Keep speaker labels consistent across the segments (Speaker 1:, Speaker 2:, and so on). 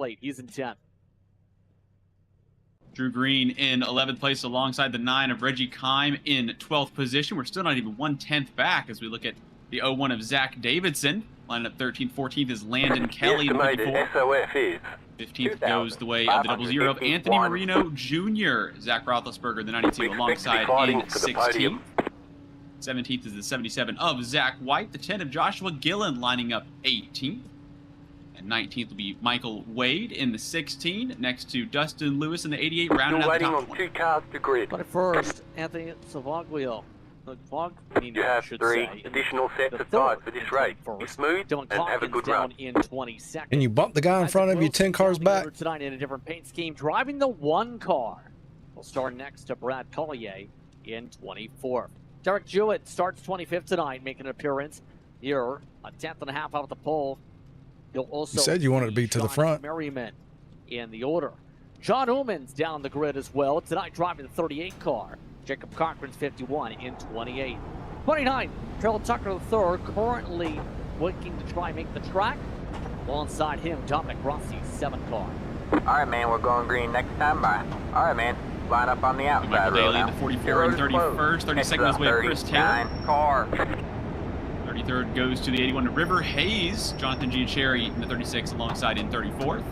Speaker 1: plate. He's in 10th.
Speaker 2: Drew Green in 11th place alongside the 9 of Reggie Kime in 12th position. We're still not even 1/10 back as we look at the 01 of Zach Davidson. Lining up 13th, 14th is Landon Kelly in 54. 15th goes the way of the 00 of Anthony Marino Jr. Zach Roethlisberger, the 92, alongside in 16th. 17th is the 77 of Zach White. The 10 of Joshua Gillen lining up 18th. And 19th will be Michael Wade in the 16, next to Dustin Lewis in the 88, rounding out the top 20.
Speaker 1: But first, Anthony Savaglio.
Speaker 3: You have 3 additional sets of tires for this race. Be smooth and have a good run.
Speaker 1: In 22nd.
Speaker 4: And you bump the guy in front of you 10 cars back.
Speaker 1: Tonight in a different paint scheme, driving the 1 car. We'll start next to Brad Collier in 24th. Derek Jewett starts 25th tonight, making an appearance here, a 10th and a half out of the pole. You'll also
Speaker 4: you said you wanted to be to the front.
Speaker 1: Merriman in the order. John Uman's down the grid as well. Tonight driving the 38 car. Jacob Cochran's 51 in 28. 29, Carroll Tucker III, currently working to try and make the track. Alongside him, Dominic Rossi's 7 car.
Speaker 3: All right, man, we're going green next time by. All right, man, line up on the outside
Speaker 2: Michael
Speaker 3: road
Speaker 2: Daly in the 44 and 31st. 32nd is way of Chris Taylor.
Speaker 3: Car.
Speaker 2: 33rd goes to the 81 of River Hayes. Jonathan Giancherri in the 36 alongside in 34th.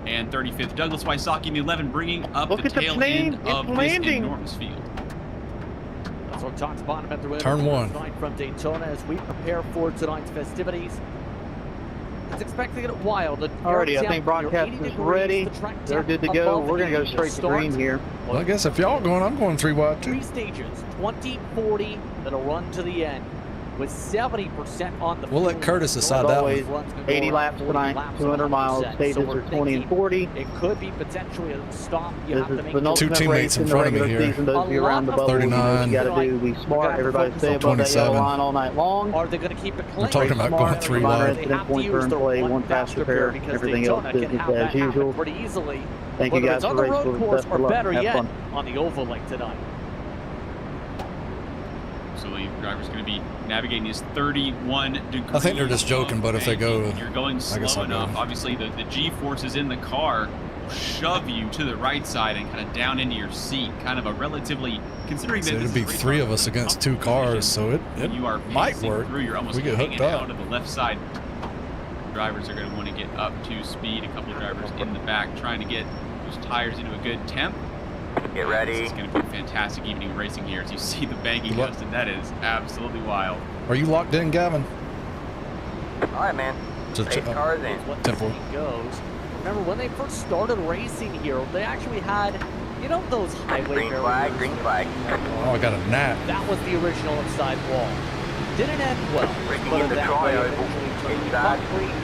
Speaker 2: And 35th, Douglas Wysocki in the 11, bringing up the tail end of this enormous field.
Speaker 1: That's what Todd's bottom at the
Speaker 4: Turn 1
Speaker 1: from Daytona as we prepare for tonight's festivities. It's expected to get wild.
Speaker 5: Alrighty, I think broadcast is ready. They're good to go. We're going to go straight to green here.
Speaker 4: Well, I guess if y'all going, I'm going 3 wide too.
Speaker 1: 3 stages, 20-40 that'll run to the end with 70% on the
Speaker 4: We'll let Curtis decide that one.
Speaker 5: 80 laps tonight, 200 miles. Stages are 20 and 40.
Speaker 1: It could be potentially a stop. You
Speaker 5: This
Speaker 1: have to
Speaker 5: is
Speaker 1: make
Speaker 5: the
Speaker 4: Two teammates in front of me here.
Speaker 5: Season, those of you around the bubble,
Speaker 4: 39.
Speaker 5: you got to do be smart. Everybody stay above that yellow
Speaker 4: 27.
Speaker 5: line all night long.
Speaker 1: Are they going to keep it clean?
Speaker 4: We're talking about going 3
Speaker 5: Minor
Speaker 4: wide.
Speaker 5: incident, point turn play, 1 fast repair, everything else business as usual.
Speaker 1: Pretty easily.
Speaker 5: Thank you guys for
Speaker 1: on the road
Speaker 5: racing.
Speaker 1: course
Speaker 5: Best
Speaker 1: or
Speaker 5: of luck.
Speaker 1: better
Speaker 5: Have
Speaker 1: yet
Speaker 5: fun.
Speaker 1: on the oval like tonight.
Speaker 2: Absolutely, the driver's going to be navigating this 31 degree.
Speaker 4: I think they're just joking, but if they go,
Speaker 2: you're going slow enough. Obviously, the G forces in the car will shove you to the right side and kind of down into your seat. Kind of a relatively, considering that
Speaker 4: it'd be 3 of us against 2 cars, so it
Speaker 2: you are
Speaker 4: might work.
Speaker 2: Through, you're almost
Speaker 4: we get
Speaker 2: hanging
Speaker 4: hooked up.
Speaker 2: out of the left side. Drivers are going to want to get up to speed. A couple of drivers in the back trying to get those tires into a good temp.
Speaker 3: Get ready.
Speaker 2: It's going to be a fantastic evening of racing here as you see the banking, Justin. That is absolutely wild.
Speaker 4: Are you locked in, Gavin?
Speaker 3: All right, man. 8 cars in.
Speaker 4: Temple.
Speaker 1: Goes. Remember when they first started racing here, they actually had, you know, those highway
Speaker 3: Green flag, green flag.
Speaker 4: Oh, I got a gnat.
Speaker 1: That was the original inside wall. Didn't end well.
Speaker 3: Breaking
Speaker 1: But
Speaker 3: into
Speaker 1: that
Speaker 3: Troy
Speaker 1: way
Speaker 3: Oval.
Speaker 1: eventually turned
Speaker 3: Inside.
Speaker 1: concrete.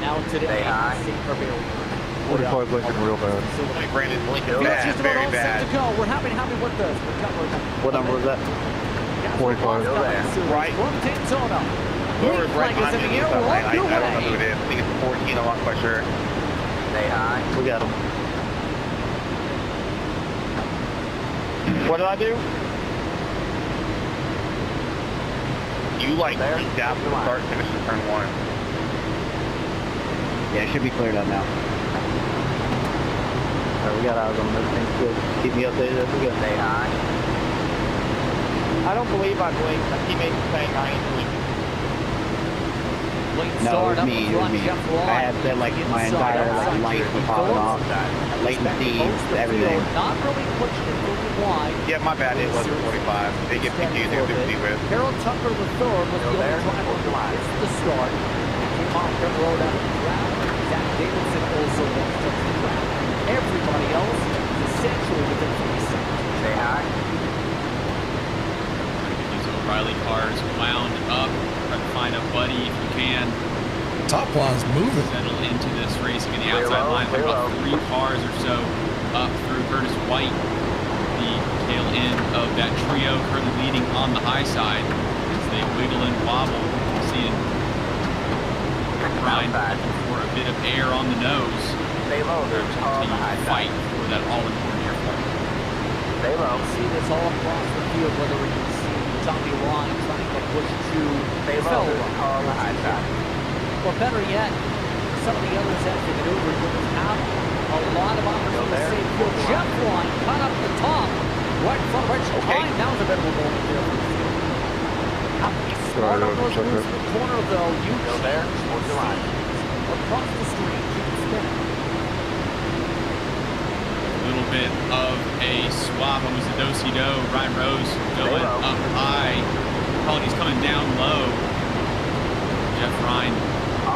Speaker 1: Now today,
Speaker 3: Stay high.
Speaker 1: safer barrier.
Speaker 5: 45 looking real bad.
Speaker 6: Brandon blinking
Speaker 1: Let's
Speaker 6: bad,
Speaker 1: just about
Speaker 6: very
Speaker 1: all set
Speaker 6: bad.
Speaker 1: to go. We're happy with this.
Speaker 5: What number was that? 45.
Speaker 6: Right.
Speaker 1: From Daytona.
Speaker 6: Whoever's
Speaker 1: Green
Speaker 6: right
Speaker 1: flag is
Speaker 6: behind
Speaker 1: in
Speaker 6: me,
Speaker 1: the air.
Speaker 6: I
Speaker 1: We're on
Speaker 6: don't
Speaker 1: your
Speaker 6: know who
Speaker 1: way.
Speaker 6: it is. I think it's 14, I'm not quite sure.
Speaker 3: Stay high.
Speaker 5: We got him. What did I do?
Speaker 6: You like peeked out from start to finish of turn 1.
Speaker 5: Yeah, it should be cleared up now. All right, we got eyes on everything's good. Keep me updated as we go.
Speaker 3: Stay high.
Speaker 6: I don't believe I blinked. My teammates are saying I ain't blinking.
Speaker 5: No, it was me. It was me. I had said like my entire light was popping off. Latency, everything.
Speaker 1: Not really pushing it really wide.
Speaker 6: Yeah, my bad. It wasn't 45. They get confused with the with.
Speaker 1: Harold Tucker III was the only driver who missed the start. Came off the road out of the ground. Zach Davidson also wants to the ground. Everybody else is essentially within 3 seconds.
Speaker 3: Stay high.
Speaker 2: These O'Reilly cars wound up. Try to find a buddy if you can.
Speaker 4: Top line's moving.
Speaker 2: Settle into this racing in the outside line. There are about 3 cars or so up through Curtis White. The tail end of that trio currently leading on the high side as they wiggle and wobble. Seeing Brian for a bit of air on the nose.
Speaker 3: Stay low. There's on the high
Speaker 2: Fight
Speaker 3: side.
Speaker 2: for that all-important airport.
Speaker 3: Stay low.
Speaker 1: You see this all across the field, whether you see Tommy Ryan trying to push to
Speaker 3: Stay low. There's on the high side.
Speaker 1: or better yet, some of the others as they maneuver with half
Speaker 6: Okay.
Speaker 1: That was a bit of a moment there. Have to be smart on those moves in the corner, though. You
Speaker 6: Go there. Hold your line.
Speaker 1: across the street. You can spin it.
Speaker 2: A little bit of a swap. Almost a do-si-do. Ryan Rose going up high. Apologies coming down low. Jeff Ryan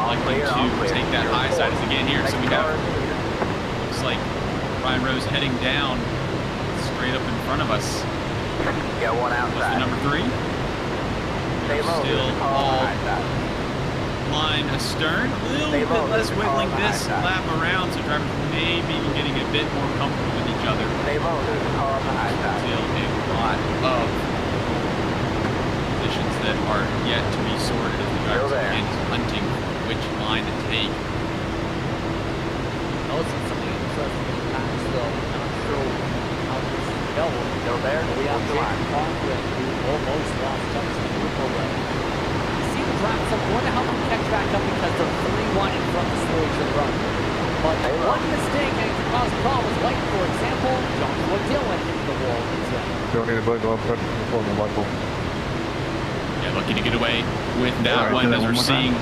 Speaker 2: likely to take that high side as again here. So we have, looks like Ryan Rose heading down straight up in front of us.
Speaker 3: Got one
Speaker 2: Was the
Speaker 3: outside.
Speaker 2: number 3.
Speaker 3: Stay low.
Speaker 2: Still all line astern. A little bit less wiggling this lap around, so drivers may be getting a bit more comfortable with each other.
Speaker 3: Stay low. There's a car on the high side.
Speaker 2: Still a lot of positions that are yet to be sorted as the drivers again is hunting which line to take.
Speaker 1: Also, something interesting in the past, though. I'm not sure how this is developed.
Speaker 6: Go there.
Speaker 1: We have Jacob Cochran, who almost lost touch to the group already. You see the drivers are going to help him catch back up because they're 3 wide in front of the solution run. But one mistake can cause problems, like, for example, Joshua Dillon hitting the wall.
Speaker 2: Yeah, lucky to get away with that one as we're seeing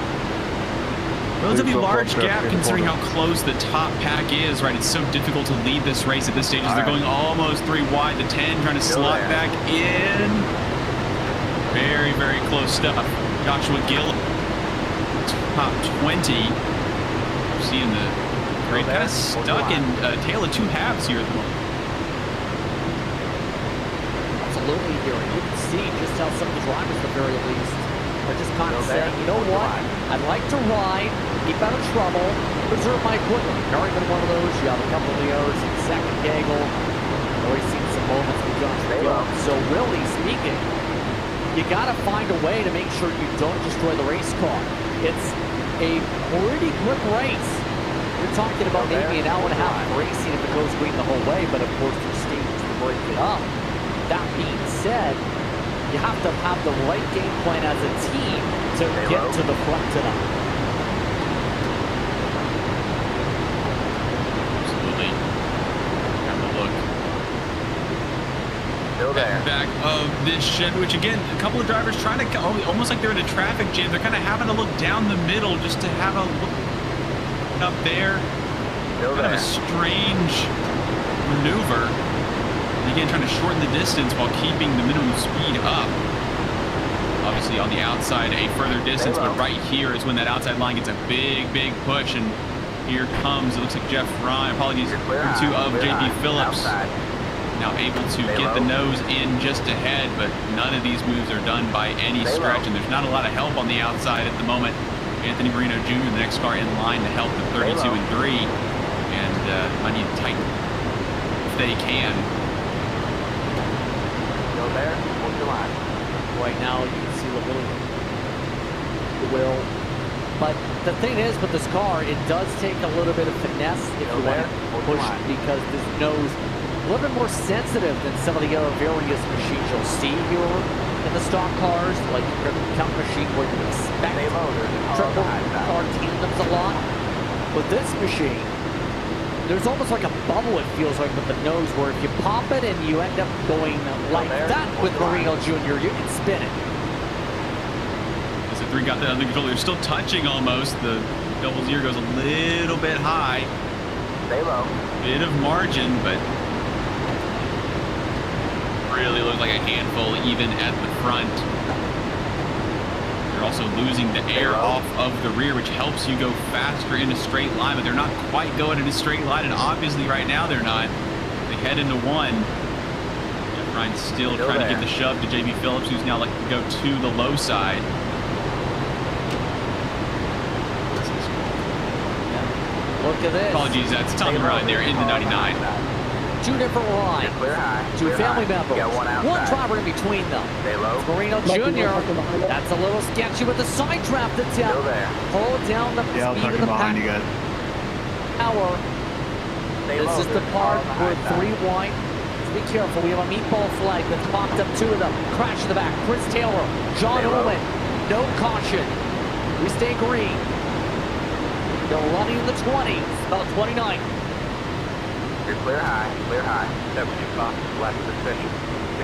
Speaker 2: relatively large gap considering how close the top pack is, right? It's so difficult to lead this race at this stage as they're going almost 3 wide. The 10 trying to slot back in. Very, very close stuff. Joshua Gill, top 20. We're seeing the grade kind of stuck in a tale of 2 halves here at the moment.
Speaker 1: Absolutely here. You can see just how some of the drivers, at the very least, are just kind of saying, you know what? I'd like to ride, keep out of trouble, preserve my equipment. Already been one of those. You have a couple of errors in second gaggle. Always seen some moments with Joshua Gill. So really speaking, you got to find a way to make sure you don't destroy the race car. It's a pretty quick race. You're talking about maybe an hour and a half of racing if it goes green the whole way, but of course there's stages to break it up. That being said, you have to have the right game plan as a team to get to the front tonight.
Speaker 2: Absolutely. Have a look.
Speaker 3: Still there.
Speaker 2: At the back of this Chevy, which again, a couple of drivers trying to, almost like they're in a traffic jam. They're kind of having to look down the middle just to have a look up there.
Speaker 3: Still
Speaker 2: Kind of
Speaker 3: there.
Speaker 2: a strange maneuver. And again, trying to shorten the distance while keeping the minimum speed up. Obviously on the outside, a further distance, but right here is when that outside line gets a big, big push. And here comes, it looks like Jeff Ryan, apologies, number 2 of JB Phillips. Now able to get the nose in just ahead, but none of these moves are done by any stretch, and there's not a lot of help on the outside at the moment. Anthony Marino Jr., the next car in line to help the 32 and 3, and might need to tighten if they can.
Speaker 3: Still there. Hold your line.
Speaker 1: Right now, you can see the will. But the thing is, with this car, it does take a little bit of finesse if you want to push, because this nose a little bit more sensitive than some of the other various machines you'll see here in the stock cars, like your count machine where you expect triple car tandems a lot. With this machine, there's almost like a bubble, it feels like, with the nose, where if you pop it and you end up going like that with Marino Jr., you can spin it.
Speaker 2: As the 3 got that under control, they're still touching almost. The double zero goes a little bit high.
Speaker 3: Stay low.
Speaker 2: Bit of margin, but really looks like a handful even at the front. They're also losing the air off of the rear, which helps you go faster in a straight line, but they're not quite going in a straight line, and obviously right now they're not. They head into 1. Jeff Ryan's still trying to get the shove to JB Phillips, who's now looking to go to the low side.
Speaker 1: Look at this.
Speaker 2: Apologies, that's Tommy Ryan there into 99.
Speaker 1: 2 different lines, 2 family members, 1 driver in between them. Marino Jr., that's a little sketchy with the side draft attempt. Hold down the speed of the pack. Power. This is the part where 3 wide. Be careful, we have a meatball flag that's popped up 2 of them. Crash in the back. Chris Taylor, John Owen, no caution. We stay green. They're running in the 20s, about 29.
Speaker 3: You're clear high, 70 o'clock, left of the session.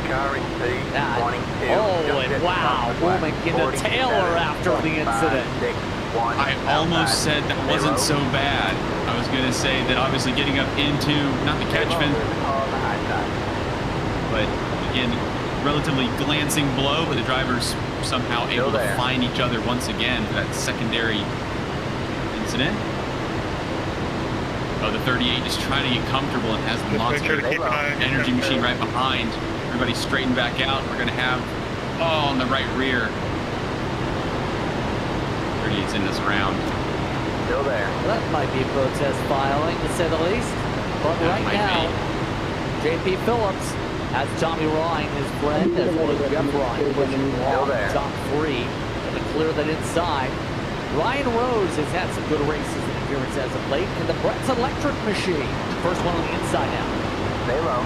Speaker 3: car in P,
Speaker 1: That.
Speaker 3: wanting to.
Speaker 1: Oh, and wow, Woolman into Taylor after the incident.
Speaker 2: I almost said that wasn't so bad. I was going to say that obviously getting up into, not the catch fence, but again, relatively glancing blow, but the drivers somehow able to find each other once again for that secondary incident. Oh, the 38 just trying to get comfortable and has lots of energy machine right behind. Everybody straighten back out. We're going to have, on the right rear. 38's in this round.
Speaker 3: Still there.
Speaker 1: Well, that might be protest filing, to say the least. But right now, JP Phillips has Tommy Ryan, his friend, as well as Jeff Ryan, pushing along top 3 and to clear that inside. Ryan Rose has had some good races and appearances as of late, and the Brett's electric machine. First one on the inside now.
Speaker 3: Stay low.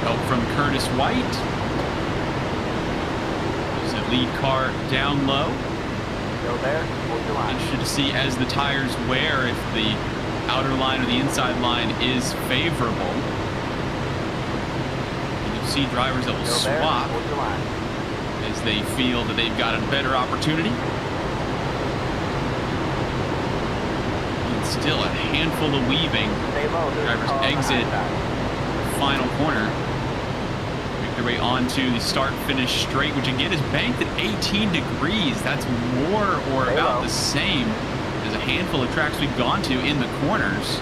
Speaker 2: Help from Curtis White. There's a lead car down low.
Speaker 3: Still there.
Speaker 2: Interested to see as the tires wear if the outer line or the inside line is favorable. And you'll see drivers that will swap as they feel that they've got a better opportunity. And still a handful of weaving. Drivers exit the final corner. Make their way onto the start-finish straight, which again is banked at 18 degrees. That's more or about the same as a handful of tracks we've gone to in the corners.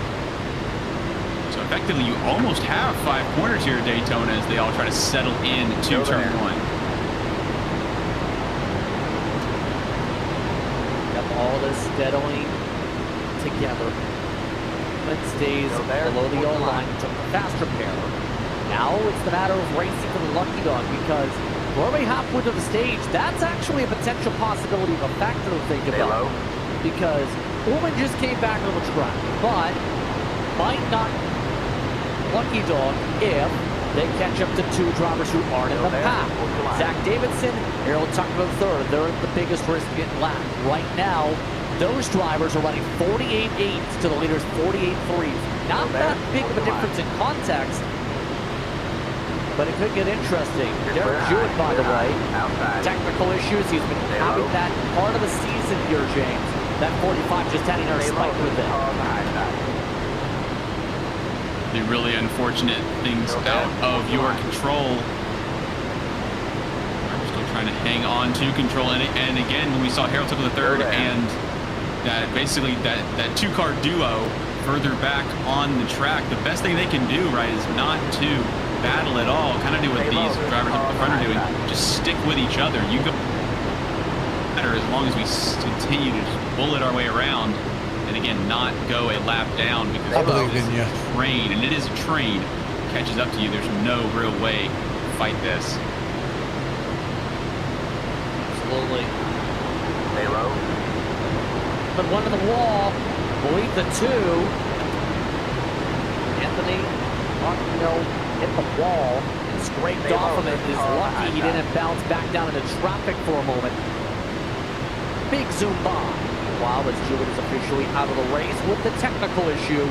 Speaker 2: So effectively, you almost have 5 corners here at Daytona as they all try to settle in to turn 1.
Speaker 1: All this steadily together. It stays below the yellow line, took the faster pair. Now it's the matter of racing for the lucky dog, because we're already halfway to the stage. That's actually a potential possibility of a factor to think about. Because Ullman just came back on the track, but might not lucky dog if they catch up to 2 drivers who aren't in the pack. Zach Davidson, Harold Tucker III, they're at the biggest risk of getting lapped. Right now, those drivers are running 48.8s to the leader's 48.3s. Not that big of a difference in context, but it could get interesting. Derek Jewett, by the way, technical issues. He's been having that part of the season here, James. That 45 just had another spike with it.
Speaker 2: The really unfortunate things out of your control. We're still trying to hang on to control. And again, when we saw Harold Tucker III and that basically that 2-car duo further back on the track, the best thing they can do, right, is not to battle at all. Kind of do what these drivers up the front are doing. Just stick with each other. You go better as long as we continue to just bullet our way around. And again, not go a lap down, because
Speaker 4: I believe in you.
Speaker 2: Train, and it is a train, catches up to you. There's no real way to fight this.
Speaker 1: Absolutely.
Speaker 3: Halo.
Speaker 1: But one to the wall, believe the 2. Anthony Martino hit the wall and scraped off of it. Is lucky he didn't bounce back down into traffic for a moment. Big zoom by. While as Jewett is officially out of the race with the technical issue.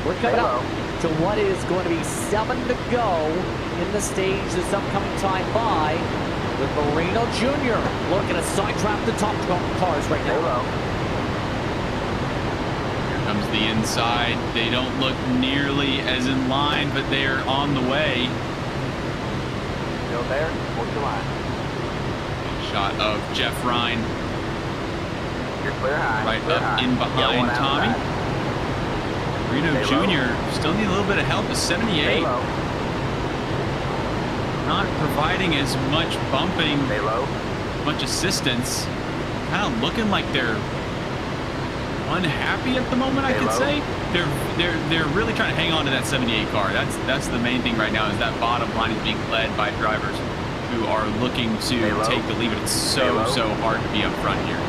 Speaker 1: We're coming up to what is going to be 7 to go in the stage this upcoming time by with Marino Jr. looking to sidetrack the top cars right now.
Speaker 2: Here comes the inside. They don't look nearly as in line, but they're on the way.
Speaker 3: Still there. Hold the line.
Speaker 2: Shot of Jeff Ryan. Right up in behind Tommy. Reno Jr. still need a little bit of help. Is 78. Not providing as much bumping, much assistance. Kind of looking like they're unhappy at the moment, I could say. They're really trying to hang on to that 78 car. That's the main thing right now, is that bottom line is being led by drivers who are looking to take the lead. But it's so hard to be up front here.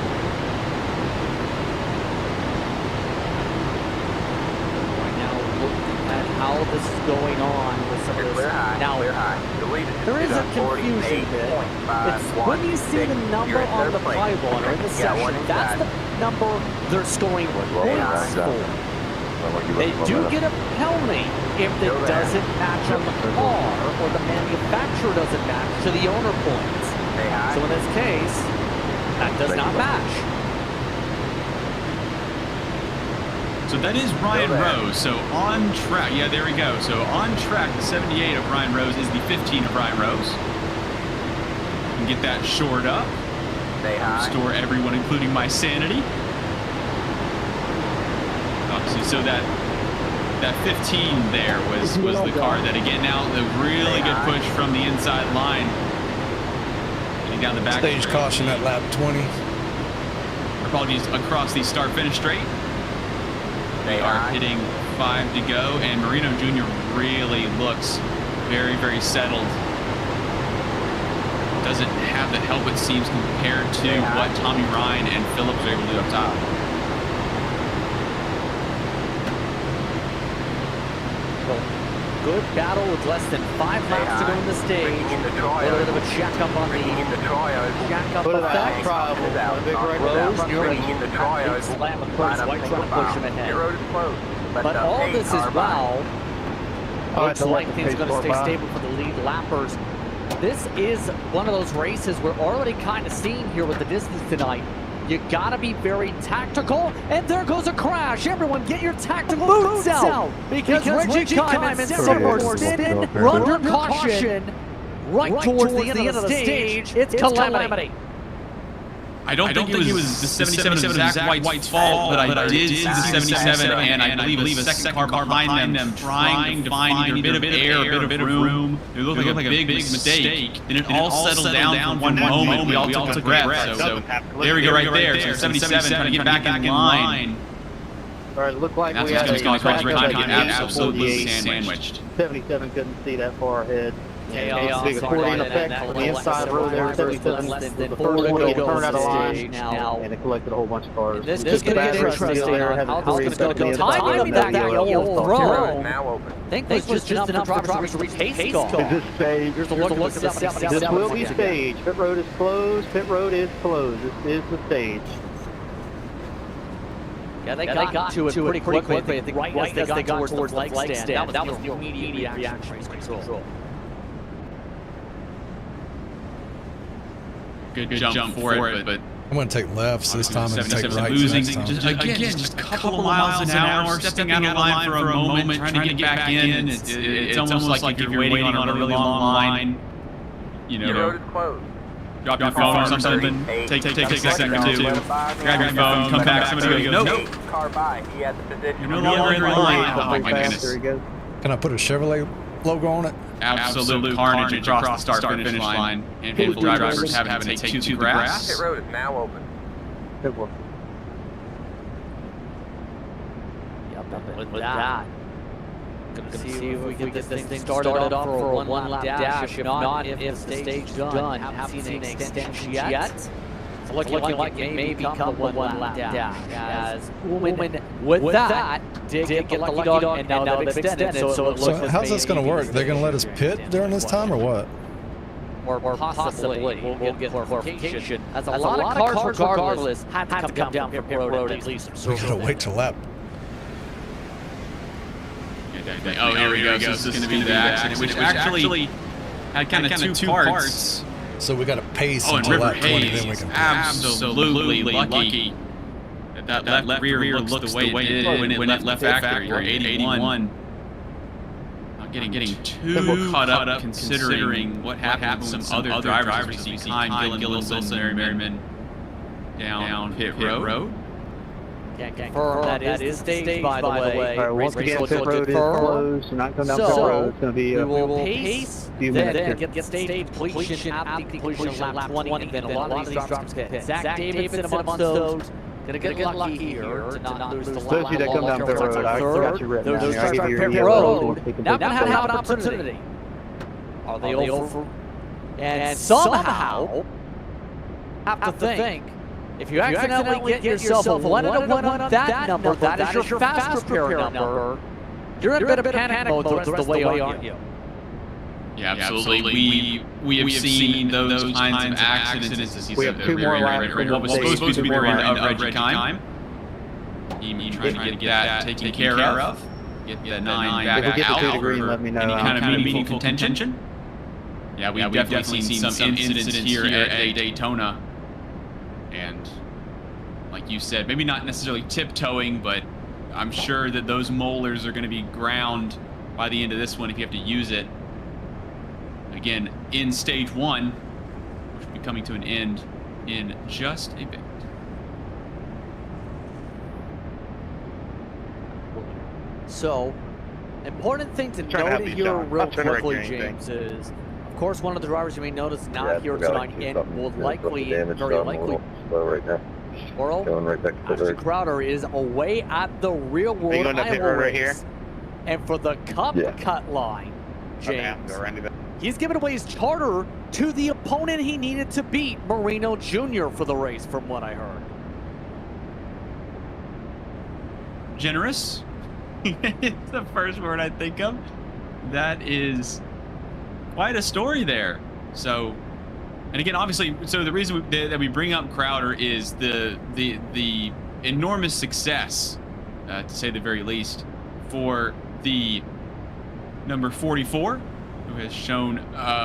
Speaker 1: How this is going on with some of this. Now, there is a confusion bit. It's when you see the number on the pylon or in the section, that's the number they're scoring points for. They do get a penalty if it doesn't match on the car or the manufacturer doesn't match to the owner points. So in this case, that does not match.
Speaker 2: So that is Ryan Rose. So on track, yeah, there we go. So on track, the 78 of Ryan Rose is the 15 of Ryan Rose. You can get that shored up. Restore everyone, including my sanity. Obviously, so that 15 there was the car that, again, now the really good push from the inside line. Getting down the back.
Speaker 4: Stage caution at lap 20.
Speaker 2: Apologies, across the start-finish straight. They are hitting 5 to go, and Marino Jr. really looks very, very settled. Doesn't have the help, it seems, compared to what Tommy Ryan and Phillips are able to do up top.
Speaker 1: Good battle with less than 5 laps to go in the stage. A little bit of a check-up on the jack-up effect. Rose nearly slam of course, White trying to push him ahead. But all this is well. Looks like things are going to stay stable for the lead lappers. This is one of those races we're already kind of seeing here with the distance tonight. You gotta be very tactical, and there goes a crash. Everyone get your tactical boots out, because Reggie Kime and Seymour spin, run caution, right towards the end of the stage. It's calamity.
Speaker 2: I don't think it was the 77 of Zach White's fault, but I did see the 77, and I believe a second car behind them trying to find either a bit of air, a bit of room. It looked like a big mistake. And it all settled down for one moment. We all took a breath. So there we go right there. So 77 trying to get back in line.
Speaker 6: All right, it looked like we had
Speaker 2: a crash time to get absolutely sandwiched.
Speaker 6: 77 couldn't see that far ahead.
Speaker 1: Chaos,
Speaker 6: big accordion effect on the inside row there. 77
Speaker 1: less than
Speaker 6: the
Speaker 1: 4
Speaker 6: first
Speaker 1: to
Speaker 6: one
Speaker 1: go
Speaker 6: to turn out of line
Speaker 1: stage now.
Speaker 6: and it collected a whole bunch of cars.
Speaker 1: This is going to get interesting on how it's going to go. Timing of that yellow throw. I think this was just enough for drivers to reach pace car.
Speaker 6: This stage,
Speaker 1: Here's a look at the 77.
Speaker 6: this will be stage. Pit road is closed. Pit road is closed. This is the stage.
Speaker 1: Yeah, they got to it pretty quickly. I think right as they got towards the flag stand. That was the immediate reaction from control.
Speaker 2: Good jump for it, but
Speaker 4: I'm going to take lefts this time and take rights
Speaker 2: losing.
Speaker 4: next time.
Speaker 2: Just a couple of miles an hour, stepping out of line for a moment, trying to get back in. It's almost like you're waiting on a really long line. You know, drop your phone or something. Take a second or two. Grab your phone, come back. Somebody goes, nope. You're no longer in line. Oh my goodness.
Speaker 4: Can I put a Chevrolet logo on it?
Speaker 2: Absolute carnage across the start-finish line. And people drivers having to take to the grass.
Speaker 3: Pit road is now open.
Speaker 1: Yep, with that. Gonna see if we get this thing started off for a one-lap dash. If not, if the stage is done, haven't seen an extension yet. It's looking like it may become a one-lap dash. As Ullman, with that, did get the lucky dog, and now they've extended. So
Speaker 4: how's this going to work? They're going to let us pit during this time or what?
Speaker 1: Or possibly, we'll get clarification. As a lot of cars, regardless, had to come down from pit road at least.
Speaker 4: We got to wait till lap.
Speaker 2: Oh, here we go. So this is going to be the accident, which actually had kind of two parts.
Speaker 4: So we got to pace
Speaker 2: and
Speaker 4: until
Speaker 2: River
Speaker 4: lap 20,
Speaker 2: Hayes
Speaker 4: then we can
Speaker 2: absolutely lucky that left rear looks the way it did when it left factory. You're 81. Not getting too caught up considering what happened with some other drivers. You see Kime, Gillis, Merriman down pit road.
Speaker 1: Can't confirm that is the stage, by the way.
Speaker 6: All right, once again, pit road is closed. We're not going down pit road. It's going to be
Speaker 1: we will pace, then get stage completion at the completion of lap 20, and then a lot of these drivers pit. Zach Davidson amongst those. Gonna get lucky here to not lose the lap.
Speaker 6: Those of you that come down pit road, I got you written down here. I give you your
Speaker 1: pit road. Now gonna have an opportunity. Are they over? And somehow have to think. If you accidentally get yourself a 1-1 on that number, that is your fast repair number. You're in a bit of panic mode the rest of the way, aren't you?
Speaker 2: Yeah, absolutely. We have seen those kinds of accidents.
Speaker 6: We have 2 more laps.
Speaker 2: What was supposed to be the rear end of Reggie Kime. He trying to get that taken care of. Get the 9 back
Speaker 5: If we get
Speaker 2: out
Speaker 5: the 2 to green, let me know.
Speaker 2: any kind of meaningful contention. Yeah, we've definitely seen some incidents here at Daytona. And like you said, maybe not necessarily tiptoeing, but I'm sure that those molars are going to be ground by the end of this one if you have to use it. Again, in stage 1, which will be coming to an end in just a bit.
Speaker 1: So, important thing to note here real quickly, James, is, of course, one of the drivers you may notice not here tonight and will likely, very likely,
Speaker 3: right now.
Speaker 1: Earl,
Speaker 3: Going right back to
Speaker 1: Ashton Crowder is away at the real world Iowa race. Here? And for the Cup cut line, James, he's given away his charter to the opponent he needed to beat, Marino Jr., for the race, from what I heard.
Speaker 2: Generous? It's the first word I think of. That is quite a story there. So, and again, obviously, so the reason that we bring up Crowder is the enormous success, to say the very least, for the number 44, who has shown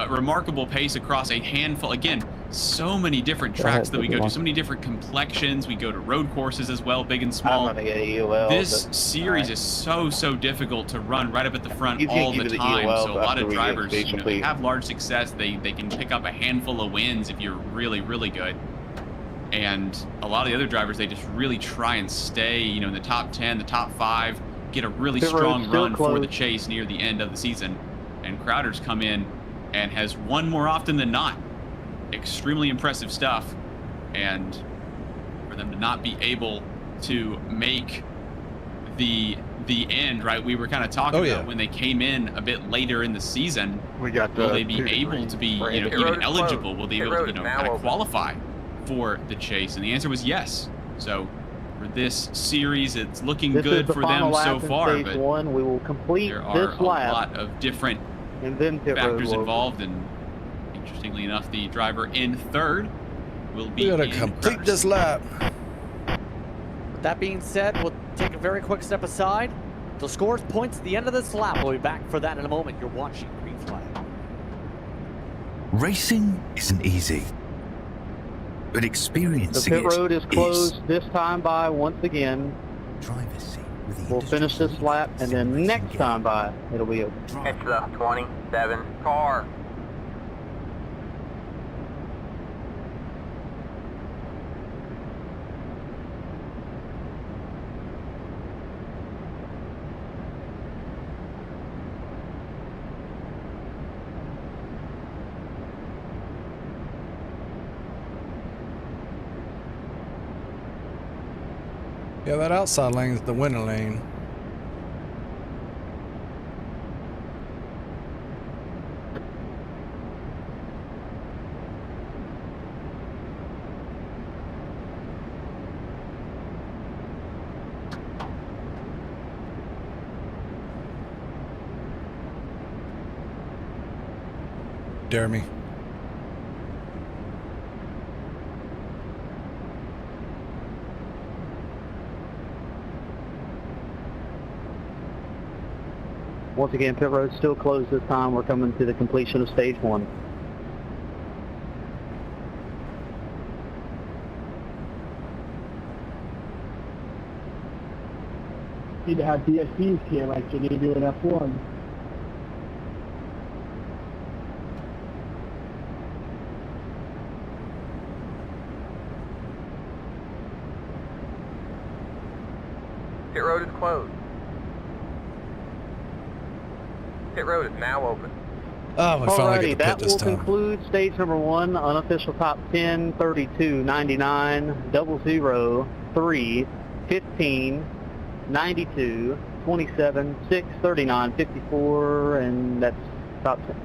Speaker 2: remarkable pace across a handful. Again, so many different tracks that we go to, so many different complexions. We go to road courses as well, big and small. This series is so difficult to run right up at the front all the time. So a lot of drivers, you know, they have large success. They can pick up a handful of wins if you're really good. And a lot of the other drivers, they just really try and stay, you know, in the top 10, the top 5, get a really strong run for the chase near the end of the season. And Crowder's come in and has won more often than not. Extremely impressive stuff, and for them to not be able to make the end, right? We were kind of talking about when they came in a bit later in the season. Will they be able to be, you know, even eligible? Will they be able to, you know, kind of qualify for the chase? And the answer was yes. So for this series, it's looking good for them so far. But
Speaker 5: we will complete
Speaker 2: there are a lot of different factors involved, and interestingly enough, the driver in third will be.
Speaker 4: We gotta complete this lap.
Speaker 1: With that being said, we'll take a very quick step aside. The scores points at the end of this lap. We'll be back for that in a moment. You're watching Green Flag.
Speaker 7: Racing isn't easy, but experiencing
Speaker 5: the pit road is closed this time by once again. We'll finish this lap, and then next time by it'll be open.
Speaker 3: It's the 27 car.
Speaker 4: Yeah, that outside lane is the winning lane. Dare me.
Speaker 5: Once again, pit road's still closed this time. We're coming to the completion of stage 1.
Speaker 8: Need to have DSPs here like you need to do in F1.
Speaker 3: Pit road is closed. Pit road is now open.
Speaker 4: Oh, we finally get the pit
Speaker 5: that
Speaker 4: this
Speaker 5: will
Speaker 4: time.
Speaker 5: conclude stage number 1, unofficial top 10, 32, 99, 00, 3, 15, 92, 27, 6, 39, 54, and that's top 10.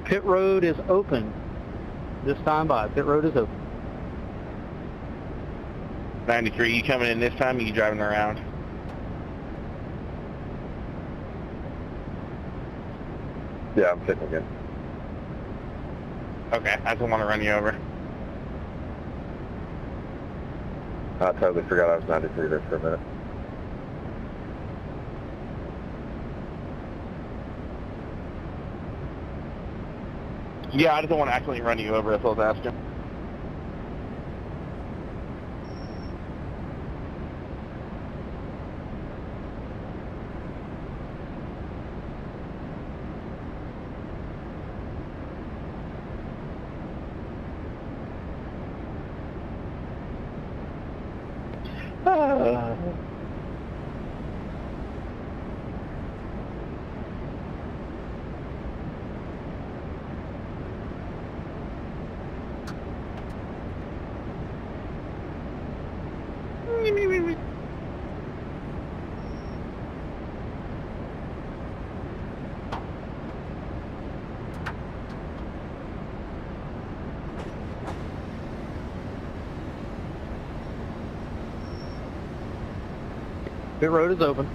Speaker 5: Pit road is open. This time by pit road is open.
Speaker 6: 93, you coming in this time or you driving around?
Speaker 3: Yeah, I'm pitting again.
Speaker 6: Okay, I just want to run you over.
Speaker 3: I totally forgot I was 93 there for a minute.
Speaker 6: Yeah, I just don't want to accidentally run you over. That's what I was asking.
Speaker 5: Pit road is open.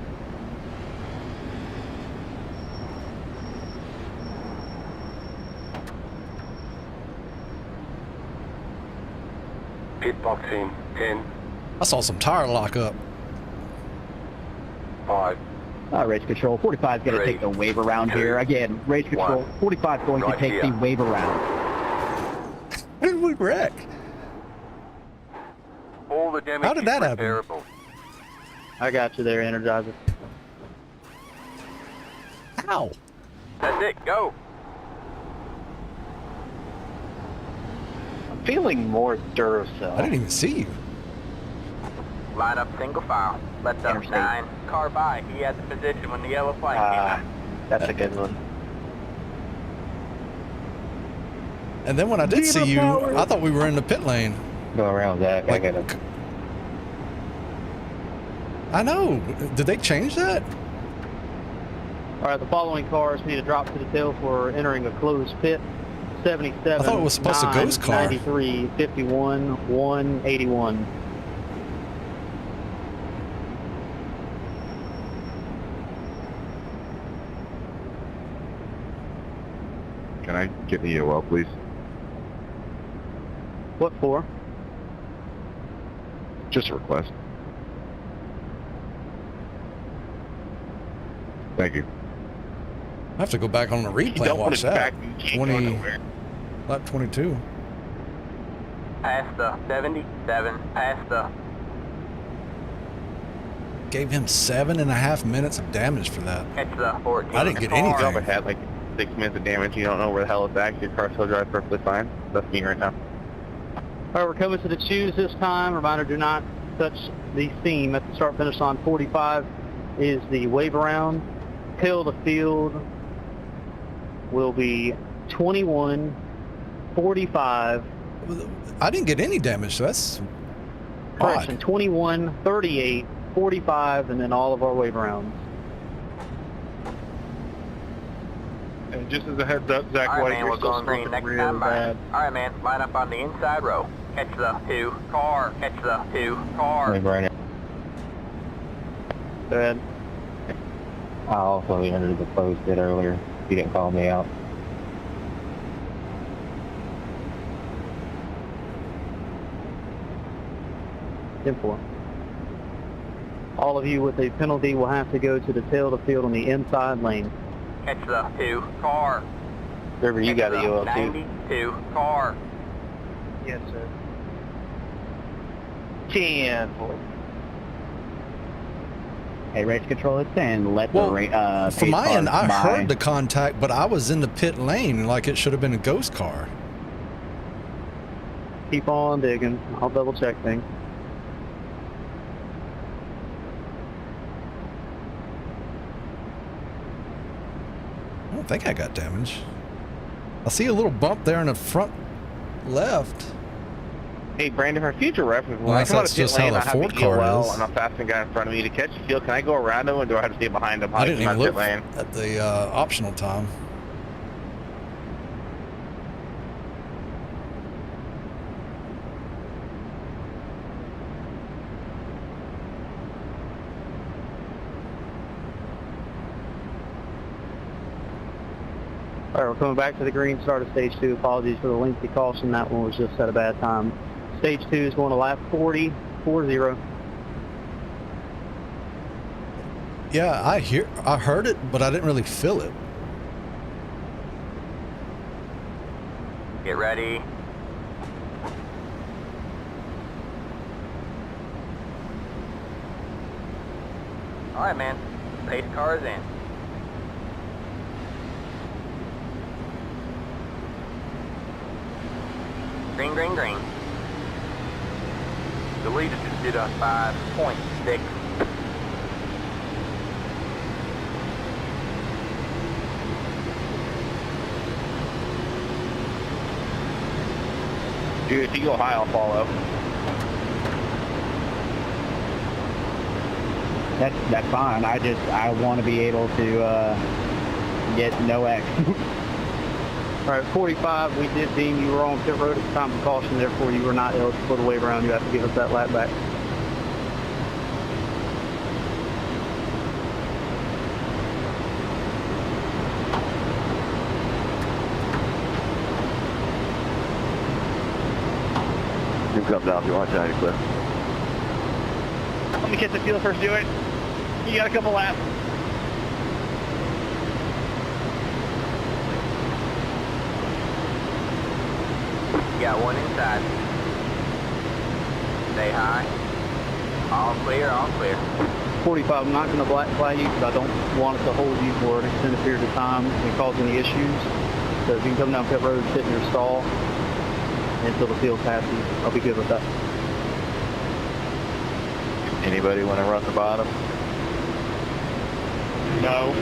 Speaker 3: Pit box in 10,
Speaker 4: I saw some tire lock up.
Speaker 3: 5.
Speaker 5: Race control. 45 is going to take the wave around here. Again, race control. 45 is going to take the wave around.
Speaker 4: How did we wreck?
Speaker 3: All the damage
Speaker 4: How did that happen?
Speaker 3: repairable.
Speaker 5: I got you there, Energizer.
Speaker 4: Ow.
Speaker 3: That's it, go.
Speaker 6: I'm feeling more Duracell.
Speaker 4: I didn't even see you.
Speaker 3: Line up single file. Let the
Speaker 6: Interstate.
Speaker 3: 9 car by. He had the position when the yellow flag came up.
Speaker 6: That's a good one.
Speaker 4: And then when I did see you, I thought we were in the pit lane.
Speaker 6: Go around that.
Speaker 4: Like, I know. Did they change that?
Speaker 5: All right, the following cars need to drop to the tail for entering a closed pit. 77,
Speaker 4: I thought it was supposed to
Speaker 5: 9,
Speaker 4: ghost car.
Speaker 5: 93, 51, 181.
Speaker 9: Can I get the EOL, please?
Speaker 5: What for?
Speaker 9: Just a request. Thank you.
Speaker 4: I have to go back on the replay and watch that. 20, lap 22.
Speaker 3: Past the 77, past the...
Speaker 4: Gave him 7.5 minutes of damage for that.
Speaker 3: Catch the 14.
Speaker 4: I didn't get
Speaker 3: car.
Speaker 4: anything.
Speaker 6: Drop a head like 6 minutes of damage. You don't know where the hell it's at. Your car still drives perfectly fine. That's me right now.
Speaker 5: All right, we're coming to the choose this time. Reminder, do not touch the seam at the start finish line. 45 is the wave around. Tail the field will be 21, 45.
Speaker 4: I didn't get any damage, so that's
Speaker 5: Correction,
Speaker 4: odd.
Speaker 5: 21, 38, 45, and then all of our wave rounds.
Speaker 6: And just as a heads up, Zach
Speaker 3: All right,
Speaker 6: White,
Speaker 3: man,
Speaker 6: you're
Speaker 3: we're
Speaker 6: still
Speaker 3: going green
Speaker 6: smoking
Speaker 3: next
Speaker 6: real
Speaker 3: time by.
Speaker 6: bad.
Speaker 3: All right, man, line up on the inside row. Catch the 2 car. Catch the 2 car.
Speaker 6: Right.
Speaker 5: Go ahead.
Speaker 6: I also entered the closed bit earlier. You didn't call me out.
Speaker 5: Simple. All of you with a penalty will have to go to the tail of the field on the inside lane.
Speaker 3: Catch the 2 car.
Speaker 6: River, you got a
Speaker 3: Catch the
Speaker 6: UL too.
Speaker 3: 92 car.
Speaker 5: Yes, sir.
Speaker 6: 10.
Speaker 5: Hey, race control, it's saying let
Speaker 4: Well,
Speaker 5: the
Speaker 4: from my end, I heard the contact, but I was in the pit lane like it should have been a ghost car.
Speaker 5: Keep on digging. I'll double check things.
Speaker 4: I don't think I got damage. I see a little bump there in the front left.
Speaker 6: Hey, Brandon, for future reference, when
Speaker 4: Well,
Speaker 6: I come out of
Speaker 4: that's
Speaker 6: pit
Speaker 4: just how
Speaker 6: lane,
Speaker 4: the
Speaker 6: I have
Speaker 4: Ford
Speaker 6: the
Speaker 4: car
Speaker 6: EOL,
Speaker 4: is.
Speaker 6: and I'm passing the guy in front of me to catch the field. Can I go around him, or do I have to stay behind him?
Speaker 4: I didn't even look
Speaker 6: Pit lane?
Speaker 4: at the optional time.
Speaker 5: All right, we're coming back to the green start of stage 2. Apologies for the lengthy caution. That one was just at a bad time. Stage 2 is going to lap 40. 40.
Speaker 4: Yeah, I heard it, but I didn't really feel it.
Speaker 3: Get ready. All right, man. Pace car is in. Green, green, green. The leader just did a 5.6.
Speaker 6: Dude, if you go high, I'll follow. That's fine. I want to be able to get no X.
Speaker 5: All right, 45, we did deem you were on pit road at the time of caution, therefore you were not eligible for the wave around. You have to give us that lap back.
Speaker 9: You come down if you want to, Cliff.
Speaker 6: Let me get the field first, do it. You got a couple laps.
Speaker 3: Got one inside. Stay high. All clear, all clear.
Speaker 5: 45, I'm not going to black flag you because I don't want it to hold you for an extended period of time and cause any issues. So if you can come down pit road, sit in your stall until the field passes, I'll be good with that.
Speaker 9: Anybody want to run the bottom?
Speaker 6: No.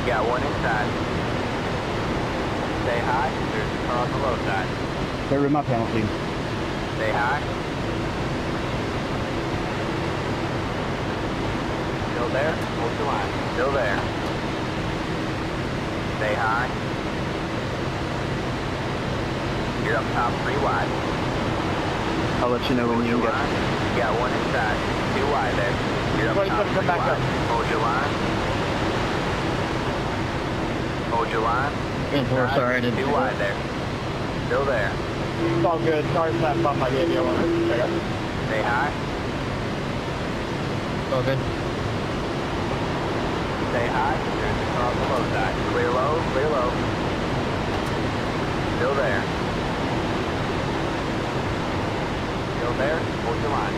Speaker 3: Got one inside. Stay high. There's a car on the low side.
Speaker 6: Get rid of my penalty.
Speaker 3: Stay high. Still there. Hold your line. Still there. Stay high. You're up top 3 wide.
Speaker 5: I'll let you know when you get.
Speaker 3: You got one inside. 2 wide there. You're up
Speaker 6: Wait,
Speaker 3: top
Speaker 6: come
Speaker 3: 3
Speaker 6: back
Speaker 3: wide.
Speaker 6: up.
Speaker 3: Hold your line. Hold your line.
Speaker 6: Inside. Sorry, I didn't
Speaker 3: 2
Speaker 6: see
Speaker 3: wide
Speaker 6: that.
Speaker 3: there. Still there.
Speaker 6: It's all good. Sorry for that bump I gave you.
Speaker 3: Stay high.
Speaker 6: All good.
Speaker 3: Stay high. There's the car on the low side. Clear low, clear low. Still there. Still there. Hold your line.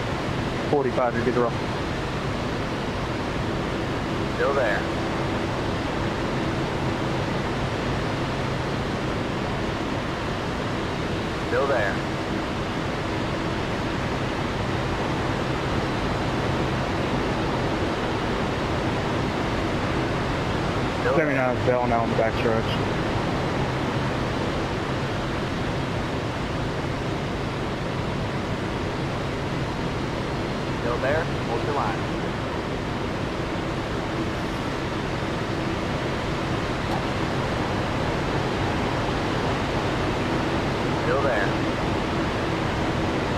Speaker 5: 45, you're good to roll.
Speaker 3: Still there. Still there. Still
Speaker 6: 79
Speaker 3: there.
Speaker 6: bell now on the back stretch.
Speaker 3: Still there. Hold your line. Still there.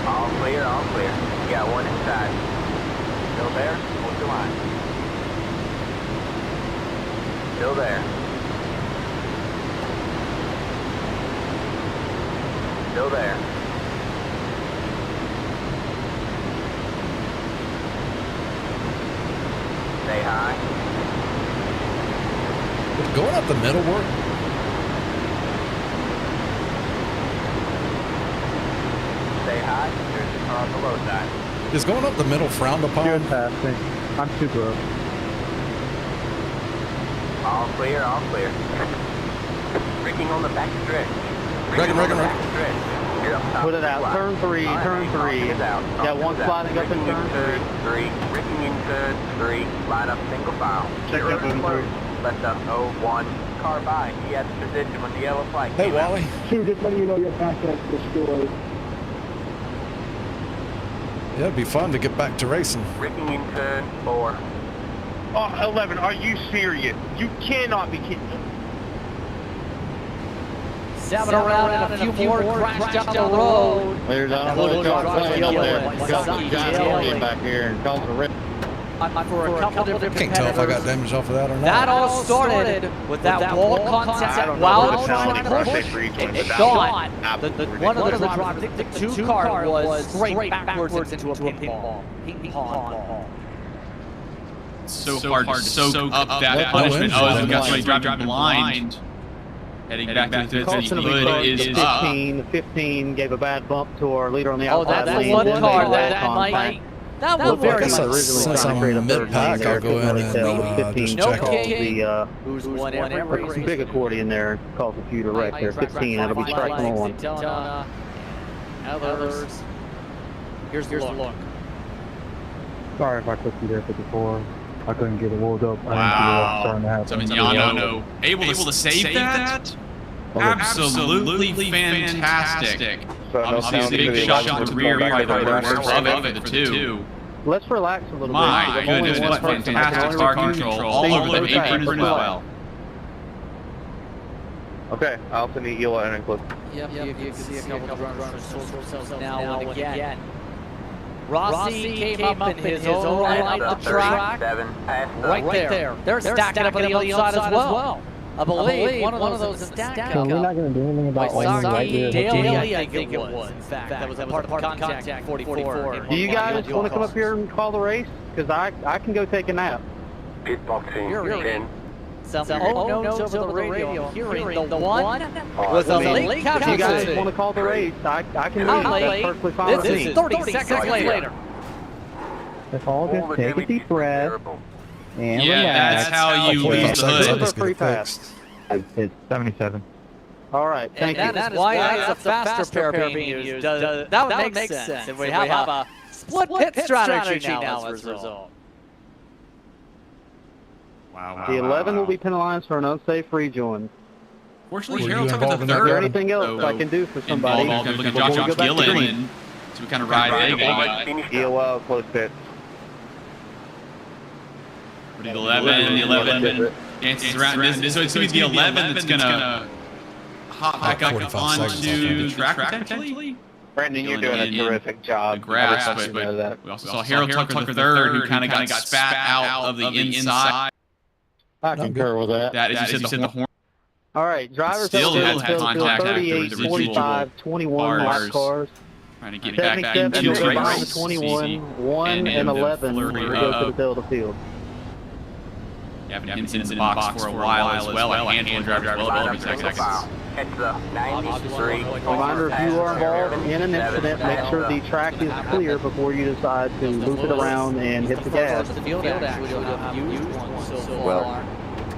Speaker 3: All clear, all clear. You got one inside. Still there. Hold your line. Still there. Still there. Stay high.
Speaker 4: Would going up the middle work?
Speaker 3: Stay high. There's the car on the low side.
Speaker 4: Is going up the middle frowned upon?
Speaker 5: Good pass, thanks. I'm super low.
Speaker 3: All clear, all clear. Rigging on the back stretch.
Speaker 4: Rigging.
Speaker 3: You're up top.
Speaker 5: Put it out.
Speaker 3: Wide.
Speaker 5: Turn 3,
Speaker 3: All right,
Speaker 5: turn 3.
Speaker 3: caution is out.
Speaker 5: Got one
Speaker 3: Caution is out.
Speaker 5: sliding up in
Speaker 3: Rigging
Speaker 5: turn
Speaker 3: 3. Rigging in turn 3. Line up single file.
Speaker 6: Check
Speaker 3: Zero
Speaker 6: up in
Speaker 3: close.
Speaker 6: 3.
Speaker 3: Left up 01. Car by. He has position when the yellow flag
Speaker 4: Hey,
Speaker 3: came out.
Speaker 4: Wally.
Speaker 8: Two, just letting you know you're past that destroyed.
Speaker 4: Yeah, it'd be fun to get back to racing.
Speaker 3: Rigging in turn 4.
Speaker 6: Oh, 11, are you serious? You cannot be kidding me.
Speaker 1: 7 around and a few more crashed down the road.
Speaker 6: There's
Speaker 1: That little car
Speaker 6: back
Speaker 1: yellow.
Speaker 6: here and caused a rip.
Speaker 1: for a couple different
Speaker 4: Can't tell if I got damage off of that or not.
Speaker 1: That all started with that wall contact while trying to push. It shot. One of the drivers, I think the 2 car was straight backwards into a ping pong ball.
Speaker 2: So hard to soak up that punishment. Oh, we got somebody driving blind. Heading back to the hood is up.
Speaker 5: 15 gave a bad bump to our leader on the outside.
Speaker 1: That's the one car that might. That was very
Speaker 4: since I'm mid-pack, I'll go in and just check out.
Speaker 5: Who's won every race. Big accordion there, calls a few to wreck there. 15, that'll be strike number 1.
Speaker 1: Others. Here's the look.
Speaker 6: Sorry if I took you there, 54. I couldn't get it rolled up.
Speaker 2: Wow. So Mignano able to save that? Absolutely fantastic. Obviously, a big shot to the rear, probably the worst of it for the 2.
Speaker 5: Let's relax a little bit.
Speaker 2: My goodness, what fantastic car control all over the apron as well.
Speaker 9: Okay, I'll send you Ela and Cliff.
Speaker 1: Yep, you can see a couple runners sort themselves now and again. Rossi came up in his own right up the track. Right there. They're stacking up on the outside as well. I believe one of those is stacked up.
Speaker 8: We're not going to do anything about
Speaker 1: Daly, I think it was. In fact, that was a part of contact 44.
Speaker 5: Do you guys want to come up here and call the race? Because I can go take a nap.
Speaker 3: Pit boxing.
Speaker 1: You're
Speaker 3: in.
Speaker 1: Some notes over the radio. Hearing the one was a late
Speaker 5: If you guys want to call the race, I can leave. That's perfectly fine with me.
Speaker 1: This is 30 seconds later.
Speaker 6: Let's all just take a deep breath. And
Speaker 2: that's how you lose the hood.
Speaker 5: Pretty fast.
Speaker 6: It's 77.
Speaker 5: All right, thank you.
Speaker 1: That is why that's a faster pair being used. That would make sense if we have a split pit strategy now as a result.
Speaker 2: Wow.
Speaker 5: The 11 will be penalized for an unsafe rejoin.
Speaker 2: Fortunately,
Speaker 4: Were you
Speaker 2: Harold took us
Speaker 4: involved
Speaker 2: the
Speaker 4: in that,
Speaker 5: Is there
Speaker 2: third.
Speaker 5: anything else I can do for somebody?
Speaker 2: Look at
Speaker 5: before we
Speaker 2: Josh
Speaker 5: go back to green?
Speaker 2: Gillen. So we kind of ride Vega.
Speaker 9: Ela, close pit.
Speaker 2: The 11 dances around. So it's going to be the 11 that's going to hop back up
Speaker 4: 45 seconds
Speaker 2: onto
Speaker 4: off
Speaker 2: the track potentially.
Speaker 9: Brandon, you're doing a terrific job.
Speaker 2: The grass, but we also saw Harold Tucker the third, who kind of got spat out of the inside.
Speaker 6: I concur with that.
Speaker 2: That is, you said the horn.
Speaker 5: All right, drivers
Speaker 2: Still
Speaker 5: have
Speaker 2: had contact after
Speaker 5: 38,
Speaker 2: the
Speaker 5: 45, 21 lap cars.
Speaker 2: Trying to get back
Speaker 5: 77
Speaker 2: into the
Speaker 5: behind the
Speaker 2: race.
Speaker 5: 21, 1 and 11 will go to the tail of the field.
Speaker 2: Gavin Vincent's in the box for a while as well. A handful of drivers well above 6 seconds.
Speaker 3: It's 93.
Speaker 5: Reminder, if you are involved in an incident, make sure the track is clear before you decide to loop it around and hit the gas.
Speaker 9: Well,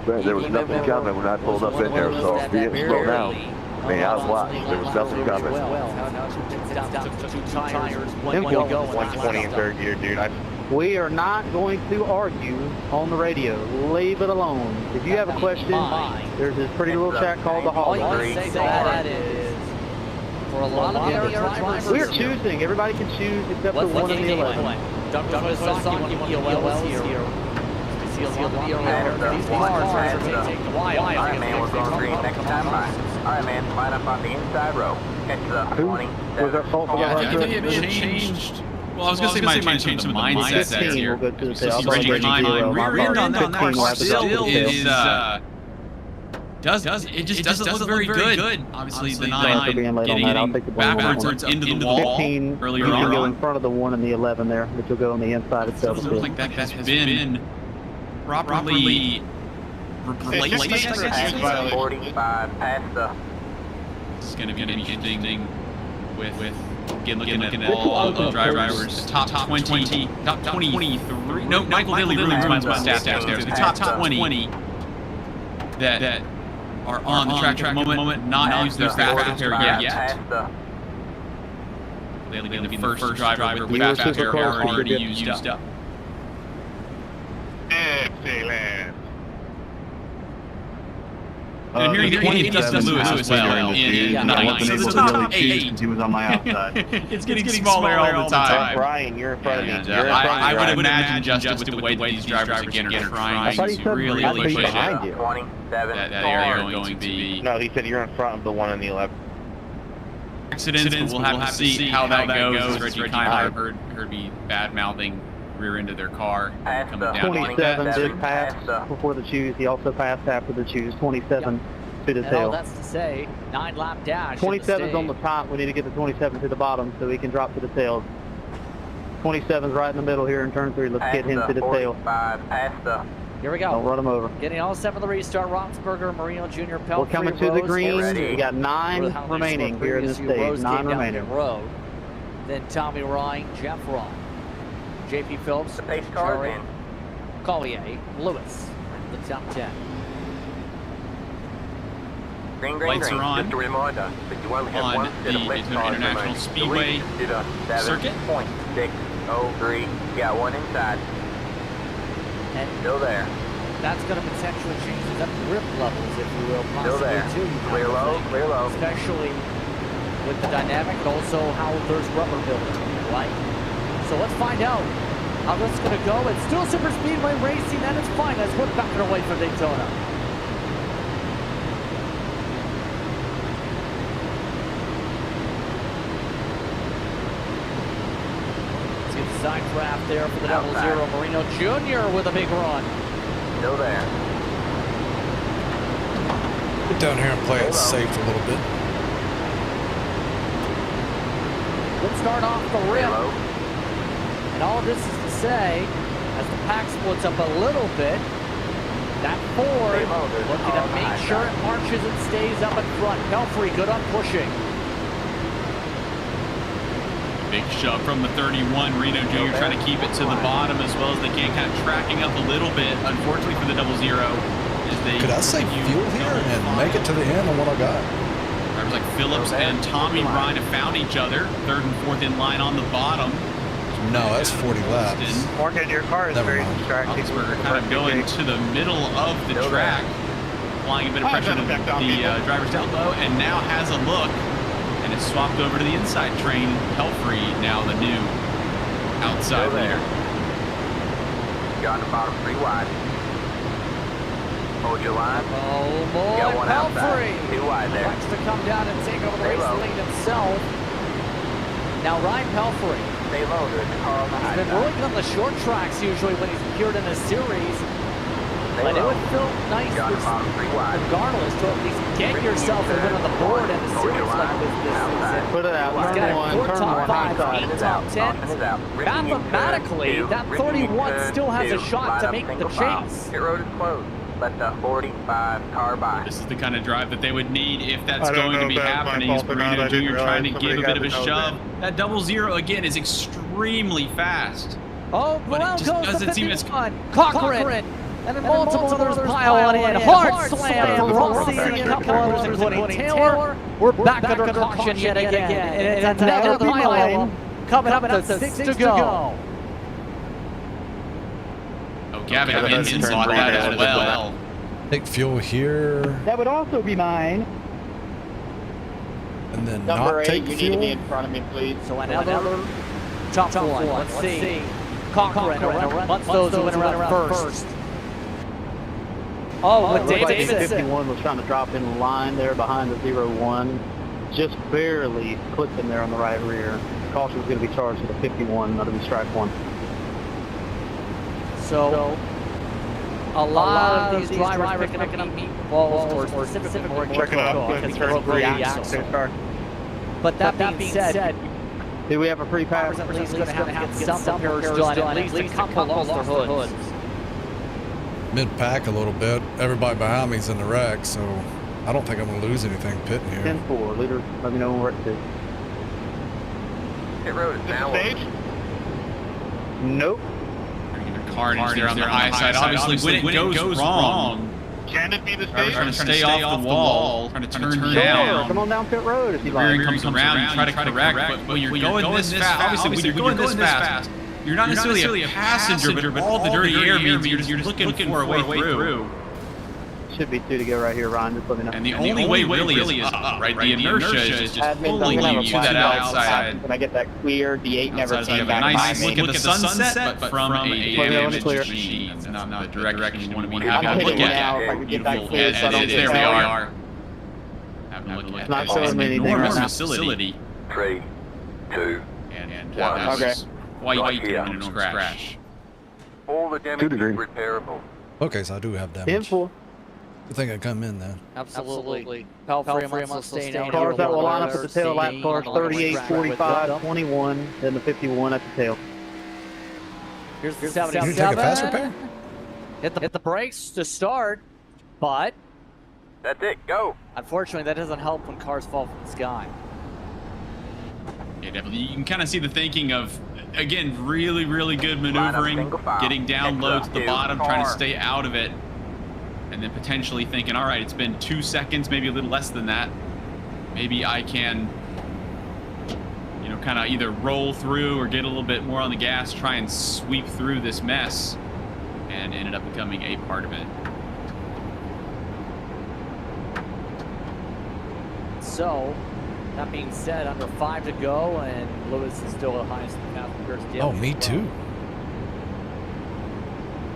Speaker 9: there was nothing coming when I pulled up in there, so if you didn't slow down, I mean, I was watching. There was nothing coming. 120 in third gear, dude.
Speaker 5: We are not going to argue on the radio. Leave it alone. If you have a question, there's this pretty little chat called the Hall.
Speaker 1: For a lot of the other drivers,
Speaker 5: We're choosing. Everybody can choose except for 1 and the 11.
Speaker 1: Douglas Saki, EOL is here. These cars are taking a while.
Speaker 3: Alright, man, we're going green next time. Alright, man, line up on the inside row. It's 20.
Speaker 6: Was that fault for
Speaker 2: Yeah, I
Speaker 6: the
Speaker 2: think it changed. Well, I was going to say might change some of the mindset that's here.
Speaker 5: We'll go to the
Speaker 2: So
Speaker 5: tail.
Speaker 2: see Reggie Klein rear-end on that car still is, it just doesn't look very good. Obviously, the 9 getting backwards into the wall
Speaker 5: 15,
Speaker 2: earlier
Speaker 5: you can go
Speaker 2: on.
Speaker 5: in front of the 1 and the 11 there, but you'll go on the inside itself.
Speaker 2: Doesn't look like that has been properly replaced, I guess.
Speaker 3: 45 past the...
Speaker 2: This is going to be an interesting thing with again looking at all of the drivers, top 20, top 23. No, Michael Lilly really reminds me of stats downstairs. The top 20 that are on the track at the moment, not used their fast pair yet. They'll be the first driver with fast pair already used up.
Speaker 9: Excellent.
Speaker 2: And here you get Dustin Lewis as well in 9. So the top 8.
Speaker 6: He was on my outside.
Speaker 2: It's getting smaller all the time.
Speaker 9: Brian, you're in front of me.
Speaker 2: I would imagine Justin with the way these drivers again are trying to really push it. That area going to be.
Speaker 9: No, he said you're in front of the 1 and the 11.
Speaker 2: Accidents, we'll have to see how that goes. Reggie Keimer heard me bad-mouthing rear end of their car
Speaker 3: Past
Speaker 2: coming
Speaker 3: the
Speaker 2: down.
Speaker 5: 27
Speaker 3: Like
Speaker 5: did pass before the choose. He also passed after the choose. 27 to the
Speaker 1: And all
Speaker 5: tail.
Speaker 1: that's to say, 9-lap dash.
Speaker 5: 27's on the top. We need to get the 27 to the bottom so he can drop to the tail. 27's right in the middle here in turn 3. Let's get him to the tail.
Speaker 1: Here we
Speaker 5: Don't
Speaker 1: go.
Speaker 5: run him over.
Speaker 1: Getting all 7 of the restart. Roxburger, Marino Jr., Pelfrey,
Speaker 5: We're coming to the
Speaker 1: Rose,
Speaker 5: green.
Speaker 1: Harrison.
Speaker 5: We got
Speaker 1: Or
Speaker 5: 9
Speaker 1: how they
Speaker 5: remaining
Speaker 1: scored
Speaker 5: here in this
Speaker 1: previously.
Speaker 5: stage.
Speaker 1: Rose
Speaker 5: 9
Speaker 1: came down
Speaker 5: remaining.
Speaker 1: pit road. Then Tommy Ryan, Jeff Ross, JP Phillips, Jerry, Collier, Lewis, the top 10.
Speaker 3: Green,
Speaker 2: Lights are on.
Speaker 3: Just a reminder that you only have
Speaker 2: On
Speaker 3: one set of
Speaker 2: the
Speaker 3: left
Speaker 2: Daytona
Speaker 3: tires
Speaker 2: International
Speaker 3: remaining.
Speaker 2: Speedway circuit.
Speaker 3: 7.603. You got one inside.
Speaker 1: And
Speaker 3: Still there.
Speaker 1: that's going to potentially change the grip levels, if you will,
Speaker 3: Still
Speaker 1: possibly
Speaker 3: there.
Speaker 1: too. You have
Speaker 3: Clear
Speaker 1: to
Speaker 3: low,
Speaker 1: think.
Speaker 3: clear low.
Speaker 1: Especially with the dynamic and also how there's rubber building, right? So let's find out how this is going to go. It's still super speedway racing, and it's fine as we're backing away from Daytona. See the side draft there for the double
Speaker 3: Outside.
Speaker 1: zero. Marino Jr. with a big run.
Speaker 3: Still there.
Speaker 4: Get down here and play it
Speaker 3: Hello.
Speaker 4: safe a little bit.
Speaker 1: Let's start off the rim.
Speaker 3: Hello.
Speaker 1: And all of this is to say, as the pack splits up a little bit, that Ford
Speaker 3: Hello, there's a
Speaker 1: looking
Speaker 3: car
Speaker 1: to make
Speaker 3: behind
Speaker 1: sure
Speaker 3: that.
Speaker 1: it marches and stays up in front. Pelfrey, good on pushing.
Speaker 2: Big shove from the 31. Reno Jr. trying to keep it to the bottom as well as they can, kind of tracking up a little bit. Unfortunately for the double zero, as they
Speaker 4: Could I save
Speaker 2: continue
Speaker 4: fuel here and make it to the end on what I got?
Speaker 2: Drivers like Phillips and Tommy Ryan have found each other. 3rd and 4th in line on the bottom.
Speaker 4: No, that's 40 laps.
Speaker 6: Morgan, your car is
Speaker 4: Never
Speaker 6: very
Speaker 4: mind.
Speaker 6: distracting.
Speaker 2: Augsburger kind of going to the middle of the
Speaker 3: Still
Speaker 2: track, applying a bit of pressure to the driver's down low, and now has a look, and it's swapped over to the inside train. Pelfrey now the new outside
Speaker 3: Still there.
Speaker 2: leader.
Speaker 3: You're on the bottom 3 wide. Hold your line.
Speaker 1: Oh boy,
Speaker 3: Got one
Speaker 1: Pelfrey
Speaker 3: outside. 2 wide there.
Speaker 1: likes to come down and take over the
Speaker 3: Stay
Speaker 1: race
Speaker 3: low.
Speaker 1: lead himself. Now Ryan Pelfrey
Speaker 3: Stay low. There's a car on the high
Speaker 1: has been
Speaker 3: side.
Speaker 1: really good on the short tracks usually when he's appeared in a series.
Speaker 3: Stay
Speaker 1: But it
Speaker 3: low.
Speaker 1: would feel nice
Speaker 3: You're on the bottom 3 wide.
Speaker 1: regardless to at least get yourself a win on the board in a series like this season.
Speaker 5: Put it out.
Speaker 1: He's got
Speaker 5: Turn 1,
Speaker 1: 4
Speaker 5: turn
Speaker 1: top
Speaker 5: 1, high
Speaker 1: 5s,
Speaker 5: side.
Speaker 1: 8 top 10s. Mathematically, that 31 still has a shot to make the chase.
Speaker 3: Pit road is closed. Let the 45 car by.
Speaker 2: This is the kind of drive that they would need if that's
Speaker 10: I don't
Speaker 2: going
Speaker 10: know
Speaker 2: to be
Speaker 10: if that's my
Speaker 2: happening.
Speaker 10: fault or not.
Speaker 2: Marino
Speaker 10: I didn't
Speaker 2: Jr. trying to
Speaker 10: realize
Speaker 2: give a
Speaker 10: somebody
Speaker 2: bit of a
Speaker 10: had to
Speaker 2: shove.
Speaker 10: know
Speaker 2: That double zero again is extremely fast.
Speaker 1: Oh,
Speaker 2: But it
Speaker 1: well
Speaker 2: just
Speaker 1: goes
Speaker 2: doesn't
Speaker 1: the
Speaker 2: seem as-
Speaker 1: 51. Cochran. And then multiple others pile on in. Hard slam from Rossi and a couple others, including Taylor. We're back under caution yet again. And it's another pile coming up to 6 to go.
Speaker 2: Oh, Gavin
Speaker 10: Kevin
Speaker 2: Hinton
Speaker 10: Hudson
Speaker 2: bought
Speaker 10: turned
Speaker 2: that
Speaker 10: right
Speaker 2: as
Speaker 10: at
Speaker 2: well.
Speaker 4: Take fuel here
Speaker 6: That would also be mine.
Speaker 4: and then
Speaker 6: Number
Speaker 4: not
Speaker 6: 8,
Speaker 4: take
Speaker 6: you need to
Speaker 4: fuel.
Speaker 6: be in front of me, please.
Speaker 1: So another top one. Let's see. Cochran wants those who went around first. Oh, with
Speaker 5: Looks like the
Speaker 1: Davidson.
Speaker 5: 51 was trying to drop in line there behind the 01. Just barely clipped him there on the right rear. Caution was going to be charged with a 51, that'll be strike 1.
Speaker 1: So a lot of these drivers picking up meatballs or specifically more
Speaker 10: Checking out
Speaker 1: because
Speaker 10: good
Speaker 1: they're
Speaker 10: turn
Speaker 1: over
Speaker 10: 3.
Speaker 1: the axle. But that being said,
Speaker 5: Do we have a free pass?
Speaker 1: at least going to have to get some repairs done. At least a couple lost their hoods.
Speaker 4: Mid-pack a little bit. Everybody behind me's in the wreck, so I don't think I'm going to lose anything pitting here.
Speaker 5: 10-4. Leader, let me know when we're at 2.
Speaker 3: Pit road is now
Speaker 10: Stage?
Speaker 5: Nope.
Speaker 2: Carnage there on the high side. Obviously, when it goes wrong,
Speaker 10: Can it be the
Speaker 2: trying
Speaker 10: stage?
Speaker 2: to stay off the wall, trying to turn
Speaker 5: Sure,
Speaker 2: down.
Speaker 5: come on down pit road if you
Speaker 2: Rear
Speaker 5: like.
Speaker 2: end comes around, you try to correct, but when you're going this fast, obviously when you're going this fast, you're not necessarily a passenger, but all the dirty air means you're just looking for a way through.
Speaker 5: Should be 2 to go right here, Ryan. Just let me know.
Speaker 2: And the only way really is up, right? The inertia is just pulling you to that outside.
Speaker 6: When I get that clear, the 8 never
Speaker 2: Outside, so you
Speaker 6: came
Speaker 2: have a
Speaker 6: back
Speaker 2: nice
Speaker 6: by
Speaker 2: look
Speaker 6: me.
Speaker 2: at the sunset, but from a damaged
Speaker 5: clear.
Speaker 2: machine. That's not the direction you want to be
Speaker 6: I'm
Speaker 2: having a look
Speaker 6: hitting
Speaker 2: at.
Speaker 6: now. If I could get that
Speaker 2: Beautiful.
Speaker 6: clear so I don't
Speaker 2: And
Speaker 6: get
Speaker 2: there we
Speaker 6: failure.
Speaker 2: are. Having a look at
Speaker 5: Not
Speaker 2: this
Speaker 5: showing me anything
Speaker 2: enormous
Speaker 5: right now.
Speaker 2: facility.
Speaker 3: 3, 2.
Speaker 2: And
Speaker 3: Wow.
Speaker 2: that was
Speaker 6: Okay.
Speaker 2: quite
Speaker 3: Right
Speaker 2: an
Speaker 3: here.
Speaker 2: enormous crash.
Speaker 3: All the damage is repairable.
Speaker 4: Okay, so I do have damage.
Speaker 5: 10-4.
Speaker 4: I think I come in then.
Speaker 1: Absolutely. Pelfrey must stay down.
Speaker 5: Cars that will line up at the tail, lap cars 38, 45, 21, then the 51 at the tail.
Speaker 1: Here's the
Speaker 4: You
Speaker 1: 77.
Speaker 4: take a fast repair?
Speaker 1: Hit the brakes to start, but
Speaker 3: That's it, go.
Speaker 1: unfortunately that doesn't help when cars fall from the sky.
Speaker 2: Yeah, definitely. You can kind of see the thinking of, again, really, really good maneuvering, getting down low to the bottom, trying to stay out of it, and then potentially thinking, all right, it's been 2 seconds, maybe a little less than that. Maybe I can, you know, kind of either roll through or get a little bit more on the gas, try and sweep through this mess, and ended up becoming a part of it.
Speaker 1: So, that being said, under 5 to go, and Lewis is still the highest passengers.
Speaker 4: Oh, me too.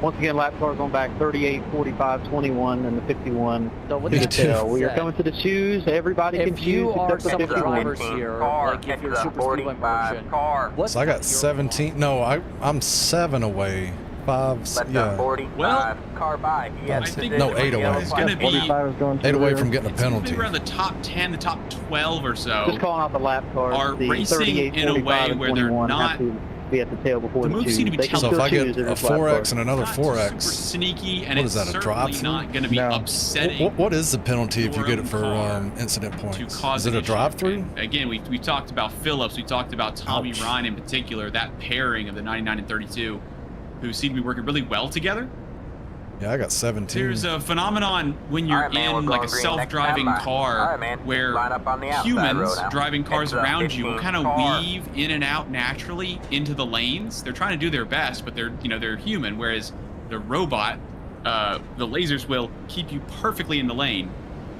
Speaker 5: Once again, lap cars on back 38, 45, 21, and the 51
Speaker 1: So
Speaker 5: to the tail. We are coming to the shoes. Everybody can
Speaker 1: if you
Speaker 5: choose
Speaker 1: are
Speaker 5: except
Speaker 1: some
Speaker 5: the
Speaker 1: of the
Speaker 5: 51.
Speaker 1: drivers here, like if you're super speedway merchant, what's
Speaker 4: So I got 17. No, I'm 7 away. 5. Yeah.
Speaker 3: 45
Speaker 2: Well,
Speaker 3: car by.
Speaker 2: I think
Speaker 4: No, 8 away.
Speaker 2: it's going to be
Speaker 6: 45 is going
Speaker 4: 8 away from getting a
Speaker 2: it's gonna be
Speaker 4: penalty.
Speaker 2: around the top 10, the top 12 or so.
Speaker 5: Just calling out the lap cars.
Speaker 2: Are
Speaker 5: the
Speaker 2: racing
Speaker 5: 38,
Speaker 2: in a
Speaker 5: 45,
Speaker 2: way
Speaker 5: and
Speaker 2: where they're
Speaker 5: 21
Speaker 2: not-
Speaker 5: have to be at the tail before
Speaker 2: The
Speaker 5: the
Speaker 2: moves
Speaker 5: choose.
Speaker 2: seem to be
Speaker 5: They can
Speaker 4: So if
Speaker 5: still
Speaker 4: I
Speaker 5: choose
Speaker 4: get
Speaker 5: if
Speaker 4: a
Speaker 5: it's lap
Speaker 4: 4X
Speaker 5: cars.
Speaker 4: and another
Speaker 2: Not
Speaker 4: 4X,
Speaker 2: super sneaky, and
Speaker 4: what
Speaker 2: it's
Speaker 4: is that, a
Speaker 2: certainly
Speaker 4: drive-through?
Speaker 2: not going to be
Speaker 6: No.
Speaker 2: upsetting.
Speaker 4: what is the penalty if you
Speaker 2: your
Speaker 4: get
Speaker 2: own
Speaker 4: it for
Speaker 2: car
Speaker 4: incident
Speaker 2: to
Speaker 4: points?
Speaker 2: cause
Speaker 4: Is it
Speaker 2: an
Speaker 4: a
Speaker 2: issue.
Speaker 4: drive-through?
Speaker 2: And again, we talked about Phillips, we talked about Tommy
Speaker 4: Ouch.
Speaker 2: Ryan in particular, that pairing of the 99 and 32, who seem to be working really well together.
Speaker 4: Yeah, I got 17.
Speaker 2: There's a phenomenon when you're
Speaker 3: Alright, man, we're
Speaker 2: in like a
Speaker 3: going green next
Speaker 2: self-driving
Speaker 3: time by.
Speaker 2: car
Speaker 3: Alright, man,
Speaker 2: where
Speaker 3: line up on the outside
Speaker 2: humans
Speaker 3: road now.
Speaker 2: driving cars
Speaker 3: Extra
Speaker 2: around you will
Speaker 3: 15
Speaker 2: kind of
Speaker 3: car.
Speaker 2: weave in and out naturally into the lanes. They're trying to do their best, but they're human, whereas the robot, the lasers will keep you perfectly in the lane.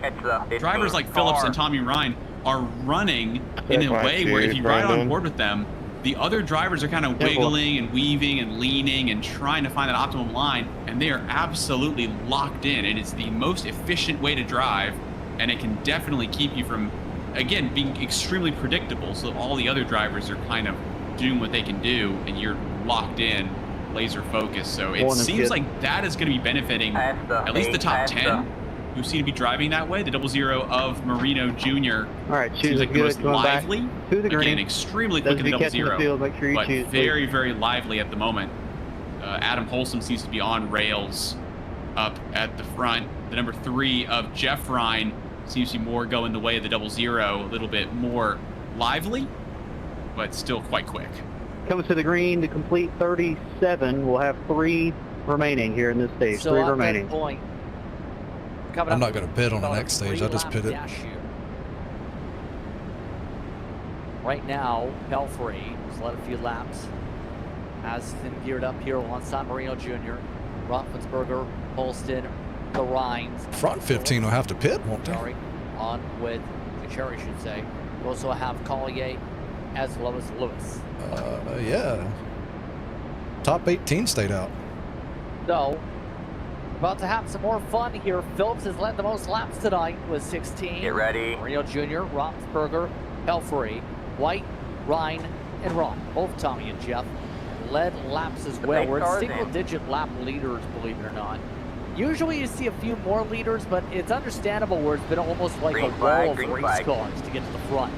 Speaker 3: Catch the 15
Speaker 2: Drivers like Phillips
Speaker 3: car.
Speaker 2: and Tommy Ryan are running in a way where if you ride on board with them, the other drivers are kind of wiggling and weaving and leaning and trying to find that optimum line, and they are absolutely locked in. And it's the most efficient way to drive, and it can definitely keep you from, again, being extremely predictable. So all the other drivers are kind of doing what they can do, and you're locked in, laser focused. So it seems like that is going to be benefiting at least the top 10 who seem to be driving that way. The 00 of Marino Jr.
Speaker 5: All right,
Speaker 2: seems
Speaker 5: choose
Speaker 2: like the
Speaker 5: good.
Speaker 2: most
Speaker 5: Going back
Speaker 2: lively.
Speaker 5: to the
Speaker 2: Again,
Speaker 5: green.
Speaker 2: extremely quick
Speaker 5: Those
Speaker 2: in
Speaker 5: of
Speaker 2: the
Speaker 5: you catching the
Speaker 2: 00,
Speaker 5: field, make sure you
Speaker 2: but
Speaker 5: choose.
Speaker 2: very, very lively at the moment. Adam Holsom seems to be on rails up at the front. The number 3 of Jeff Ryan seems to be more going the way of the 00, a little bit more lively, but still quite quick.
Speaker 5: Coming to the green to complete 37. We'll have 3 remaining here in this stage.
Speaker 1: So
Speaker 5: 3
Speaker 1: at that
Speaker 5: remaining.
Speaker 1: point, coming
Speaker 4: I'm
Speaker 1: up
Speaker 4: not going to pit on the
Speaker 1: about a
Speaker 4: next stage. I just
Speaker 1: 3-lap
Speaker 4: pit it.
Speaker 1: dash here. Right now, Pelfrey has led a few laps. Has been geared up here alongside Marino Jr., Roethlisberger, Holston, the Rhines.
Speaker 4: Front 15 will have to pit, won't they?
Speaker 1: Sorry, on with Cherry, should say. We also have Collier as well as Lewis.
Speaker 4: Yeah. Top 18 stayed out.
Speaker 1: So, about to have some more fun here. Phillips has led the most laps tonight with 16.
Speaker 3: Get ready.
Speaker 1: Marino Jr., Roethlisberger, Pelfrey, White, Ryan, and Ron. Both Tommy and Jeff led laps as well. We're at single-digit lap leaders, believe it or not. Usually you see a few more leaders, but it's understandable where it's been almost like a wall of race cars to get to the front.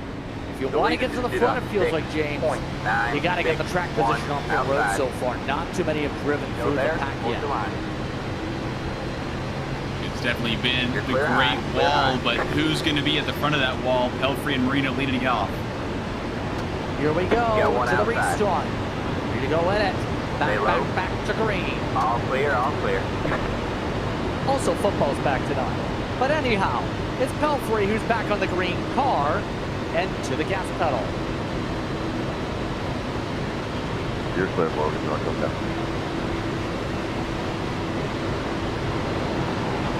Speaker 1: If you want to get to the front, it feels like, James, you got to get the track position off the road so far. Not too many have driven through the pack yet.
Speaker 2: It's definitely been the great wall, but who's going to be at the front of that wall? Pelfrey and Marino leading it off.
Speaker 1: Here we go to the restart. Here to go in it. Back to green.
Speaker 3: All clear, all clear.
Speaker 1: Also, football's back tonight. But anyhow, it's Pelfrey who's back on the green car and to the gas pedal.
Speaker 9: You're clear, Morgan. Not come down.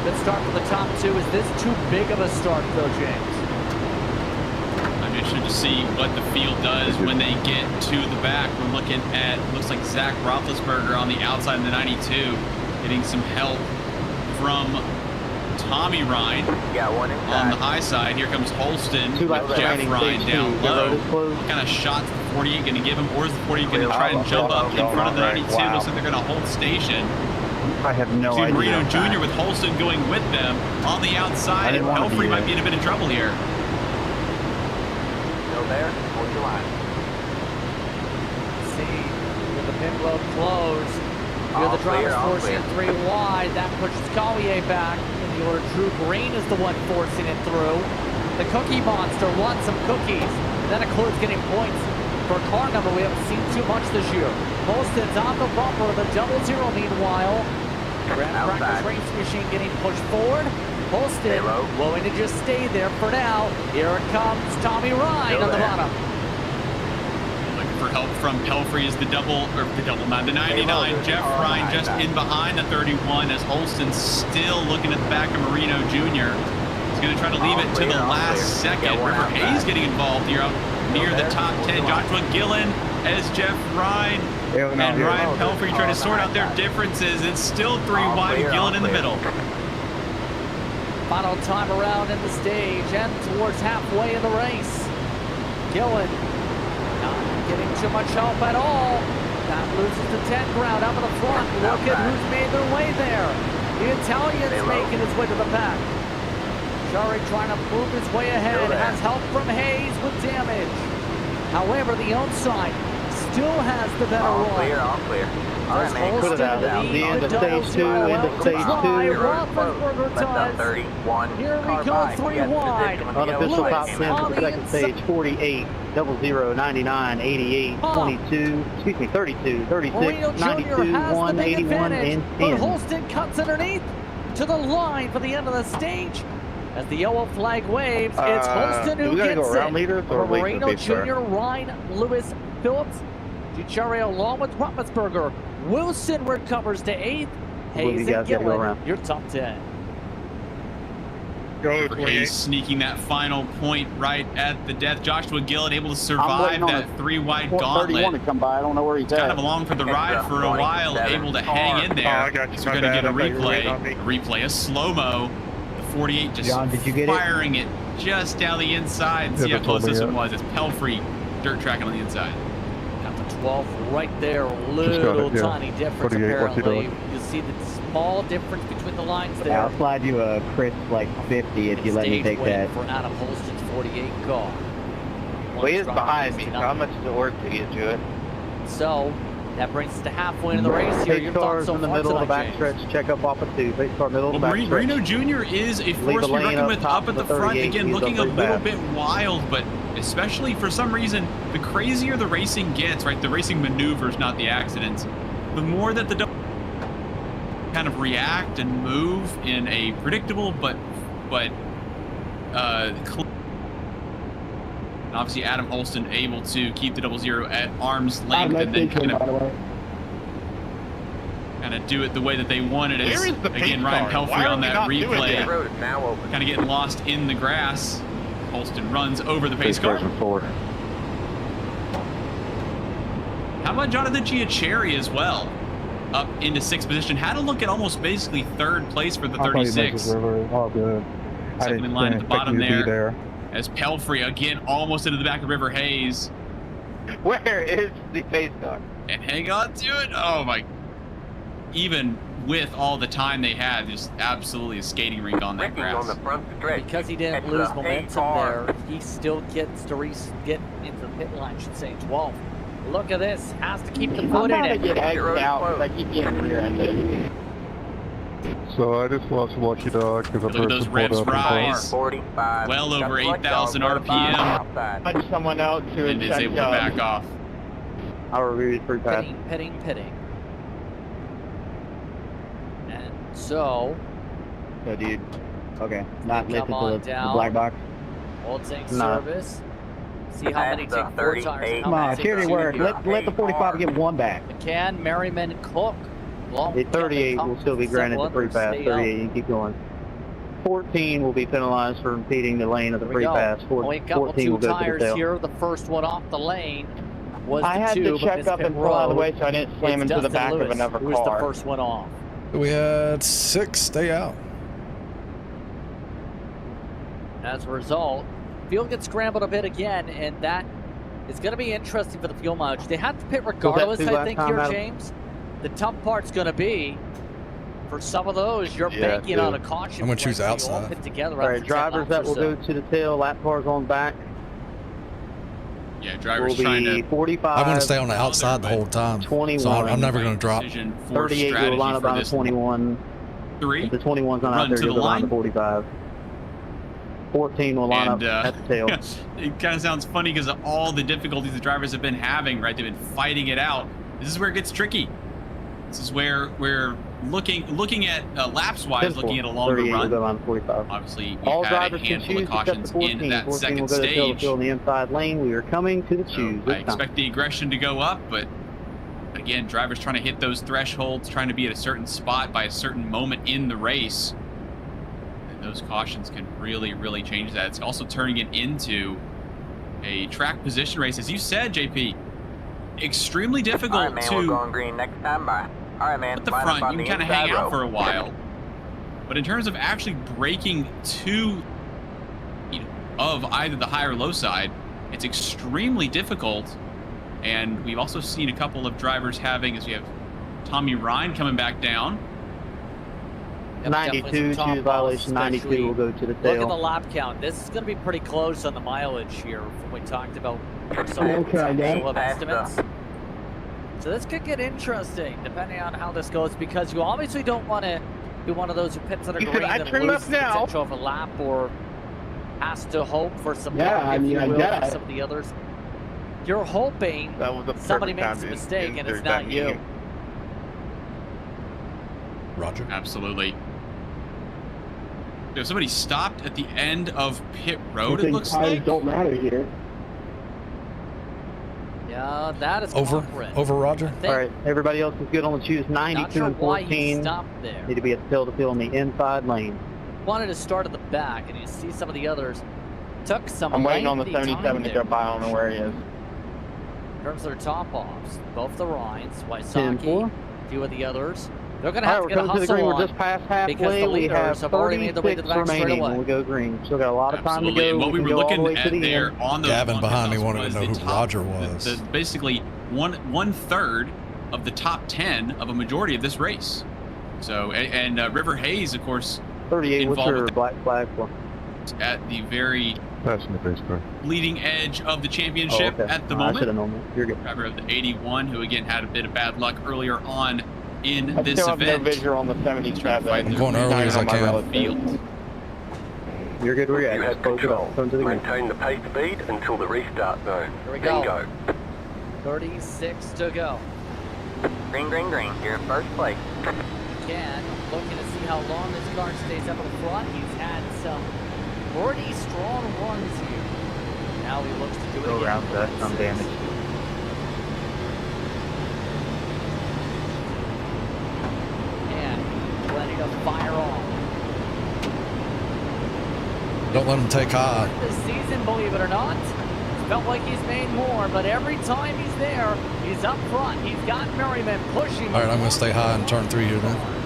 Speaker 1: Good start for the top 2. Is this too big of a start, though, James?
Speaker 2: I'm interested to see what the field does when they get to the back. We're looking at, looks like Zach Roethlisberger on the outside of the 92, getting some help from Tommy Ryan on the high side. Here comes Holston with Jeff Ryan down low. Kind of shots the 48 going to give him, or is the 48 going to try and jump up in front of the 92?
Speaker 6: Wow.
Speaker 2: Looks like they're going to hold station.
Speaker 6: I have no idea.
Speaker 2: Marino Jr. with Holston going with them on the outside, and Pelfrey might be in a bit of trouble here.
Speaker 3: Still there? Hold your line.
Speaker 1: See, with the pit road closed, you're the driver's forcing it 3 wide. That pushes Collier back. In the order, Drew Green is the one forcing it through. The Cookie Monster wants some cookies. That includes getting points for a car number we haven't seen too much this year. Holston's on the bumper of the 00 meanwhile. Graham Cracker's race machine getting pushed forward. Holston willing to just stay there for now. Here it comes Tommy Ryan on the bottom.
Speaker 2: Looking for help from Pelfrey is the 99. Jeff Ryan just in behind the 31 as Holston's still looking at the back of Marino Jr. He's going to try to leave it to the last second. River Hayes getting involved here up near the top 10. Joshua Gillen as Jeff Ryan and Ryan Pelfrey trying to sort out their differences. It's still 3 wide with Gillen in the middle.
Speaker 1: Final time around in the stage and towards halfway in the race. Gillen not getting too much help at all. That loses the 10 ground up in the front. Look at who's made their way there. The Italian's making his way to the pack. Shari trying to move his way ahead. Has help from Hayes with damage. However, the outside still has the better run.
Speaker 3: All clear. All right, man.
Speaker 5: Put it out. The end of stage 2, end of stage 2.
Speaker 1: Roethlisberger does.
Speaker 3: 31.
Speaker 1: Here we go, 3 wide.
Speaker 5: Unofficial top 10 for the second stage, 48, 00, 99, 88, 22, excuse me, 32, 36,
Speaker 1: Marino
Speaker 5: 92,
Speaker 1: Jr. has
Speaker 5: 1,
Speaker 1: the big
Speaker 5: 81,
Speaker 1: advantage,
Speaker 5: and
Speaker 1: but
Speaker 5: 10.
Speaker 1: Holston cuts underneath to the line for the end of the stage. As the yellow flag waves, it's Holston who gets
Speaker 5: go around
Speaker 1: it.
Speaker 5: leaders or wait for
Speaker 1: Marino
Speaker 5: the start?
Speaker 1: Jr., Ryan, Lewis, Phillips, Giugiaro along with Roethlisberger. Wilson recovers to 8th. Hayes and Gillen, your top 10.
Speaker 2: Hayes sneaking that final point right at the death. Joshua Gillen able to survive that 3 wide gauntlet.
Speaker 6: To come by. I don't know where he's
Speaker 2: Kind of along for the ride for a while, able to hang in there. So we're going to get a replay, a slow-mo. The 48 just firing it just down the inside. See how close this one was. It's Pelfrey dirt tracking on the inside.
Speaker 1: At the 12th right there, little tiny difference apparently. You see the small difference between the lines there.
Speaker 6: I'll slide you a crisp like 50 if you let me take that.
Speaker 1: For Adam Holston's 48 car.
Speaker 5: Well, he is behind me, so how much is it worth to get to it?
Speaker 1: So, that brings us to halfway in the race here. Your thoughts so
Speaker 5: in the
Speaker 1: far
Speaker 5: middle of the
Speaker 1: tonight,
Speaker 5: backstretch, check up off of 2. Big car, middle of the backstretch.
Speaker 2: Marino Jr. is a force to be reckoned with up at the front. Again, looking a little bit wild, but especially for some reason, the crazier the racing gets, right? The racing maneuvers, not the accidents. The more that the kind of react and move in a predictable but obviously Adam Holston able to keep the 00 at arm's length and then kind of do it the way that they wanted it. Again, Ryan Pelfrey on that replay, kind of getting lost in the grass. Holston runs over the pace car. How about Jonathan Giacherri as well? Up into 6th position. Had to look at almost basically 3rd place for the 36. Second in line at the bottom there. As Pelfrey again almost into the back of River Hayes.
Speaker 5: Where is the pace car?
Speaker 2: And hang on to it. Oh my. Even with all the time they had, just absolutely a skating rink on that grass.
Speaker 1: Because he didn't lose momentum there, he still gets to get into the pit line, I should say, 12th. Look at this. Has to keep the foot in it.
Speaker 5: Get out, I keep getting rear-ended.
Speaker 10: So I just lost a lucky dog because
Speaker 2: Look at those revs rise. Well over 8,000 RPM.
Speaker 5: Punch someone else who
Speaker 2: and is able to back off.
Speaker 5: I'll review it pretty fast.
Speaker 1: Pitting. And so.
Speaker 6: So, dude. Okay. Not listen to the black box.
Speaker 1: Oil tank service. See how many take 4 tires.
Speaker 6: Come on, charity work. Let the 45 get 1 back.
Speaker 1: McCann, Merriman, Cook.
Speaker 5: The 38 will still be granted the free pass. 38, you keep going. 14 will be penalized for impeding the lane of the free pass. 14 will go to the tail.
Speaker 1: Here, the first one off the lane was
Speaker 5: I had to check up and pull out of the way so I didn't slam into the back of another car.
Speaker 1: Who was the first one off?
Speaker 4: We had 6 stay out.
Speaker 1: As a result, field gets scrambled a bit again, and that It's going to be interesting for the fuel mileage. They have to pit regardless, I think, here, James. The tough part's going to be, for some of those, you're banking on a caution.
Speaker 4: I'm going to choose outside.
Speaker 1: Pit together
Speaker 5: all right, drivers that will go to the tail, lap cars on back.
Speaker 2: Yeah, drivers trying to...
Speaker 5: 45.
Speaker 4: I'm going to stay on the outside the whole time.
Speaker 5: 21.
Speaker 4: So I'm never going to drop.
Speaker 5: 38 will line up on the 21.
Speaker 2: 3.
Speaker 5: If the 21's not out there, you'll go on the 45. 14 will line up at the tail.
Speaker 2: It kind of sounds funny because of all the difficulties the drivers have been having, right? They've been fighting it out. This is where it gets tricky. This is where we're looking at laps-wise, looking at a longer run.
Speaker 5: Will go on 45.
Speaker 2: Obviously, you
Speaker 5: all
Speaker 2: had
Speaker 5: drivers
Speaker 2: a handful
Speaker 5: can
Speaker 2: of
Speaker 5: choose
Speaker 2: cautions
Speaker 5: 14.
Speaker 2: in that
Speaker 5: 14
Speaker 2: second
Speaker 5: will go to
Speaker 2: stage.
Speaker 5: in the inside lane. We are coming to the choose.
Speaker 2: I expect the aggression to go up, but again, drivers trying to hit those thresholds, trying to be at a certain spot by a certain moment in the race. And those cautions can really, really change that. It's also turning it into a track position race. As you said, JP, extremely difficult
Speaker 3: All right, man, we're going green next time. Bye. All right, man.
Speaker 2: At the front, you can kind of hang out for a while. But in terms of actually breaking to of either the high or low side, it's extremely difficult. And we've also seen a couple of drivers having, as we have Tommy Ryan coming back down.
Speaker 5: 92, choose violation 92 will go to the tail.
Speaker 1: Look at the lap count. This is going to be pretty close on the mileage here from what we talked about some estimates. So this could get interesting depending on how this goes, because you obviously don't want to be one of those who pits under green and loses the potential of a lap or has to hope for some luck, if you will, for some of the others. You're hoping somebody makes a mistake and it's not you.
Speaker 4: Roger.
Speaker 2: Absolutely. So somebody stopped at the end of pit road, it looks like.
Speaker 8: Don't matter here.
Speaker 1: Yeah, that is
Speaker 4: over Roger.
Speaker 5: All right, everybody else is good on the choose 92 and 14.
Speaker 1: There.
Speaker 5: Need to be at the tail to fill in the inside lane.
Speaker 1: Wanted to start at the back, and you see some of the others took some.
Speaker 6: I'm waiting on the 77 to go by. I don't know where he is.
Speaker 1: In terms of their top offs, both the Rhines, Wysocki, a few of the others. They're going to have to get a hustle
Speaker 5: green.
Speaker 1: on.
Speaker 5: We're just past halfway.
Speaker 1: Because the
Speaker 5: we have
Speaker 1: have already made their way to the back straight away.
Speaker 5: We go green. Still got a lot of time to go.
Speaker 2: And what we were looking at
Speaker 5: the
Speaker 2: there on those
Speaker 4: Gavin behind me wanted to know who Roger was.
Speaker 2: Basically, one third of the top 10 of a majority of this race. So, and River Hayes, of course,
Speaker 5: 38. What's your black flag for?
Speaker 2: At the very leading edge of the championship at the moment.
Speaker 5: I should have known that. You're good.
Speaker 2: Driver of the 81, who again had a bit of bad luck earlier on in this
Speaker 6: event.
Speaker 2: No
Speaker 6: visual on the 77.
Speaker 4: I'm going early as I can.
Speaker 2: Field.
Speaker 5: You're good. We're
Speaker 3: You have control. Maintain the pace speed until the restart zone.
Speaker 1: Here we
Speaker 3: then
Speaker 1: go. 36 to go.
Speaker 3: Green, green, green. You're in first place.
Speaker 1: Again, looking to see how long this car stays up in the front. He's had some pretty strong runs here. Now he looks to do it
Speaker 5: Go
Speaker 1: again.
Speaker 5: around that, some damage.
Speaker 1: And ready to fire off.
Speaker 4: Don't let him take high.
Speaker 1: This season, believe it or not, it's felt like he's made more, but every time he's there, he's up front. He's got Merriman pushing.
Speaker 4: All right, I'm going to stay high in turn 3 here then.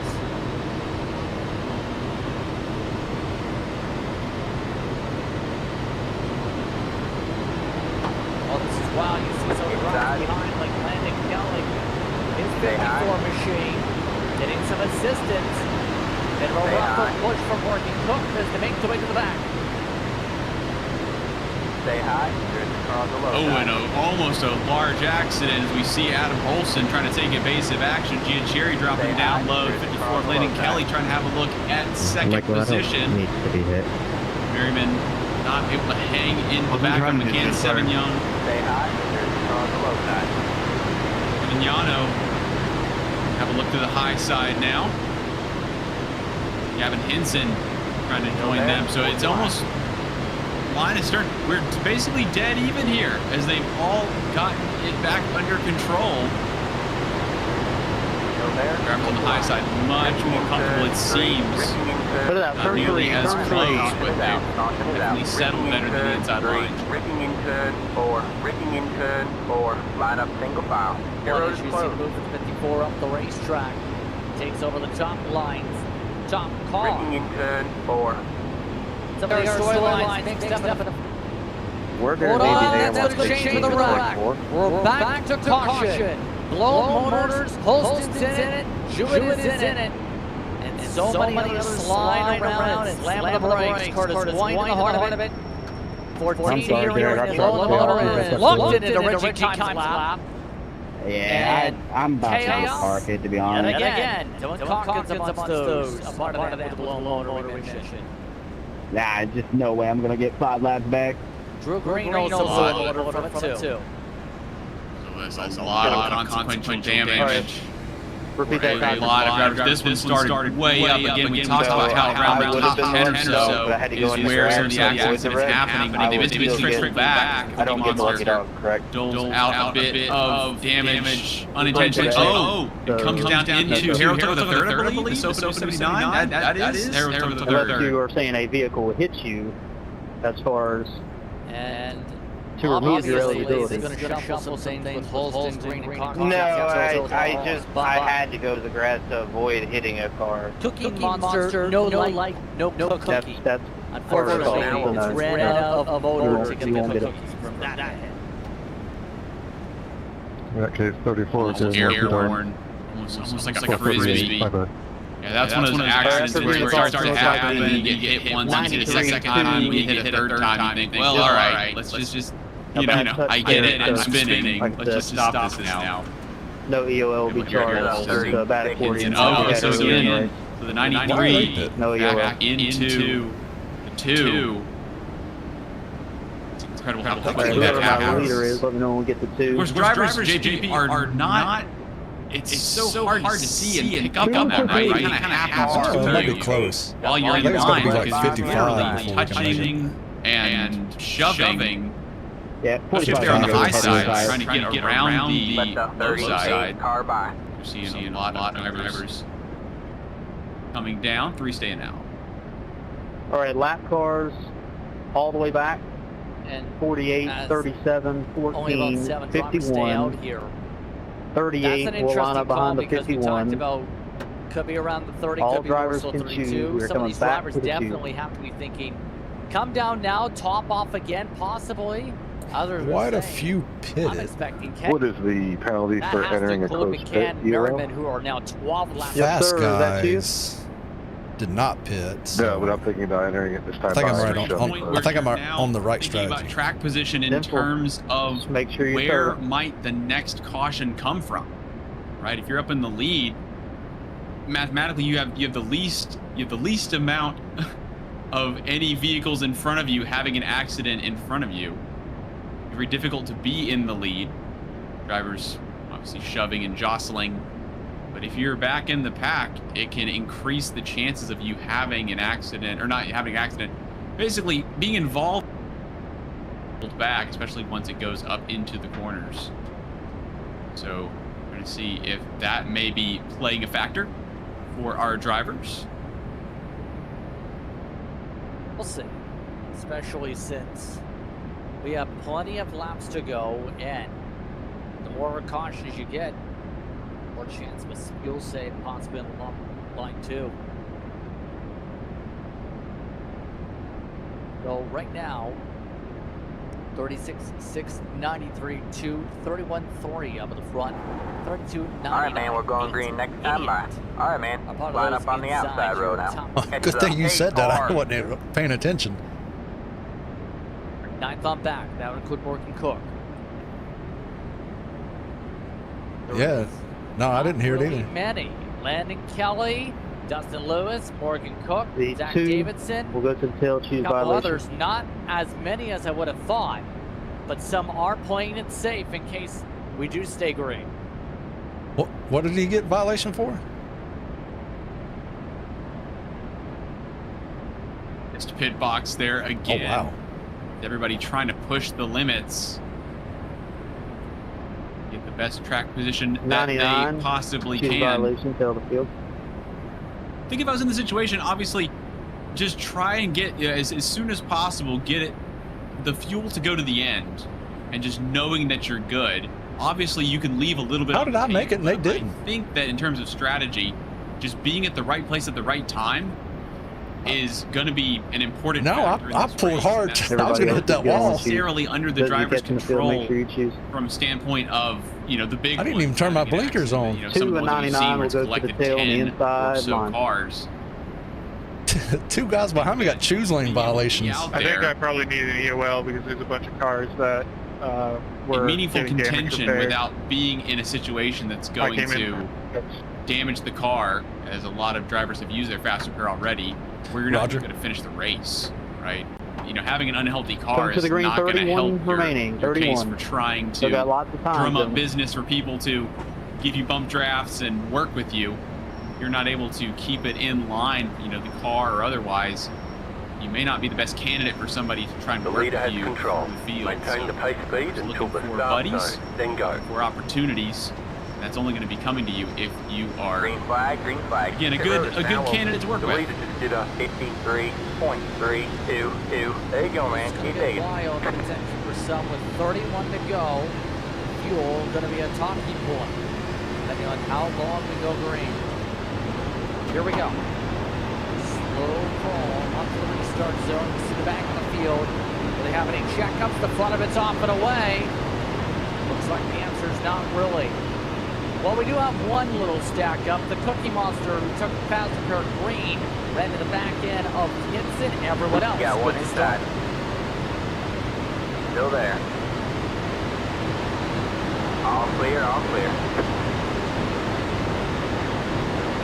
Speaker 1: Wow, you see some drivers behind, like Landon Kelly. His 54 machine getting some assistance. And a rough push from Morgan Cook as they make the way to the back.
Speaker 3: Stay high.
Speaker 2: And almost a large accident as we see Adam Olson trying to take evasive action. Giancherri dropping down low. 54 Landon Kelly trying to have a look at second position.
Speaker 6: Needs to be hit.
Speaker 2: Merriman not able to hang in the back of McCann. Sevignon.
Speaker 3: Stay high. On the low side.
Speaker 2: Vignano have a look to the high side now. Gavin Hinson trying to join them. So it's almost line of start. We're basically dead even here as they've all gotten it back under control. Drivers on the high side, much more comfortable it seems. Not nearly as close, but they've definitely settled better than the inside line.
Speaker 3: Ripping in turn 4. Ripping in turn 4. Line up single file.
Speaker 1: Well, as you see moving 54 up the racetrack. Takes over the top lines. Top car.
Speaker 3: Ripping in turn 4.
Speaker 1: Some of the story lines mixed up in the
Speaker 6: We're going
Speaker 1: Hold
Speaker 6: to leave
Speaker 1: on,
Speaker 6: you there.
Speaker 1: that's going to change the rack. We're back to caution. Blown motors, Holston's in it, Jewett is in it. And so many others sliding around and slamming the brakes. Curtis White in the heart of it. 14 here in the low motor and locked it into Richie Kime's lap.
Speaker 6: Yeah, I'm about to park it, to be honest.
Speaker 1: And again, Dylan Calkins amongst those. A part of that with the blown motor we mentioned.
Speaker 6: Nah, just no way I'm going to get 5 laps back.
Speaker 1: Drew Green also motor from it too.
Speaker 2: There's a lot of consequential damage.
Speaker 5: Repeat that.
Speaker 2: A lot of drivers. This one started way up. Again, we talked about how around the top 10 or so is where some of the accidents have been happening. They've been trickled back.
Speaker 5: I don't get the lucky dog, correct?
Speaker 2: Doles out a bit of damage unintentionally. Oh, it comes down into Harrowton the third, I believe. The Soap 79. That is Harrowton the third.
Speaker 5: Unless you are saying a vehicle hits you, as far as
Speaker 1: and
Speaker 5: to remove your eligibility.
Speaker 1: Going to shuffle some things with Holston, Green, and Calkins.
Speaker 6: No, I had to go to the grass to avoid hitting a car.
Speaker 1: Cookie Monster, no light, no cookie.
Speaker 5: That's
Speaker 1: unfortunately, it's ran out of motor to get the cookies from that head.
Speaker 10: In that case, 34 is
Speaker 2: airborne. Almost like a frisbee.
Speaker 10: Bye-bye.
Speaker 2: Yeah, that's one of those accidents where it starts to happen, and you get hit once, you hit a second time, you hit a third time, you think, well, all right, let's just you know, I get it, I'm spinning, let's just stop this now.
Speaker 5: No EOL will be charged. There's a bad at 40.
Speaker 2: Oh, so again, so the 93
Speaker 5: no EOL.
Speaker 2: back into the 2. It's incredible how quickly that happens.
Speaker 5: Leader is, let me know when we get the 2.
Speaker 2: Of course, drivers, JP, are not. It's so hard to see and pick up on that, right? It kind of happens
Speaker 4: It
Speaker 2: to
Speaker 4: might
Speaker 2: you
Speaker 4: be close.
Speaker 2: while you're
Speaker 4: I
Speaker 2: in
Speaker 4: think it's gonna
Speaker 2: line.
Speaker 4: be like 55 before we can
Speaker 2: Touching and shoving.
Speaker 5: Yeah,
Speaker 2: Push it there on the high side, trying to get around the low side.
Speaker 3: Car by.
Speaker 2: You're seeing a lot of drivers coming down. 3 staying out.
Speaker 5: All right, lap cars all the way back.
Speaker 1: And
Speaker 5: 48, 37,
Speaker 1: only about
Speaker 5: 14,
Speaker 1: 7 drivers stay out
Speaker 5: 51,
Speaker 1: here.
Speaker 5: 38 will line up behind the 51.
Speaker 1: About, could be around the 30,
Speaker 5: All
Speaker 1: could be
Speaker 5: drivers
Speaker 1: more so
Speaker 5: can choose.
Speaker 1: 32.
Speaker 5: We're
Speaker 1: Some of
Speaker 5: coming
Speaker 1: these
Speaker 5: back
Speaker 1: drivers
Speaker 5: to the
Speaker 1: definitely have to be thinking, come down now, top off again, possibly. Others
Speaker 4: Quite
Speaker 1: are
Speaker 4: a
Speaker 1: saying,
Speaker 4: few
Speaker 1: I'm
Speaker 4: pitted.
Speaker 1: expecting
Speaker 9: What is the penalty
Speaker 1: that
Speaker 9: for
Speaker 1: has to
Speaker 9: entering a
Speaker 1: include
Speaker 9: close pit?
Speaker 1: McCann,
Speaker 9: EOL?
Speaker 1: Merriman, who are now 12 laps.
Speaker 5: Yes,
Speaker 4: Fast
Speaker 5: sir. Is that you?
Speaker 4: guys did not pit.
Speaker 9: No,
Speaker 4: So
Speaker 9: but I'm thinking about entering it this time.
Speaker 4: I think I'm
Speaker 9: by
Speaker 4: right
Speaker 9: shove.
Speaker 4: I think I'm on the right
Speaker 2: Thinking about
Speaker 4: strategy.
Speaker 2: track position in
Speaker 5: Simple.
Speaker 2: terms of
Speaker 5: Just make sure you're
Speaker 2: where
Speaker 5: third.
Speaker 2: might the next caution come from, right? If you're up in the lead, mathematically you have the least amount of any vehicles in front of you having an accident in front of you. Very difficult to be in the lead. Drivers obviously shoving and jostling. But if you're back in the pack, it can increase the chances of you having an accident, or not having an accident. Basically, being involved back, especially once it goes up into the corners. So we're going to see if that may be playing a factor for our drivers.
Speaker 1: We'll see, especially since we have plenty of laps to go, and the more cautious you get, more chance of a fuel save possibly in line 2. So right now, 36.6, 93.2, 31.3 up at the front, 32.9.
Speaker 3: All right, man, we're going green next time by. All right, man, line up on the outside road now.
Speaker 4: Good thing you said that. I wasn't paying attention.
Speaker 1: 9th on back. That would include Morgan Cook.
Speaker 4: Yeah. No, I didn't hear it
Speaker 1: Really
Speaker 4: either.
Speaker 1: many. Landon Kelly, Dustin Lewis, Morgan Cook,
Speaker 5: The
Speaker 1: Zach
Speaker 5: 2
Speaker 1: Davidson.
Speaker 5: will go to the tail, choose
Speaker 1: A couple
Speaker 5: violation.
Speaker 1: others, not as many as I would have thought, but some are playing it safe in case we do stay green.
Speaker 4: What did he get violation for?
Speaker 2: It's pit box there again.
Speaker 4: Oh, wow.
Speaker 2: Everybody trying to push the limits. Get the best track position that
Speaker 5: 99,
Speaker 2: they possibly
Speaker 5: choose
Speaker 2: can.
Speaker 5: violation, tail the field.
Speaker 2: I think if I was in the situation, obviously, just try and get, as soon as possible, get the fuel to go to the end. And just knowing that you're good. Obviously, you can leave a little bit.
Speaker 4: How did I make it and they didn't?
Speaker 2: I think that in terms of strategy, just being at the right place at the right time is going to be an important
Speaker 4: No,
Speaker 2: factor in
Speaker 4: I
Speaker 2: this
Speaker 4: pulled
Speaker 2: race.
Speaker 4: hard.
Speaker 2: That's
Speaker 4: I was going to hit that wall.
Speaker 2: necessarily under the
Speaker 6: Those you
Speaker 2: driver's
Speaker 6: catch in the field,
Speaker 2: control
Speaker 6: make sure you choose.
Speaker 2: from a standpoint of, you know, the big
Speaker 4: I didn't
Speaker 2: ones
Speaker 4: even turn my
Speaker 2: having an
Speaker 4: blinkers
Speaker 2: accident.
Speaker 4: on.
Speaker 2: You know, some of the ones that we've
Speaker 5: 2
Speaker 2: seen
Speaker 5: and
Speaker 2: where it's
Speaker 5: 99 will go to the
Speaker 2: collected
Speaker 5: tail on the
Speaker 2: 10 or
Speaker 5: inside
Speaker 2: so
Speaker 5: line.
Speaker 2: cars.
Speaker 4: 2 guys behind me got choose lane violations.
Speaker 2: Out
Speaker 10: I think
Speaker 2: there
Speaker 10: I probably need an EOL because there's a bunch of cars that were
Speaker 2: in meaningful
Speaker 10: getting damaged
Speaker 2: contention
Speaker 10: repaired.
Speaker 2: without being in a situation that's
Speaker 10: I
Speaker 2: going
Speaker 10: came
Speaker 2: to
Speaker 10: in.
Speaker 2: damage the car, as a lot of drivers have used their fast repair already, where you're not
Speaker 4: Roger.
Speaker 2: going to finish the race, right? You know, having an unhealthy car
Speaker 5: Come to
Speaker 2: is
Speaker 5: the green,
Speaker 2: not going to
Speaker 5: 31
Speaker 2: help your
Speaker 5: remaining,
Speaker 2: case
Speaker 5: 31.
Speaker 2: for trying
Speaker 5: Still got
Speaker 2: to
Speaker 5: lots of time.
Speaker 2: drum up
Speaker 5: gentlemen.
Speaker 2: business for people to give you bump drafts and work with you. You're not able to keep it in line, you know, the car or otherwise. You may not be the best candidate for somebody to try and
Speaker 3: The
Speaker 2: work
Speaker 3: leader
Speaker 2: with
Speaker 3: has
Speaker 2: you
Speaker 3: control.
Speaker 2: in the field.
Speaker 3: Maintain the pace speed
Speaker 2: Just
Speaker 3: until
Speaker 2: looking
Speaker 3: the
Speaker 2: for
Speaker 3: start
Speaker 2: buddies,
Speaker 3: zone, then go.
Speaker 2: for opportunities. That's only going to be coming to you if you are,
Speaker 3: Green flag, green flag.
Speaker 2: again, a good candidate to work
Speaker 3: The
Speaker 2: with.
Speaker 3: leader just did a 53.322. There you go, man.
Speaker 1: It's
Speaker 3: Keep
Speaker 1: going to
Speaker 3: digging.
Speaker 1: get wild contention for some with 31 to go. Fuel going to be a talking point, depending on how long we go green. Here we go. Slow crawl up to the restart zone. You see the back of the field. Do they have any checkups? The front of it's off and away. Looks like the answer is not really. Well, we do have one little stack up. The Cookie Monster who took the fast repair green ran to the back end of Hinson. Everyone else
Speaker 3: Got one
Speaker 1: with the
Speaker 3: inside.
Speaker 1: start.
Speaker 3: Still there. All clear, all clear.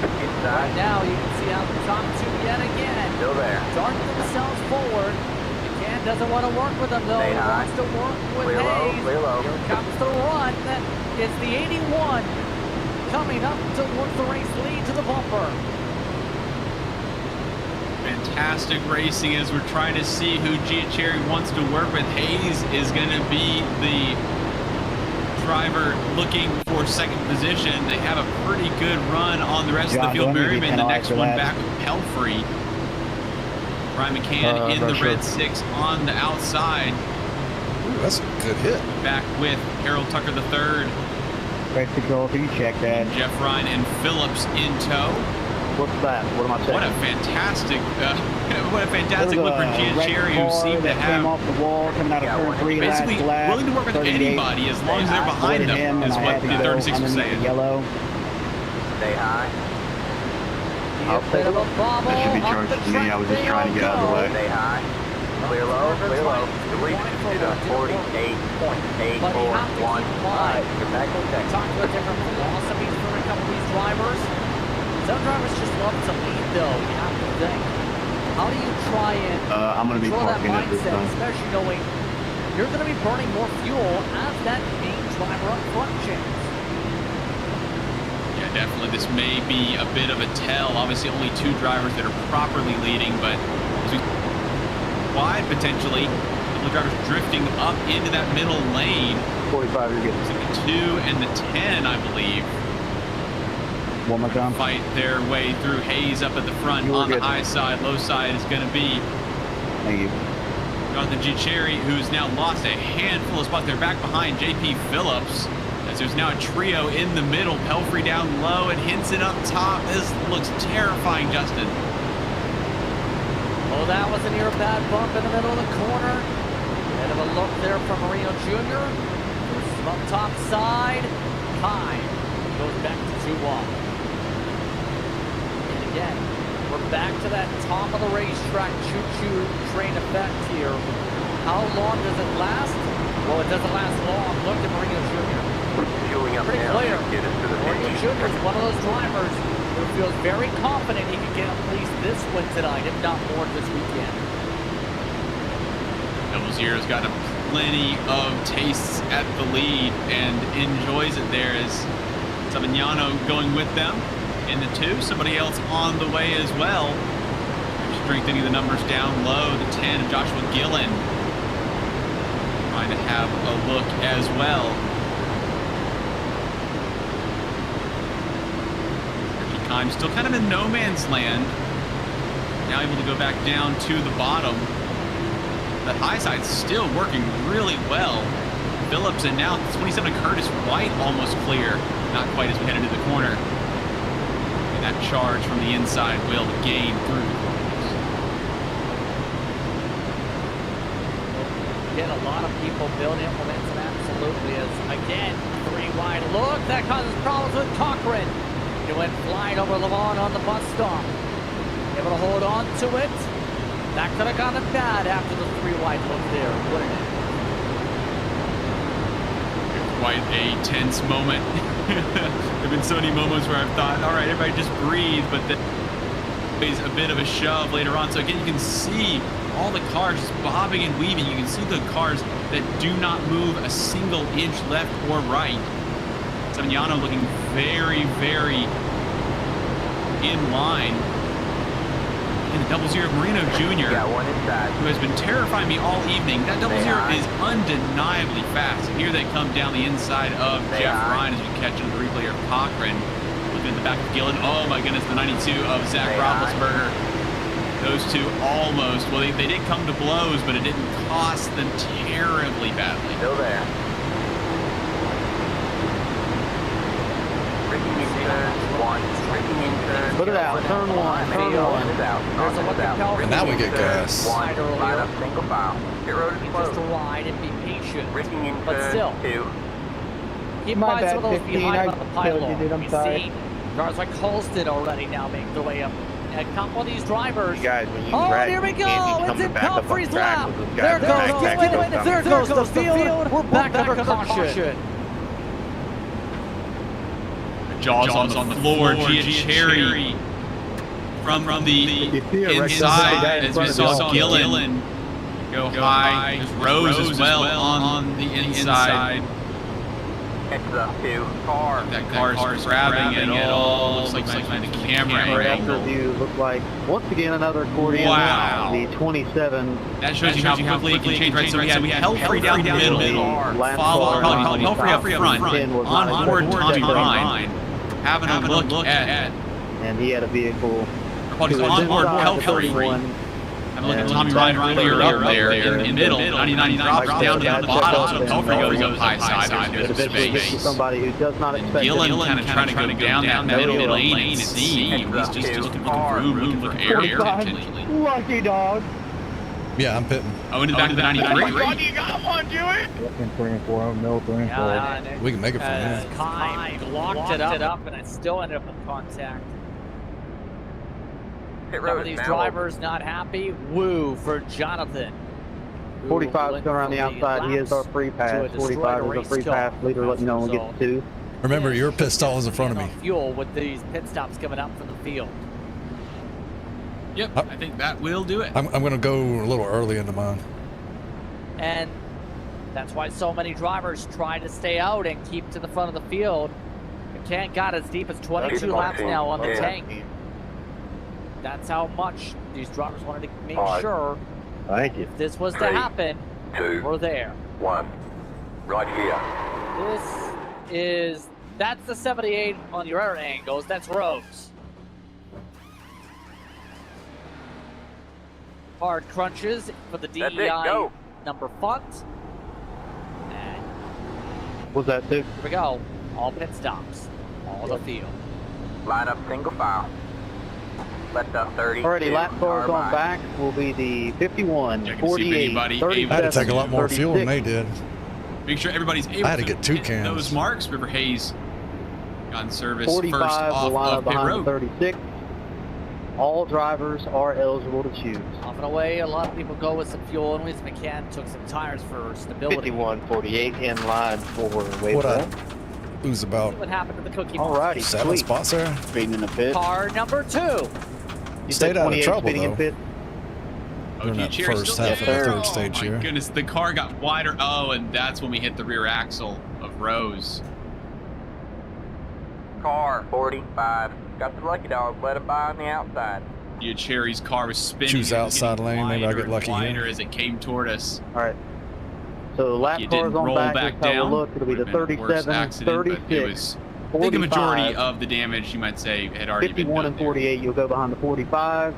Speaker 1: Right
Speaker 3: Inside.
Speaker 1: now, you can see out the top two yet again.
Speaker 3: Still there.
Speaker 1: Dart themselves forward. McCann doesn't want to work with them, though.
Speaker 3: Stay
Speaker 1: He
Speaker 3: high.
Speaker 1: wants to work with
Speaker 3: Clear low,
Speaker 1: Hayes.
Speaker 3: clear low.
Speaker 1: Here comes the run. It's the 81 coming up towards the race lead to the bumper.
Speaker 2: Fantastic racing as we're trying to see who Giacherri wants to work with. Hayes is going to be the driver looking for second position. They have a pretty good run on the rest of the
Speaker 6: John,
Speaker 2: field.
Speaker 6: do I need to be
Speaker 2: Merriman, the next
Speaker 6: penalized for
Speaker 2: one
Speaker 6: that?
Speaker 2: back with Pelfrey. Ryan McCann in
Speaker 10: not
Speaker 2: the
Speaker 10: sure.
Speaker 2: red 6 on the outside.
Speaker 4: Ooh, that's a good hit.
Speaker 2: Back with Harold Tucker III,
Speaker 6: Race control, if you check that.
Speaker 2: Jeff Ryan and Phillips in tow.
Speaker 5: What's that? What am I saying?
Speaker 2: What a fantastic
Speaker 6: There
Speaker 2: look
Speaker 6: was
Speaker 2: for
Speaker 6: a
Speaker 2: Giacherri,
Speaker 6: red
Speaker 2: who
Speaker 6: car
Speaker 2: seemed to
Speaker 6: that came
Speaker 2: have
Speaker 6: off the wall coming out of turn 3
Speaker 2: basically
Speaker 6: last lap.
Speaker 2: willing to work with
Speaker 6: 38.
Speaker 2: anybody as long as they're
Speaker 6: I
Speaker 2: behind
Speaker 6: avoided
Speaker 2: them,
Speaker 6: him,
Speaker 2: is
Speaker 6: and I
Speaker 2: what
Speaker 6: had to
Speaker 2: the
Speaker 6: go
Speaker 2: 36 was
Speaker 6: underneath
Speaker 2: saying.
Speaker 6: the yellow.
Speaker 3: Stay high.
Speaker 1: A bit of a bobble.
Speaker 6: That should be
Speaker 1: up
Speaker 6: charged
Speaker 1: the
Speaker 6: to me.
Speaker 1: track
Speaker 6: I was just
Speaker 1: they
Speaker 6: trying to
Speaker 1: all
Speaker 6: get out of the
Speaker 1: go.
Speaker 6: way.
Speaker 3: Stay high. Clear low, clear low. The leader just did a
Speaker 1: But you have to keep in
Speaker 3: 48.841.
Speaker 1: mind,
Speaker 3: Get back in second.
Speaker 1: talk about different philosophies for a couple of these drivers. Some drivers just love to lead, though. You have to think. How do you try and
Speaker 6: I'm going to be
Speaker 1: control that
Speaker 6: parking at this
Speaker 1: mindset,
Speaker 6: time.
Speaker 1: especially knowing you're going to be burning more fuel as that main driver up front, James?
Speaker 2: Yeah, definitely. This may be a bit of a tell. Obviously, only 2 drivers that are properly leading, but as we wide potentially, the drivers drifting up into that middle lane.
Speaker 5: 45, you're good.
Speaker 2: So the 2 and the 10, I believe,
Speaker 6: One more time.
Speaker 2: fight their way through. Hayes up at the front
Speaker 5: You were
Speaker 2: on the
Speaker 5: good.
Speaker 2: high side. Low side is going to be
Speaker 6: Thank you.
Speaker 2: Jonathan Giacherri, who's now lost a handful of spots. They're back behind JP Phillips, as there's now a trio in the middle. Pelfrey down low and Hinson up top. This looks terrifying, Justin.
Speaker 1: Oh, that was a near bad bump in the middle of the corner. Bit of a look there from Marino Jr. From up top side. High. Goes back to 2-1. And again, we're back to that top of the racetrack choo-choo train effect here. How long does it last? Well, it doesn't last long. Look at Marino Jr.
Speaker 3: Fueling up
Speaker 1: Pretty
Speaker 3: now.
Speaker 1: clear.
Speaker 3: Get us to the
Speaker 1: Marino
Speaker 3: 50.
Speaker 1: Jr. is one of those drivers who feels very confident he can get at least this win tonight, if not more this weekend.
Speaker 2: Double Zero's got plenty of tastes at the lead and enjoys it there as Savignano going with them in the 2. Somebody else on the way as well. Strengthening the numbers down low. The 10 of Joshua Gillen trying to have a look as well. Ricky Kime still kind of in no man's land. Now able to go back down to the bottom. That high side's still working really well. Phillips and now 27 Curtis White almost clear. Not quite as we head into the corner. And that charge from the inside will gain through the corners.
Speaker 1: lot of people building up momentum, absolutely. As again, 3 wide look, that causes problems with Cochran. He went flying over Lavon on the bus stop. Able to hold on to it. That could have gone bad after the 3 wide look there, wouldn't it?
Speaker 2: Quite a tense moment. There have been so many moments where I've thought, all right, everybody just breathe, but then there's a bit of a shove later on. So again, you can see all the cars just bobbing and weaving. You can see the cars that do not move a single inch left or right. Savignano looking very, very in line. And the 00 Marino Jr., who has been terrifying me all evening. That 00 is undeniably fast. And here they come down the inside of Jeff Ryan as we catch into the replay of Cochran. Looking at the back of Gillen. Oh my goodness, the 92 of Zach Roethlisberger. Those two almost, well, they did come to blows, but it didn't cost them terribly badly.
Speaker 3: Still there. Ricky in turn 1. Ricky in turn.
Speaker 5: Put it out. Turn 1. Turn 1.
Speaker 1: There's a look at Calvin.
Speaker 4: And now we get gas.
Speaker 1: Wide
Speaker 3: Line
Speaker 1: earlier.
Speaker 3: up single file. Pit road is
Speaker 1: Just
Speaker 3: closed.
Speaker 1: ride and be patient.
Speaker 3: Ricky in
Speaker 1: But
Speaker 3: turn
Speaker 1: still,
Speaker 3: 2.
Speaker 1: keep in
Speaker 8: My
Speaker 1: mind some of
Speaker 8: bad,
Speaker 1: those
Speaker 8: 15.
Speaker 1: behind
Speaker 8: I
Speaker 1: on the pylon.
Speaker 8: killed you, dude. I'm
Speaker 1: We've
Speaker 8: sorry.
Speaker 1: seen cars like Colston already now make their way up. And a couple of these drivers.
Speaker 6: You guys, when you
Speaker 1: Oh,
Speaker 6: drag,
Speaker 1: here we
Speaker 6: you can't
Speaker 1: go!
Speaker 6: be
Speaker 1: It's in
Speaker 6: coming back up on
Speaker 1: Pumphrey's
Speaker 6: track
Speaker 1: lap.
Speaker 6: with those
Speaker 1: There
Speaker 6: guys
Speaker 1: goes
Speaker 6: back,
Speaker 1: the
Speaker 6: back,
Speaker 1: field.
Speaker 6: back,
Speaker 1: There
Speaker 6: back.
Speaker 1: goes the field. We're back under caution.
Speaker 2: Jaws on the floor. Giancherri from the inside as we saw Gillen go high. Rose as well on the inside.
Speaker 3: Heads up 2. Car.
Speaker 2: That car is grabbing it all. Looks like the camera
Speaker 5: Right
Speaker 2: angle.
Speaker 5: after view looked like once again another accordion.
Speaker 2: Wow.
Speaker 5: The 27.
Speaker 2: That shows you how quickly it can change, right? So we had Helfrey down the middle,
Speaker 5: Last
Speaker 2: followed
Speaker 5: car,
Speaker 2: Helfrey up front, on board Tommy Ryan, having a look at,
Speaker 5: and he had a vehicle.
Speaker 2: apologies, on board Helfrey. I'm looking at Tommy Ryan earlier up there in the middle. 99 drops down to the bottom. Helfrey goes high side. There's a space.
Speaker 5: Somebody who does not expect
Speaker 2: Gillen
Speaker 5: it.
Speaker 2: kind of trying to go down that middle lane and see. He's just looking for the room, looking for air potentially.
Speaker 8: Lucky dog.
Speaker 4: Yeah, I'm pitting.
Speaker 2: Oh, into back to the 93.
Speaker 6: You got one, Dewey?
Speaker 8: In 3 and 4, no 3 and 4.
Speaker 1: Yeah,
Speaker 4: We can make it from there.
Speaker 1: Kime locked it up, and I still ended up with contact.
Speaker 3: Pit
Speaker 1: Some
Speaker 3: road
Speaker 1: of
Speaker 3: is
Speaker 1: these
Speaker 3: now
Speaker 1: drivers not happy. Woo for Jonathan.
Speaker 5: 45 is going around the outside. He is our free pass. 45 is a free pass. Leader letting know when we get to 2.
Speaker 4: Remember, your pit stall is in front of me.
Speaker 1: Fuel with these pit stops coming up from the field.
Speaker 2: Yep, I think that will do it.
Speaker 4: I'm going to go a little early into mine.
Speaker 1: And that's why so many drivers try to stay out and keep to the front of the field. The tank got as deep as 22 laps now on the tank. That's how much these drivers wanted to make sure
Speaker 6: Thank you.
Speaker 1: if this was to happen,
Speaker 3: 2.
Speaker 1: we're there.
Speaker 3: 1. Right here.
Speaker 1: That's the 78 on your air angles. That's Rose. Hard crunches for the
Speaker 3: That's it,
Speaker 1: DEI
Speaker 3: go.
Speaker 1: number front. And
Speaker 5: Was that 2?
Speaker 1: here we go. All pit stops. All the field.
Speaker 3: Line up single file. Left up 30.
Speaker 5: Alrighty, lap cars on back will be the 51,
Speaker 2: Checking to see if
Speaker 5: 48,
Speaker 2: anybody
Speaker 5: 37,
Speaker 4: I had to take a lot more fuel than they
Speaker 5: 36.
Speaker 4: did.
Speaker 2: Make sure everybody's able
Speaker 4: I had to get 2
Speaker 2: hit
Speaker 4: cans.
Speaker 2: those marks. River Hayes got in service first
Speaker 5: 45 will
Speaker 2: off
Speaker 5: line
Speaker 2: of
Speaker 5: up
Speaker 2: pit
Speaker 5: behind
Speaker 2: road.
Speaker 5: 36. All drivers are eligible to choose.
Speaker 1: Off and away, a lot of people go with some fuel, and Luis McCann took some tires for stability.
Speaker 6: 51-48 in line for wave
Speaker 4: What I
Speaker 6: one.
Speaker 4: lose about
Speaker 1: What happened to the cookie?
Speaker 5: Alrighty,
Speaker 4: 7
Speaker 5: sweet.
Speaker 4: spots there.
Speaker 6: Speeding in the pit.
Speaker 1: Car number 2.
Speaker 5: You
Speaker 4: Stayed
Speaker 5: said
Speaker 4: out of
Speaker 5: 28
Speaker 4: trouble,
Speaker 5: speeding in
Speaker 4: though.
Speaker 5: pit.
Speaker 4: During that
Speaker 2: Cherry
Speaker 4: first
Speaker 2: still
Speaker 4: half of
Speaker 2: there.
Speaker 4: the third stage
Speaker 2: Oh my
Speaker 4: here.
Speaker 2: goodness, the car got wider. Oh, and that's when we hit the rear axle of Rose.
Speaker 3: Car 45. Got the lucky dog. Let him by on the outside.
Speaker 2: Cherry's car was spinning.
Speaker 4: Choose
Speaker 2: It was
Speaker 4: outside
Speaker 2: getting
Speaker 4: lane, maybe I'll
Speaker 2: wider
Speaker 4: get
Speaker 2: and
Speaker 4: lucky
Speaker 2: wider
Speaker 4: here.
Speaker 2: as it came toward us.
Speaker 5: Alright. So lap
Speaker 2: It
Speaker 5: cars
Speaker 2: didn't
Speaker 5: on
Speaker 2: roll
Speaker 5: back,
Speaker 2: back
Speaker 5: that's how
Speaker 2: down.
Speaker 5: we'll look. It'll be the
Speaker 2: Would've been a worse
Speaker 5: 37,
Speaker 2: accident, but it
Speaker 5: 36,
Speaker 2: was, I think the
Speaker 5: 45,
Speaker 2: majority of the damage, you might say, had already
Speaker 5: 51
Speaker 2: been
Speaker 5: and
Speaker 2: done
Speaker 5: 48, you'll go behind the 45.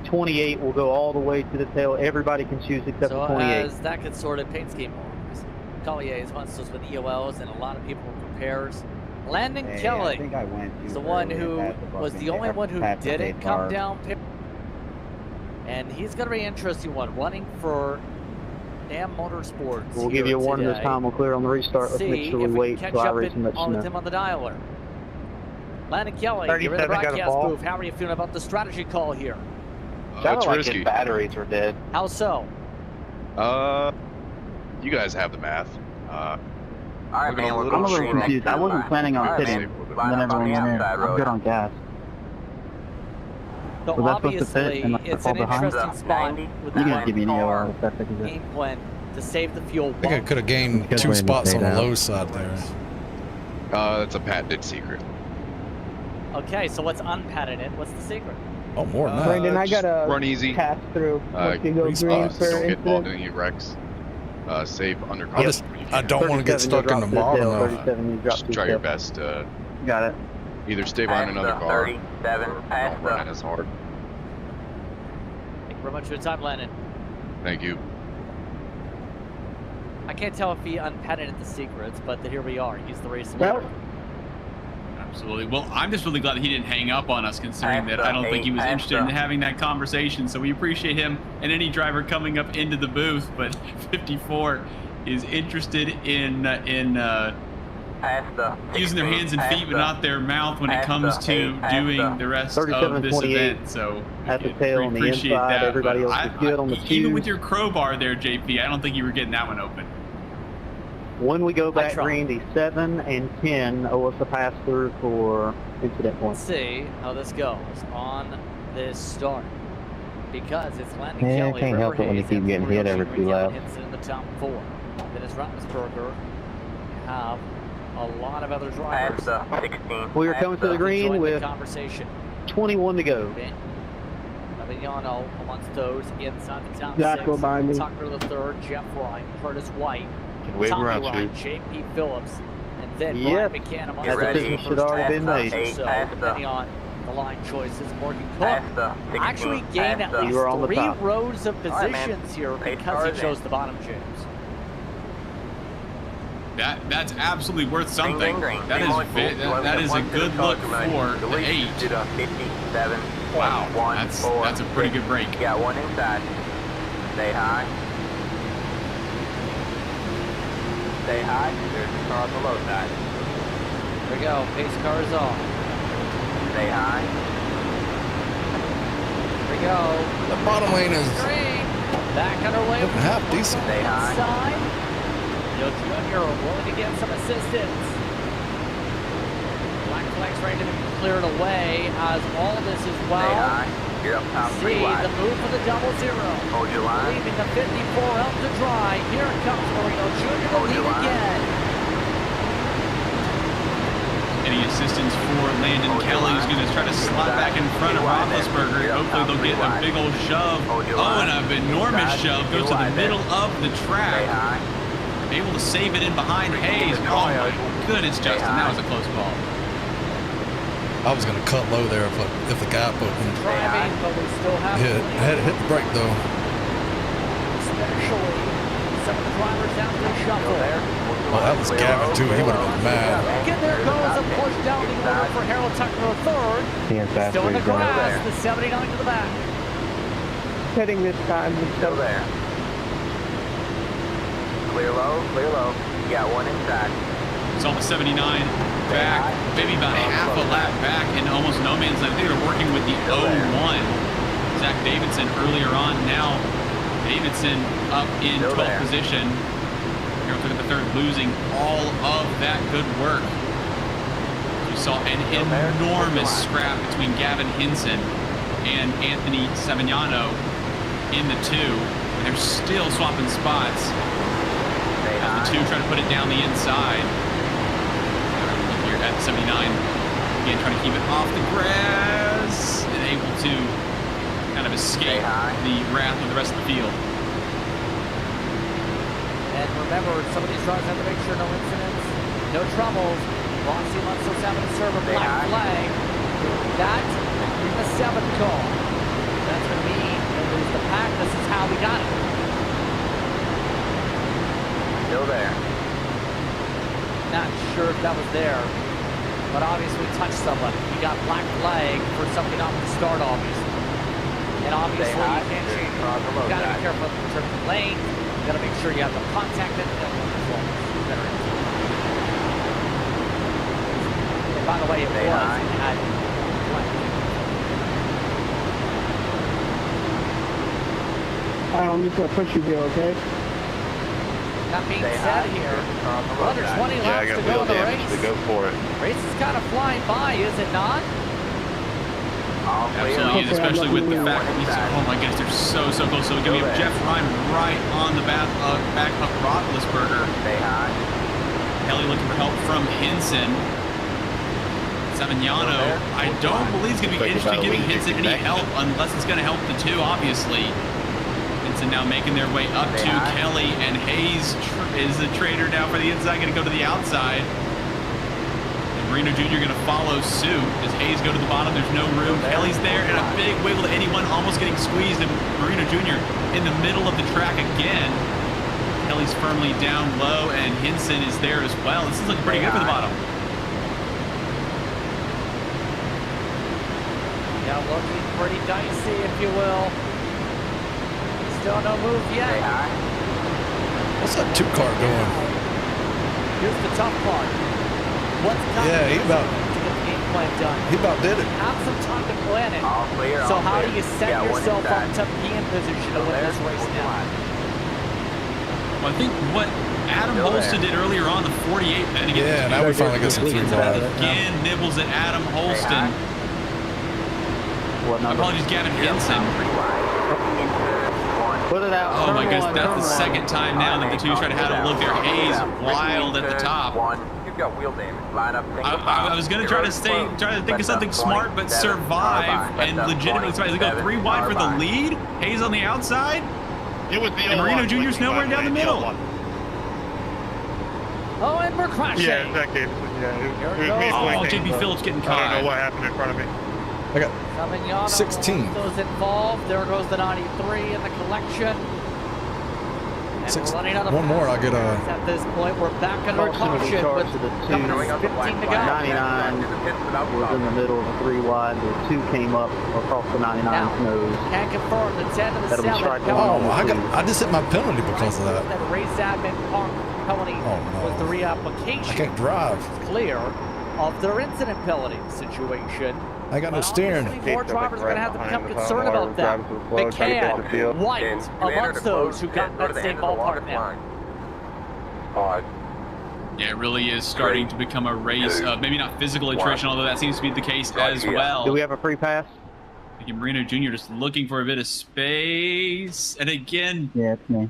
Speaker 5: 28 will go all the way to the tail. Everybody can choose except
Speaker 1: So
Speaker 5: the 28.
Speaker 1: as that gets sorted, paint scheme wise. Collier is once was with EOLs, and a lot of people were compares. Landon
Speaker 6: Hey, I
Speaker 1: Kelly
Speaker 6: think I went
Speaker 1: is
Speaker 6: too
Speaker 1: the one
Speaker 6: early
Speaker 1: who
Speaker 6: and passed
Speaker 1: was the
Speaker 6: bucket.
Speaker 1: only one who
Speaker 6: Passed the
Speaker 1: didn't
Speaker 6: big
Speaker 1: come
Speaker 6: car.
Speaker 1: down pit. And he's going to be an interesting one, running for Dam Motorsports.
Speaker 5: We'll give you a warning this time. We'll clear on the restart. Let's make sure we wait
Speaker 1: catch
Speaker 5: till I
Speaker 1: up
Speaker 5: race and let
Speaker 1: all
Speaker 5: you
Speaker 1: the
Speaker 5: know.
Speaker 1: time on the dialer. Landon Kelly, you're in the
Speaker 6: 37 got a
Speaker 1: broadcast
Speaker 6: ball.
Speaker 1: booth. How are you feeling about the strategy call here?
Speaker 6: Sounded like his batteries were dead.
Speaker 1: How so?
Speaker 10: You guys have the math.
Speaker 3: Alright, man, we're
Speaker 5: I'm a
Speaker 3: going
Speaker 5: little confused. I wasn't planning on pitting
Speaker 3: Line
Speaker 5: when
Speaker 3: up on
Speaker 5: everyone
Speaker 3: the
Speaker 5: went in.
Speaker 3: outside
Speaker 5: I'm
Speaker 3: road.
Speaker 5: good on gas.
Speaker 1: So
Speaker 5: Was I supposed to fit
Speaker 1: obviously,
Speaker 5: and like
Speaker 1: it's
Speaker 5: fall
Speaker 1: an
Speaker 5: behind?
Speaker 1: interesting spot
Speaker 3: 90.
Speaker 1: with
Speaker 5: You
Speaker 1: the
Speaker 5: can give me an AOR if that's the
Speaker 1: game plan to save the fuel.
Speaker 4: I think I
Speaker 1: bump.
Speaker 4: could have gained
Speaker 5: Good
Speaker 4: 2
Speaker 5: way to
Speaker 4: spots
Speaker 5: say
Speaker 4: on the
Speaker 5: that.
Speaker 4: low side there.
Speaker 10: That's a patented secret.
Speaker 1: Okay, so what's unpadded it? What's the secret?
Speaker 4: Oh, more than that.
Speaker 8: Brandon, I
Speaker 10: just
Speaker 8: got a
Speaker 10: run easy.
Speaker 8: pass through. Once you go
Speaker 4: green
Speaker 8: green
Speaker 4: spots.
Speaker 8: for
Speaker 10: Don't get involved in
Speaker 8: incident.
Speaker 10: any wrecks. Save undercut.
Speaker 4: I don't want to get
Speaker 5: 37,
Speaker 4: stuck
Speaker 5: you'll
Speaker 4: in the
Speaker 5: drop to
Speaker 4: bottom
Speaker 5: tail,
Speaker 4: though.
Speaker 5: 37, you drop
Speaker 10: Just
Speaker 5: to
Speaker 10: try your
Speaker 5: tail.
Speaker 10: best to
Speaker 5: Got it.
Speaker 10: either stay behind another car
Speaker 3: 37,
Speaker 10: or
Speaker 3: pass
Speaker 10: don't run
Speaker 3: the
Speaker 10: as hard.
Speaker 1: Thank you very much for your time, Landon.
Speaker 10: Thank you.
Speaker 1: I can't tell if he unpadded the secrets, but here we are. He's the race
Speaker 8: Well,
Speaker 1: leader.
Speaker 2: Absolutely. Well, I'm just really glad that he didn't hang up on us, considering that I don't think he was interested in having that conversation. So we appreciate him and any driver coming up into the booth. But 54 is interested in using their hands and feet, but not their mouth when it comes to doing the rest of this event. So
Speaker 5: at the tail on the
Speaker 2: appreciate
Speaker 5: inside,
Speaker 2: that.
Speaker 5: everybody
Speaker 2: But
Speaker 5: else is good on the
Speaker 2: even with
Speaker 5: twos.
Speaker 2: your crowbar there, JP, I don't think you were getting that one open.
Speaker 5: When we go back
Speaker 1: tried.
Speaker 5: green, the 7 and 10 owe us a pass through for incident
Speaker 1: Let's
Speaker 5: points.
Speaker 1: see how this goes on this start. Because it's Landon
Speaker 6: Yeah,
Speaker 1: Kelly,
Speaker 6: can't help it when you
Speaker 1: Riverhays,
Speaker 6: keep
Speaker 1: and
Speaker 6: getting
Speaker 1: Mario
Speaker 6: hit every
Speaker 1: Shinry
Speaker 6: two
Speaker 1: Kevin
Speaker 6: laps.
Speaker 1: Hinson in the top 4. Then it's Rattensberger. You have a lot of other drivers.
Speaker 3: 16.
Speaker 5: We are coming to the green
Speaker 1: Join
Speaker 5: with
Speaker 1: the conversation.
Speaker 5: 21 to go.
Speaker 1: Okay. Fabiano amongst those inside the top
Speaker 8: Jack
Speaker 1: 6.
Speaker 8: will buy me.
Speaker 1: Tucker the third, Jeff Ryan, Curtis White,
Speaker 10: Wave
Speaker 1: Tommy
Speaker 10: around,
Speaker 1: Ryan,
Speaker 10: Chief.
Speaker 1: J.P. Phillips, and then
Speaker 5: Yep.
Speaker 1: Brian McCann amongst
Speaker 5: That
Speaker 1: those
Speaker 5: decision
Speaker 1: first
Speaker 5: should already been
Speaker 1: 10
Speaker 5: made.
Speaker 1: or so, depending on the line choices. Morgan Cook actually gained at
Speaker 5: You
Speaker 1: least
Speaker 5: were on the
Speaker 1: 3
Speaker 5: top.
Speaker 1: rows of
Speaker 3: All right, man.
Speaker 1: positions here
Speaker 3: Pace
Speaker 1: because
Speaker 3: cars
Speaker 1: he
Speaker 3: in.
Speaker 1: chose the bottom, James.
Speaker 2: That's absolutely worth something.
Speaker 3: Green.
Speaker 2: That is that is a good look for the 8.
Speaker 3: 57.
Speaker 2: Wow,
Speaker 3: 1,
Speaker 2: that's
Speaker 3: 4,
Speaker 2: a pretty good break.
Speaker 3: You got one inside. Stay high. Stay high. There's a car on the low side.
Speaker 1: There we go. Pace car is off.
Speaker 3: Stay high.
Speaker 1: Here we go.
Speaker 4: The bottom lane is
Speaker 1: Green. Back underway.
Speaker 4: looking half decent.
Speaker 3: Stay high.
Speaker 1: Inside. Neil Jr. willing to get some assistance. Black flag's ready to be cleared away as all this is
Speaker 3: Stay
Speaker 1: well.
Speaker 3: high. You're up top 3
Speaker 1: See
Speaker 3: wide.
Speaker 1: the move for the 00.
Speaker 3: Hold your line.
Speaker 1: Leaving the 54 out to dry. Here it comes Marino Jr. to
Speaker 3: Hold your
Speaker 1: lead
Speaker 3: line.
Speaker 1: again.
Speaker 2: Any assistance for Landon
Speaker 3: Hold your
Speaker 2: Kelly, who's
Speaker 3: line.
Speaker 2: going to try to slot back in front of
Speaker 3: Too wide there.
Speaker 2: Roethlisberger.
Speaker 3: You're up
Speaker 2: Hopefully
Speaker 3: top,
Speaker 2: they'll get
Speaker 3: 3
Speaker 2: a
Speaker 3: wide.
Speaker 2: big old shove.
Speaker 3: Hold your
Speaker 2: Oh,
Speaker 3: line.
Speaker 2: and an enormous
Speaker 3: Inside,
Speaker 2: shove. Goes
Speaker 3: 2
Speaker 2: to the
Speaker 3: wide there.
Speaker 2: middle of the
Speaker 3: Stay
Speaker 2: track.
Speaker 3: high.
Speaker 2: Able to save it in behind Hayes. Oh my goodness, Justin, that was a close call.
Speaker 4: I was gonna cut low there if the gap opened.
Speaker 1: Driving, but we still have
Speaker 4: Hit the brake though.
Speaker 1: especially some of the drivers down to the shuffle.
Speaker 4: Well, that was Gavin too. He would have been mad.
Speaker 1: Again, there goes a push down the order for Harold Tucker III.
Speaker 6: Seeing fast
Speaker 1: Still in the
Speaker 6: race on it.
Speaker 1: grass, the 79 to the back.
Speaker 8: Heading this time.
Speaker 3: Still there. Clear low, clear low. You got one inside.
Speaker 2: It's almost 79 back, maybe about half a lap back in almost no man's land. They were working with the 01. Zach Davidson earlier on. Now Davidson up in 12th position. Harold took the third, losing all of that good work. We saw an enormous scrap between Gavin Hinson and Anthony Savignano in the 2. They're still swapping spots. As the 2 trying to put it down the inside. Here at 79. Again, trying to keep it off the grass and able to kind of escape the wrath of the rest of the field.
Speaker 1: And remember, some of these drivers have to make sure no incidents, no troubles. Rossi Munster's having to serve a black flag. That's the 7th call. That's going to mean they'll lose the pack. This is how we got it.
Speaker 3: Still there.
Speaker 1: Not sure if that was there, but obviously touched somebody. You got black flag for something off the start, obviously. And obviously you can't change. You got to be careful in terms of lane. Gotta make sure you have the contact and the controls. And by the way, it was had
Speaker 8: I'm just gonna push you here, okay?
Speaker 1: that being said here, well, there's 20 laps to go in the race.
Speaker 10: Go for it.
Speaker 1: Race is kind of flying by, is it not?
Speaker 2: Absolutely is, especially with the fact that he's, oh my goodness, they're so close. So we have Jeff Ryan right on the back of Roethlisberger. Kelly looking for help from Hinson. Savignano, I don't believe he's going to be interested in giving Hinson any help unless it's going to help the two, obviously. Hinson now making their way up to Kelly, and Hayes is the trader now for the inside, going to go to the outside. Marino Jr. going to follow suit as Hayes go to the bottom. There's no room. Kelly's there, and a big wiggle to anyone, almost getting squeezed. And Marino Jr. in the middle of the track again. Kelly's firmly down low, and Hinson is there as well. This is looking pretty good for the bottom.
Speaker 1: Yeah, looking pretty dicey, if you will. Still no move yet.
Speaker 4: What's that two-car doing?
Speaker 1: Here's the tough part. What's
Speaker 4: Yeah, he about
Speaker 1: to get the game plan done?
Speaker 4: He about did it.
Speaker 1: Have some time to plan it. So how do you set yourself up to be in position to win this race now?
Speaker 2: Well, I think what Adam Holston did earlier on the 48, and again,
Speaker 4: Yeah, now we finally got some through bar.
Speaker 2: again nibbles at Adam Holston. Apologies, Gavin Hinson.
Speaker 5: Put it out.
Speaker 2: Oh my goodness, that's the second time now that the two try to have a look there. Hayes wild at the top.
Speaker 3: Got wheel damage. Line up.
Speaker 2: I was gonna try to think of something smart, but survive and legitimately survive. They go 3 wide for the lead. Hayes on the outside.
Speaker 10: It was the
Speaker 2: and Marino Jr.'s nowhere down the middle.
Speaker 1: Oh, and we're crashing.
Speaker 10: Yeah, that gave it. Yeah, it was me.
Speaker 2: Oh, JP Phillips getting caught.
Speaker 10: I don't know what happened in front of me.
Speaker 4: I got
Speaker 1: Savignano
Speaker 4: 16.
Speaker 1: Those involved. There goes the 93 in the collection. And we're running out of
Speaker 4: one more, I'll get a...
Speaker 1: At this point, we're back under caution with
Speaker 5: to the
Speaker 1: 15 to go.
Speaker 5: 99 was in the middle of the 3 wide. The 2 came up across the 99's nose.
Speaker 1: Can't confirm the 10 to the
Speaker 5: That'll be
Speaker 1: 7.
Speaker 5: strike
Speaker 4: Oh,
Speaker 5: one.
Speaker 4: I just hit my penalty because of that.
Speaker 1: That race admin park penalty
Speaker 4: Oh, no.
Speaker 1: was the reapplication.
Speaker 4: I can't drive.
Speaker 1: Clear of their incident penalty situation.
Speaker 4: I got no steering.
Speaker 1: More drivers are going to have to become concerned about that. McCann, White, amongst those who got that same ballpark now.
Speaker 2: Yeah, it really is starting to become a race of maybe not physical attrition, although that seems to be the case as well.
Speaker 5: Do we have a free pass?
Speaker 2: Again, Marino Jr. just looking for a bit of space, and again,
Speaker 6: Yeah, it's me.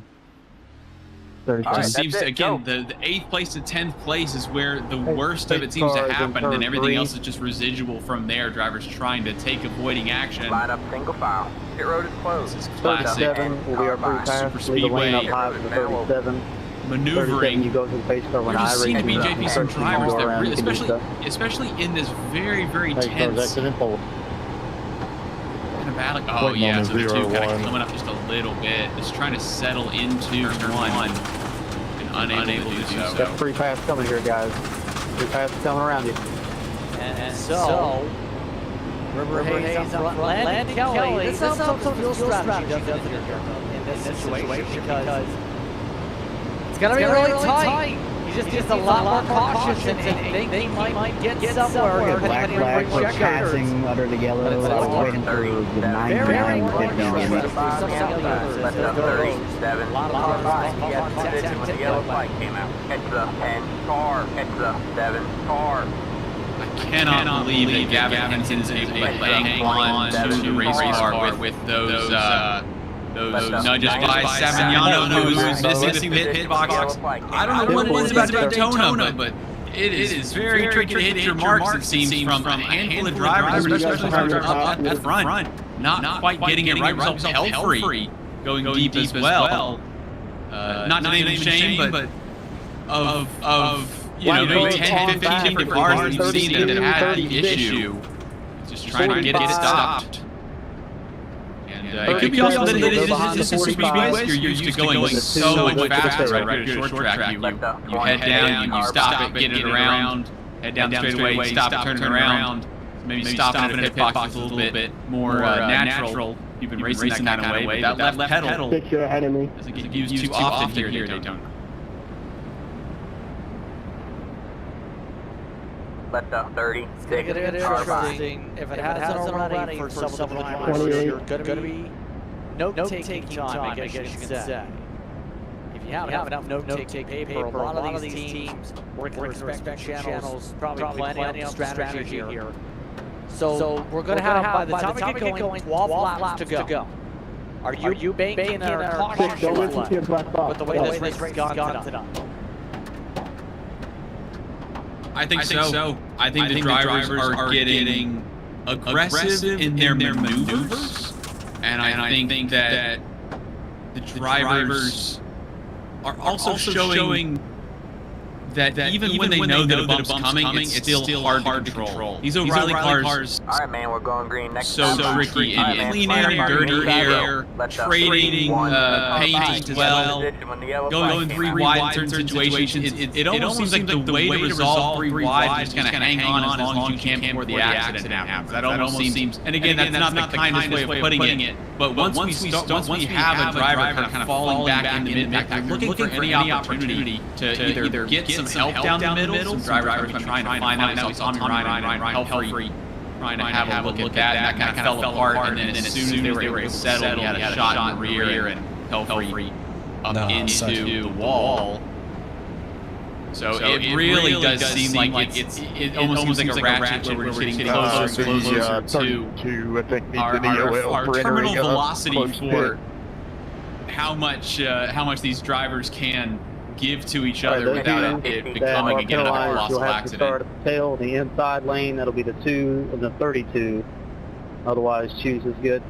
Speaker 2: it just seems to, again, the 8th place to 10th place is where the worst of it seems to happen, and then everything else is just residual from there. Drivers trying to take avoiding action.
Speaker 3: Line up single file. Pit road is closed.
Speaker 2: This is classic
Speaker 5: 37 will be our free pass.
Speaker 2: Super
Speaker 5: Leave the lane up
Speaker 2: speedway
Speaker 5: high for the 37.
Speaker 2: maneuvering.
Speaker 5: You go to the pace car when
Speaker 2: There just seem to be,
Speaker 5: race
Speaker 2: JP,
Speaker 5: is
Speaker 2: some
Speaker 5: up.
Speaker 2: drivers
Speaker 5: Go around,
Speaker 2: that,
Speaker 5: you can do stuff.
Speaker 2: especially in this very, very
Speaker 5: Pace car's
Speaker 2: tense
Speaker 5: exit and pull.
Speaker 2: kind of battle. Oh
Speaker 10: Waiting
Speaker 2: yeah,
Speaker 10: on
Speaker 2: so
Speaker 10: the
Speaker 2: the 2 kind
Speaker 10: 0-1.
Speaker 2: of coming up just a little bit, just trying to settle into one, and unable to do so.
Speaker 5: Got a free pass coming here, guys. Free pass coming around you.
Speaker 1: And so River Hayes up front. Landon Kelly. This is also fuel strategy, doesn't it, in this situation, because it's going to be really tight. He just needs a lot more cautious and think he might get somewhere.
Speaker 6: Black flag for passing under the yellow. I was waiting for the 99 to get going.
Speaker 3: A lot of cars. He had a position when the yellow flag came out. Head to the 10 car. Head to the 7 car.
Speaker 2: I cannot believe that Gavin Hinson is able to hang on to the race car with those nudges by Savignano, who's missing the pit box. I don't know what it is about Daytona, but it is very tricky to hit your marks, it seems, from a handful of drivers, especially from up at front, not quite getting it right. Results Helfrey going deep as well. Not to name shame, but of you know, maybe 10, 15 different cars that you've seen that had the issue. Just trying to get it stopped. And it could be also that this is speedways. You're used to going so much faster right here at short track. You head down, you stop it, get it around, head down the straightaway, stop it, turn it around. Maybe stopping at a pit box is a little bit more natural. you've been racing that kind of way, but that left pedal
Speaker 8: Stick you're ahead of me.
Speaker 2: doesn't get used too often here at Daytona.
Speaker 3: Let the 30.
Speaker 1: It's going to get interesting if it hasn't already for some of the drivers.
Speaker 8: 28.
Speaker 1: You're going to be note-taking time, I guess you can say. If you have enough note-taking paper, a lot of these teams working with respect channels, probably planning on strategy here. So we're going to have, by the time we get going, 12 laps to go. Are you banking a caution
Speaker 8: Don't listen to your black box.
Speaker 1: with the way this race has gone tonight?
Speaker 2: I think so. I think the drivers are getting aggressive in their maneuvers, and I think that the drivers are also showing that even when they know that a bump's coming, it's still hard to control. These O'Reilly cars
Speaker 3: All right, man, we're going green next
Speaker 2: so
Speaker 3: time.
Speaker 2: tricky
Speaker 3: All right,
Speaker 2: in
Speaker 3: man,
Speaker 2: clean
Speaker 3: fire
Speaker 2: air,
Speaker 3: mark,
Speaker 2: dirty air,
Speaker 3: let the
Speaker 2: trading
Speaker 3: 3-1,
Speaker 2: paint as well,
Speaker 3: when the yellow
Speaker 2: going
Speaker 3: flag
Speaker 2: 3
Speaker 3: came out.
Speaker 2: wide in certain situations. It almost seems like the way to resolve 3 wide is just kind of hang on as long as you can before the accident happens. That almost seems, and again, that's not the kindest way of putting it. But once we have a driver kind of falling back in the mid-pack, they're looking for any opportunity to either get some help down the middle. Some drivers are trying to find out. Now we saw Tommy Ryan help-free, trying to have a look at that, and that kind of fell apart. And then as soon as they were able to settle, he had a shot in the rear and help-free up into the wall. So it really does seem like it almost seems like a ratchet where we're getting closer to
Speaker 10: I think
Speaker 2: our terminal velocity for how much these drivers can give to each other without it becoming again another colossal accident.
Speaker 5: Start at the tail, the inside lane, that'll be the 2 and the 32. Otherwise, choose is good.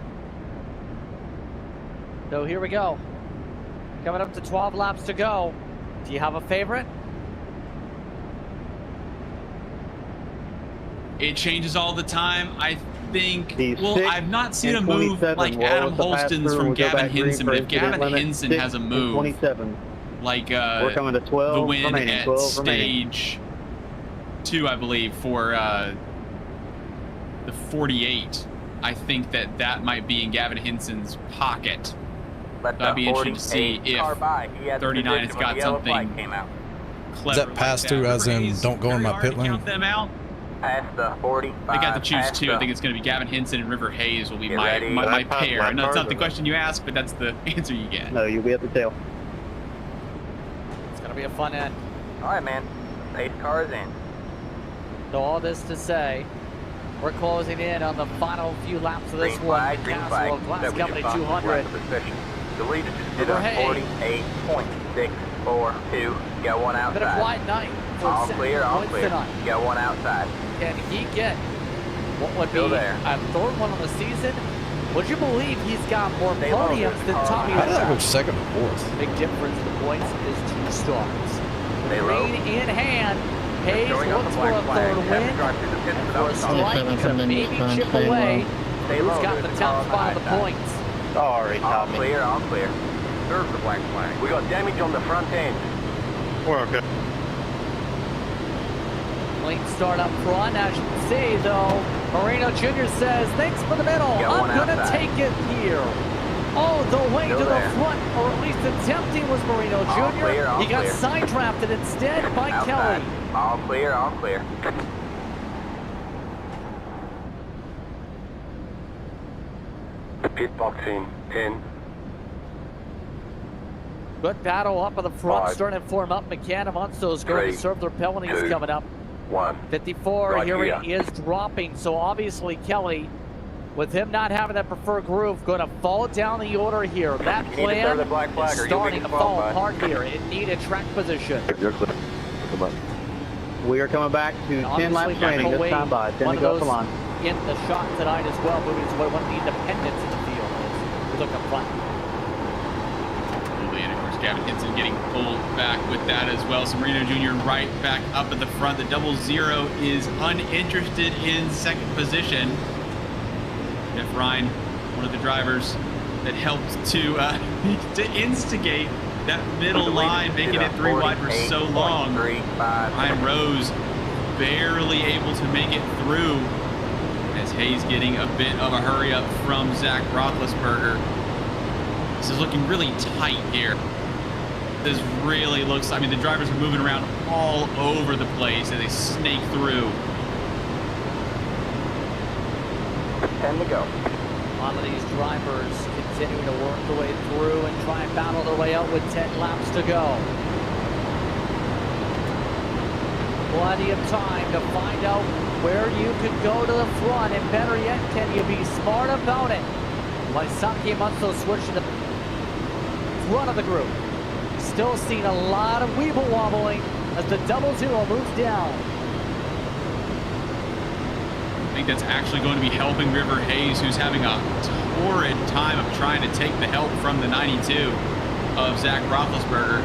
Speaker 1: So here we go. Coming up to 12 laps to go. Do you have a favorite?
Speaker 2: It changes all the time. I think,
Speaker 5: He's
Speaker 2: well,
Speaker 5: 6
Speaker 2: I've not seen a
Speaker 5: and
Speaker 2: move
Speaker 5: 27.
Speaker 2: like
Speaker 5: Well,
Speaker 2: Adam
Speaker 5: with the
Speaker 2: Holston's
Speaker 5: pass-through,
Speaker 2: from
Speaker 5: we'll go
Speaker 2: Gavin
Speaker 5: back green
Speaker 2: Henson,
Speaker 5: for
Speaker 2: but if Gavin
Speaker 5: incident limit,
Speaker 2: Henson
Speaker 5: 6
Speaker 2: has a
Speaker 5: and
Speaker 2: move
Speaker 5: 27.
Speaker 2: like
Speaker 5: We're coming to 12
Speaker 2: the win
Speaker 5: remaining,
Speaker 2: at
Speaker 5: 12 remaining.
Speaker 2: stage 2, I believe, for the 48, I think that might be in Gavin Henson's pocket. I'd be interested to see if 39 has got something clever.
Speaker 4: Is that pass
Speaker 2: like
Speaker 4: through
Speaker 2: that.
Speaker 4: as in
Speaker 2: River Hayes,
Speaker 4: don't go in
Speaker 2: very
Speaker 4: my
Speaker 2: hard
Speaker 4: pit
Speaker 2: to
Speaker 4: lane?
Speaker 2: Count them out.
Speaker 3: Past the 45.
Speaker 2: They got to choose
Speaker 3: past
Speaker 2: 2. I
Speaker 3: the-
Speaker 2: think it's going to be Gavin Henson and River Hayes will be
Speaker 3: Get
Speaker 2: my
Speaker 3: ready.
Speaker 2: pair. And that's not the
Speaker 10: Black
Speaker 2: question you ask, but that's the answer you get.
Speaker 5: No, you'll be at the tail.
Speaker 1: It's going to be a fun end.
Speaker 3: All right, man. Pace cars in.
Speaker 1: So all this to say, we're closing in on the final few laps of this
Speaker 3: Green
Speaker 1: one.
Speaker 3: flag, green flag.
Speaker 1: Castle Glass Company 200.
Speaker 3: Left position. The leader just did
Speaker 1: River
Speaker 3: a
Speaker 1: Hayes.
Speaker 3: 48.642. Got one
Speaker 1: Bit of
Speaker 3: outside.
Speaker 1: wide night for
Speaker 3: All
Speaker 1: second
Speaker 3: clear, all
Speaker 1: points
Speaker 3: clear.
Speaker 1: tonight.
Speaker 3: Got one outside.
Speaker 1: Can he get what would be
Speaker 3: Still there.
Speaker 1: a 3rd one on the season? Would you believe he's got more
Speaker 3: Stay low,
Speaker 1: podiums than
Speaker 3: Carl.
Speaker 1: Tommy
Speaker 4: How did I go
Speaker 1: Ryan?
Speaker 4: second or 4th?
Speaker 1: Big difference in the points is 2 stars.
Speaker 3: Stay low.
Speaker 1: Green in hand. Hayes
Speaker 3: Showing up
Speaker 1: looks
Speaker 3: the
Speaker 1: for a
Speaker 3: black flag.
Speaker 1: 3rd
Speaker 3: Have
Speaker 1: win.
Speaker 3: to drive through the pits
Speaker 1: And
Speaker 3: without
Speaker 1: for a
Speaker 3: stopping.
Speaker 1: strike to maybe chip away.
Speaker 3: Stay
Speaker 1: Who's
Speaker 3: low.
Speaker 1: got the
Speaker 3: There's a
Speaker 1: top
Speaker 3: car
Speaker 1: spot of the
Speaker 3: behind that.
Speaker 1: points?
Speaker 5: Sorry,
Speaker 3: All
Speaker 5: Tommy.
Speaker 3: clear, all clear. Serve the black flag. We got damage on the front end.
Speaker 10: Well, okay.
Speaker 1: Clean start up front. As you can see, though, Moreno Jr. says, thanks for the middle.
Speaker 3: Got
Speaker 1: I'm
Speaker 3: one
Speaker 1: going to
Speaker 3: outside.
Speaker 1: take it here. All the way
Speaker 3: Still
Speaker 1: to
Speaker 3: there.
Speaker 1: the front, or at least attempting was Moreno
Speaker 3: All
Speaker 1: Jr.
Speaker 3: clear, all
Speaker 1: He got
Speaker 3: clear.
Speaker 1: side drafted instead by
Speaker 3: Outside.
Speaker 1: Kelly.
Speaker 3: All clear, all clear.
Speaker 10: Pit box in 10.
Speaker 1: Good battle up at the front,
Speaker 10: 5,
Speaker 1: starting to form up. McCann amongst those going to
Speaker 10: 3,
Speaker 1: serve their penalties
Speaker 10: 2,
Speaker 1: coming up.
Speaker 10: 1.
Speaker 1: 54,
Speaker 10: Right
Speaker 1: here
Speaker 10: here.
Speaker 1: he is dropping. So obviously Kelly, with him not having that preferred groove, going to fall down the order here. That
Speaker 3: You need to serve the
Speaker 1: plan
Speaker 3: black flag
Speaker 1: is
Speaker 3: or you'll
Speaker 1: starting
Speaker 3: be
Speaker 1: to fall
Speaker 3: disqualified.
Speaker 1: apart here. It needed track position.
Speaker 9: You're clear. Come on.
Speaker 5: We are coming back to 10
Speaker 1: Obviously,
Speaker 5: laps remaining this
Speaker 1: Michael
Speaker 5: time by.
Speaker 1: Wade,
Speaker 5: 10
Speaker 1: one
Speaker 5: to
Speaker 1: of
Speaker 5: go for
Speaker 1: those
Speaker 5: line.
Speaker 1: in the shot tonight as well, moving his way. One of the independents in the field is looking flat.
Speaker 2: Absolutely, and of course Gavin Henson getting pulled back with that as well. So Marino Jr. right back up at the front. The 00 is uninterested in 2nd position. Jeff Ryan, one of the drivers that helped to instigate that middle line, making it 3 wide for so long. Ryan Rose barely able to make it through As Hayes getting a bit of a hurry up from Zach Roethlisberger. This is looking really tight here. This really looks, I mean, the drivers are moving around all over the place as they snake through.
Speaker 3: 10 to go.
Speaker 1: A lot of these drivers continuing to work their way through and try and battle their way out with 10 laps to go. Plenty of time to find out where you can go to the front, and better yet, can you be smart about it? Waisaki Matsu switching to the front of the group. Still seeing a lot of weeble wobbling as the 00 moves down.
Speaker 2: I think that's actually going to be helping River Hayes, who's having a torrid time of trying to take the help from the 92 of Zach Roethlisberger.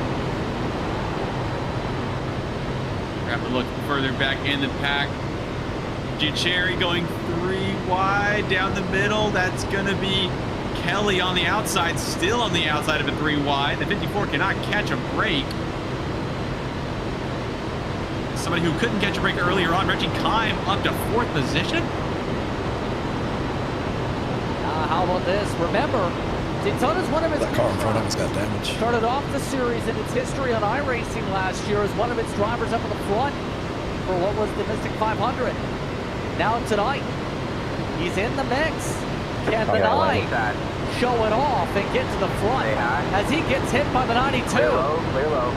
Speaker 2: We have to look further back in the pack. Gicheri going 3 wide down the middle. That's going to be Kelly on the outside, still on the outside of a 3 wide. The 54 cannot catch a break. Somebody who couldn't catch a break earlier on, Reggie Kime, up to 4th position.
Speaker 1: How about this? Remember, Daytona's one of its
Speaker 4: That car in front of us got damaged.
Speaker 1: started off the series in its history on iRacing last year as one of its drivers up in the front for what was the Mystic 500. Now tonight, he's in the mix. Can the 9 show it off and get to the front as he gets hit by the 92?
Speaker 3: Clear low.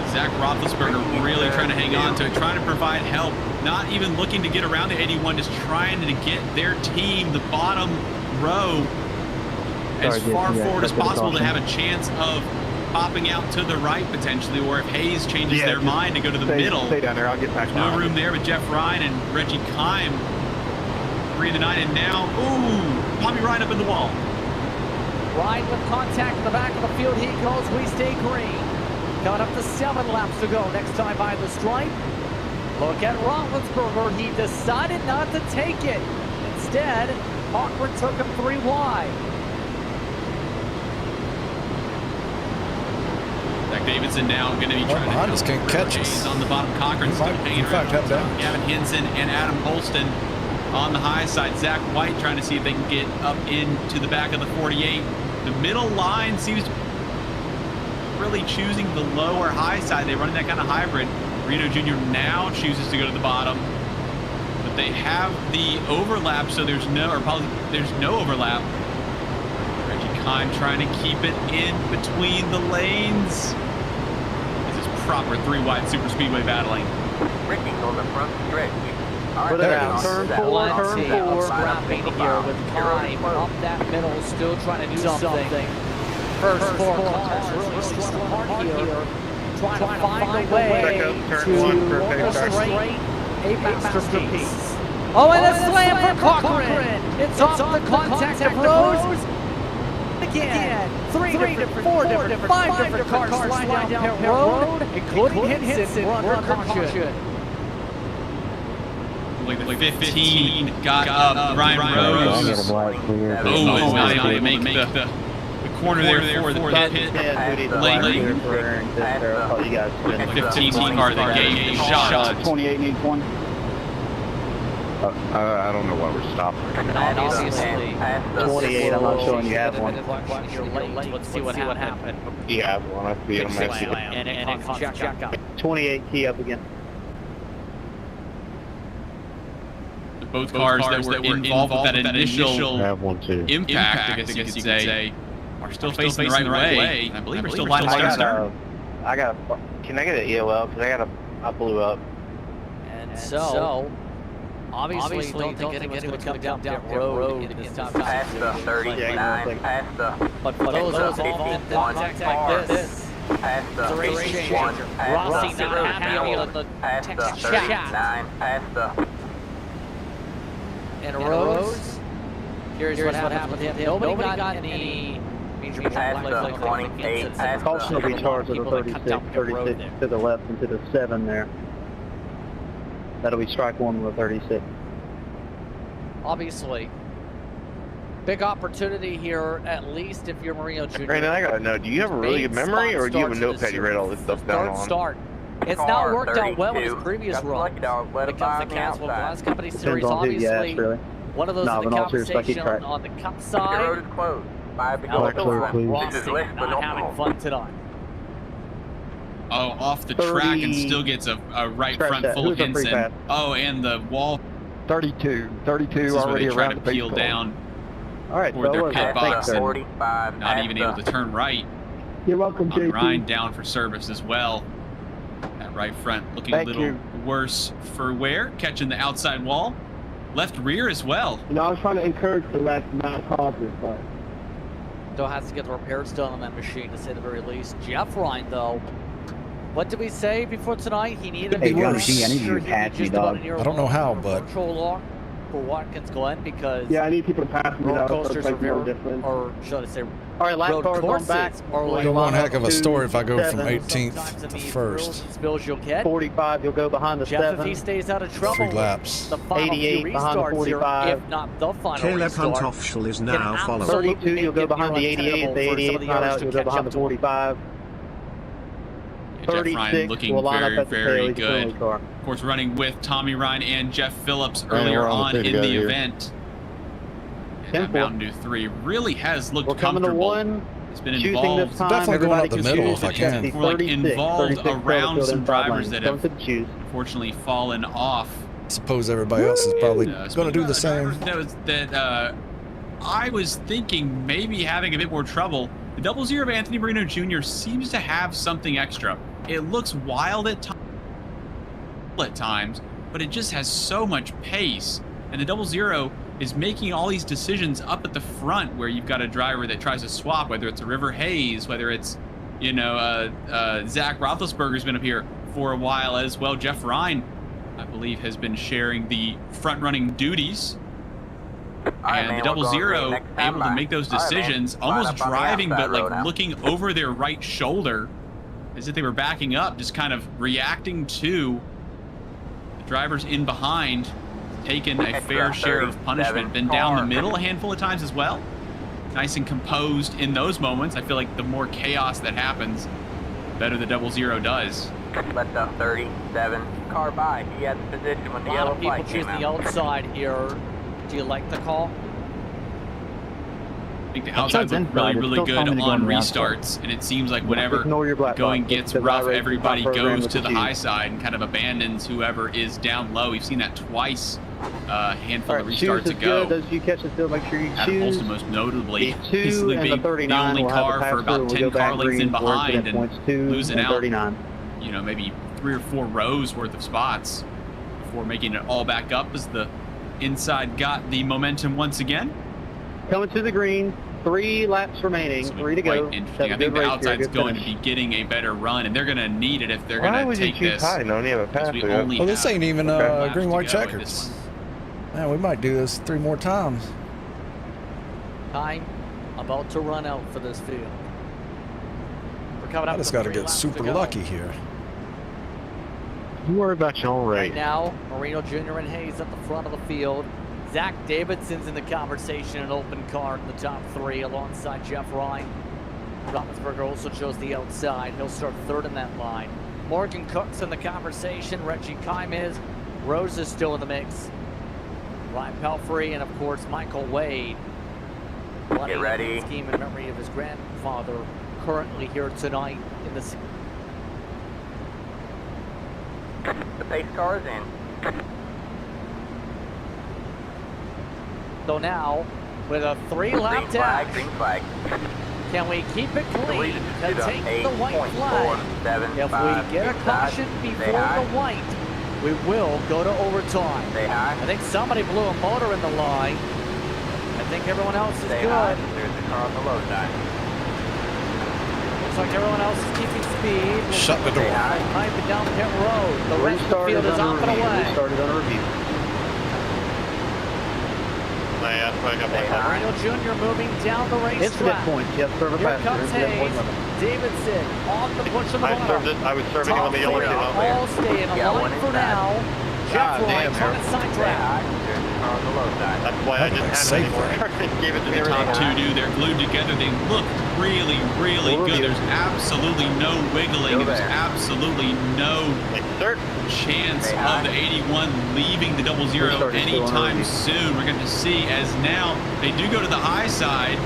Speaker 2: Zach Roethlisberger really trying to hang on to it, trying to provide help, not even looking to get around the 81, just trying to get their team, the bottom row, as far forward as possible to have a chance of popping out to the right potentially, or if Hayes changes their mind to go to the middle.
Speaker 10: Stay down there, I'll get back.
Speaker 2: No room there with Jeff Ryan and Reggie Kime. 3 to 9, and now, ooh, Tommy Ryan up in the wall.
Speaker 1: Ryan with contact in the back of the field. He goes, we stay green. Coming up to 7 laps to go. Next time by the stripe. Look at Roethlisberger. He decided not to take it. Instead, Cochran took him 3 wide.
Speaker 2: Zach Davidson now going to be trying to
Speaker 4: behind us can't catch us.
Speaker 2: on the bottom. Cochran still hanging around. Gavin Hinson and Adam Holston on the high side. Zach White trying to see if they can get up into the back of the 48. The middle line seems to really choosing the low or high side. They run that kind of hybrid. Reno Jr. now chooses to go to the bottom, but they have the overlap, so there's no overlap. Reggie Kime trying to keep it in between the lanes. This is proper 3 wide super speedway battling.
Speaker 3: Ricky on the front stretch.
Speaker 5: Put it out. Turn 4, turn 4.
Speaker 1: Scrapping here with Kime up that middle, still trying to do something. First 4 cars really strung apart here, trying to find a way to orchestrate a masterpiece. Oh, and a slam for Cochran! It's off the contact of Rose. Again, 3 different, 4 different, 5 different cars slide down pit road, including Hinson, run caution.
Speaker 2: Like 15 got up. Ryan Rose. Oh, is not able to make the corner there for the pit lane. The 15 car that gave a shot.
Speaker 6: 28 needs 1.
Speaker 10: I don't know why we're stopping.
Speaker 1: And obviously,
Speaker 5: 28, I'm not showing you have one.
Speaker 1: Let's see what happened.
Speaker 10: You have one, I see him.
Speaker 1: And check up.
Speaker 5: 28, key up again.
Speaker 2: Both cars that were involved with that initial
Speaker 10: have one too.
Speaker 2: impact, I guess you could say, are still facing the right way. I believe we're still lined up start.
Speaker 5: Can I get an EOL? Because I blew up.
Speaker 1: And so obviously don't think anyone's going to come down that road in this top
Speaker 3: Past the 39, past the...
Speaker 1: But for those often contact like this,
Speaker 3: Past the
Speaker 1: it's a race changer.
Speaker 3: 51,
Speaker 1: Rossi not happy on the
Speaker 3: past the
Speaker 1: text
Speaker 3: 39,
Speaker 1: chat.
Speaker 3: past the...
Speaker 1: And Rose, here's what happened with him. Nobody got any major
Speaker 3: Past the 28, past
Speaker 5: Caution will be charged at the 36 to the left and to the 7 there. That'll be strike 1 with a 36.
Speaker 1: Obviously, big opportunity here, at least if you're Marino Jr.
Speaker 10: Brandon, I gotta know, do you have a really good memory, or do you have a notepad you write all this stuff down on?
Speaker 1: Start. It's not worked out well in his previous run. When it comes to Caswell Glass Company Series, obviously, one of those in the conversation on the Cup side.
Speaker 3: Road is closed. 5 to
Speaker 1: Now
Speaker 3: go.
Speaker 1: Rossi
Speaker 3: This is less than
Speaker 1: not having fun tonight.
Speaker 2: Oh, off the track and still gets a right front full of Henson. Oh, and the wall.
Speaker 10: 32
Speaker 2: This is where
Speaker 10: already
Speaker 2: they try
Speaker 10: around
Speaker 2: to
Speaker 10: the
Speaker 2: peel down
Speaker 5: All right,
Speaker 2: toward their
Speaker 5: fellas.
Speaker 2: pit box and
Speaker 3: 45.
Speaker 2: not even able to turn right.
Speaker 8: You're welcome,
Speaker 2: Tommy
Speaker 8: JP.
Speaker 2: Ryan down for service as well. That right front looking a little worse for wear, catching the outside wall. Left rear as well.
Speaker 8: You know, I was trying to encourage the left not causes, but
Speaker 1: Still has to get the repairs done on that machine, to say the very least. Jeff Ryan, though, what did we say before tonight? He needed to be
Speaker 6: Hey,
Speaker 1: worse.
Speaker 6: Yoshi, I need you to pass me, dog.
Speaker 4: I don't know how, but
Speaker 1: control lock for Watkins Glen, because
Speaker 8: yeah, I need people to pass me
Speaker 1: roller
Speaker 8: now, so
Speaker 1: coasters
Speaker 8: it's
Speaker 1: are
Speaker 8: like no
Speaker 1: very,
Speaker 8: different.
Speaker 1: or should I say,
Speaker 5: All right, lap
Speaker 1: road
Speaker 5: cars going back.
Speaker 1: courses are like
Speaker 4: it'll one heck of a story if I go from
Speaker 5: 7.
Speaker 4: 18th
Speaker 1: sometimes in
Speaker 4: to
Speaker 1: the
Speaker 4: 1st.
Speaker 1: thrills and spills you'll get.
Speaker 5: 45, you'll go behind the
Speaker 1: Jeff,
Speaker 5: 7.
Speaker 1: if he stays out of trouble,
Speaker 4: 3 laps.
Speaker 1: the final
Speaker 5: 88
Speaker 1: few
Speaker 5: behind the
Speaker 1: restarts here,
Speaker 5: 45.
Speaker 1: if not the final
Speaker 11: Caleb
Speaker 1: restart,
Speaker 11: Hunt official is
Speaker 1: can
Speaker 11: now following.
Speaker 1: absolutely
Speaker 5: 32, you'll go
Speaker 1: make it
Speaker 5: behind the 88.
Speaker 1: untenable
Speaker 5: The
Speaker 1: for some
Speaker 5: 88
Speaker 1: of the
Speaker 5: not
Speaker 1: others
Speaker 5: out,
Speaker 1: to
Speaker 5: you'll go
Speaker 1: catch
Speaker 5: behind
Speaker 1: up
Speaker 5: the
Speaker 1: to him.
Speaker 5: 45.
Speaker 2: Jeff Ryan
Speaker 5: 36
Speaker 2: looking
Speaker 5: will line
Speaker 2: very,
Speaker 5: up at the tail.
Speaker 2: very
Speaker 5: He's the only
Speaker 2: good.
Speaker 5: car.
Speaker 2: Of course, running with Tommy Ryan and Jeff Phillips
Speaker 10: we're
Speaker 2: earlier
Speaker 10: on the
Speaker 2: on
Speaker 10: pit
Speaker 2: in
Speaker 10: together
Speaker 2: the
Speaker 10: here.
Speaker 2: event. And that
Speaker 5: 10-4.
Speaker 2: Mountain Dew 3 really has looked
Speaker 5: We're coming to
Speaker 2: comfortable.
Speaker 5: 1.
Speaker 2: It's been
Speaker 5: Choosing
Speaker 2: involved.
Speaker 5: this time.
Speaker 4: Definitely going
Speaker 5: Everybody
Speaker 4: up the
Speaker 5: can
Speaker 4: middle
Speaker 5: choose
Speaker 4: if I
Speaker 5: to check
Speaker 4: can.
Speaker 5: the
Speaker 2: We're like
Speaker 5: 36,
Speaker 2: involved
Speaker 5: 36
Speaker 2: around
Speaker 5: Phillips
Speaker 2: some
Speaker 5: in
Speaker 2: drivers
Speaker 5: lane.
Speaker 2: that
Speaker 5: Don't
Speaker 2: have
Speaker 5: choose.
Speaker 2: unfortunately fallen off.
Speaker 4: Suppose everybody else is probably going to do the same.
Speaker 2: That I was thinking maybe having a bit more trouble. The 00 of Anthony Marino Jr. seems to have something extra. It looks wild at times, but it just has so much pace. And the 00 is making all these decisions up at the front, where you've got a driver that tries to swap, whether it's a River Hayes, whether it's, Zach Roethlisberger's been up here for a while as well. Jeff Ryan, I believe, has been sharing the front-running duties. And the 00 able to make those decisions, almost driving, but like looking over their right shoulder as if they were backing up, just kind of reacting to the drivers in behind, taking a fair share of punishment. Been down the middle a handful of times as well. Nice and composed in those moments. I feel like the more chaos that happens, the better the 00 does.
Speaker 3: Let the 37 car by. He had the position when the
Speaker 1: A lot
Speaker 3: yellow
Speaker 1: of people
Speaker 3: flag
Speaker 1: choose
Speaker 3: came
Speaker 1: the
Speaker 3: out.
Speaker 1: outside here. Do you like the call?
Speaker 2: I think the outsides look really, really good on restarts, and it seems like whenever
Speaker 5: Ignore your black
Speaker 2: going
Speaker 5: box.
Speaker 2: gets
Speaker 5: It's the
Speaker 2: rough,
Speaker 5: right
Speaker 2: everybody
Speaker 5: program
Speaker 2: goes
Speaker 5: with
Speaker 2: to
Speaker 5: the
Speaker 2: the high
Speaker 5: choose.
Speaker 2: side and kind of abandons whoever is down low. We've seen that twice, a handful
Speaker 5: All
Speaker 2: of
Speaker 5: right, choose
Speaker 2: restarts
Speaker 5: is
Speaker 2: ago.
Speaker 5: good. Those you catch the field, make sure you
Speaker 2: Adam
Speaker 5: choose.
Speaker 2: Holston, most notably,
Speaker 5: The 2
Speaker 2: easily
Speaker 5: and
Speaker 2: being
Speaker 5: the 39
Speaker 2: only
Speaker 5: will have
Speaker 2: car
Speaker 5: the
Speaker 2: for about
Speaker 5: pass-through.
Speaker 2: 10
Speaker 5: We'll go
Speaker 2: car
Speaker 5: back
Speaker 2: lengths in
Speaker 5: green for
Speaker 2: behind
Speaker 5: incident
Speaker 2: and
Speaker 5: points 2
Speaker 2: losing
Speaker 5: and
Speaker 2: out,
Speaker 5: 39.
Speaker 2: maybe 3 or 4 rows worth of spots before making it all back up as the inside got the momentum once again.
Speaker 5: Coming to the green. 3 laps remaining. 3 to go.
Speaker 2: Quite interesting. I think the outside's going to be getting a better run, and they're going to need it if they're going to take this.
Speaker 10: No, you have a pass.
Speaker 2: We only
Speaker 4: Well, this
Speaker 2: have
Speaker 4: ain't even
Speaker 2: laps
Speaker 4: green,
Speaker 2: to
Speaker 4: white
Speaker 2: go at
Speaker 4: checkers.
Speaker 2: this.
Speaker 4: Man, we might do this 3 more times.
Speaker 1: Time about to run out for this field. We're coming up.
Speaker 4: I just
Speaker 1: to
Speaker 4: got to
Speaker 1: 3
Speaker 4: get
Speaker 1: laps
Speaker 4: super
Speaker 1: go.
Speaker 4: lucky here.
Speaker 10: You worry about your own
Speaker 1: Right
Speaker 10: race.
Speaker 1: now, Marino Jr. and Hayes at the front of the field. Zach Davidson's in the conversation, an open car in the top 3 alongside Jeff Ryan. Roethlisberger also chose the outside. He'll start 3rd in that line. Morgan Cook's in the conversation. Reggie Kime is. Rose is still in the mix. Ryan Pelfrey and, of course, Michael Wade.
Speaker 3: Get ready.
Speaker 1: Scheme in memory of his grandfather, currently here tonight in the.
Speaker 3: The pace car is in.
Speaker 1: So now, with a 3-lap
Speaker 3: Green flag,
Speaker 1: dash,
Speaker 3: green flag.
Speaker 1: can we keep it clean to take the white flag? If
Speaker 3: 8.475.
Speaker 1: we get a caution before the white, we will go to overtime.
Speaker 3: Stay high.
Speaker 1: I think somebody blew a motor in the line. I think everyone else is
Speaker 3: Stay
Speaker 1: good.
Speaker 3: high. There's the car on the low side.
Speaker 1: Looks like everyone else is keeping speed.
Speaker 4: Shut the door.
Speaker 3: Stay high.
Speaker 1: Pipe down pit road. The rest of the
Speaker 5: Restart
Speaker 1: field
Speaker 5: is
Speaker 1: is off
Speaker 5: under
Speaker 1: and
Speaker 5: review.
Speaker 1: away.
Speaker 5: Restart is under review.
Speaker 1: Marino Jr. moving down the
Speaker 5: Incident
Speaker 1: racetrack.
Speaker 5: points. Yes, server
Speaker 1: Here
Speaker 5: passenger.
Speaker 1: comes
Speaker 5: Incident point
Speaker 1: Hayes.
Speaker 5: limit.
Speaker 1: Davidson on the push of the bottom.
Speaker 10: I was serving
Speaker 1: Top
Speaker 10: on the yellow
Speaker 1: three
Speaker 10: came out
Speaker 1: all
Speaker 10: there.
Speaker 1: stay in a
Speaker 3: Yeah,
Speaker 1: line
Speaker 3: one
Speaker 1: for
Speaker 3: inside.
Speaker 1: now. Jeff Ryan
Speaker 10: damn,
Speaker 1: turning
Speaker 3: Stay
Speaker 1: sidetrack.
Speaker 3: high. There's the car on the low side.
Speaker 6: That's why I didn't have it anymore. Gave it to
Speaker 2: The top two do. They're glued together. They look really, really good. There's absolutely no wiggling. There's absolutely no chance of the 81 leaving the 00 anytime soon. We're going to see as now they do go to the high side.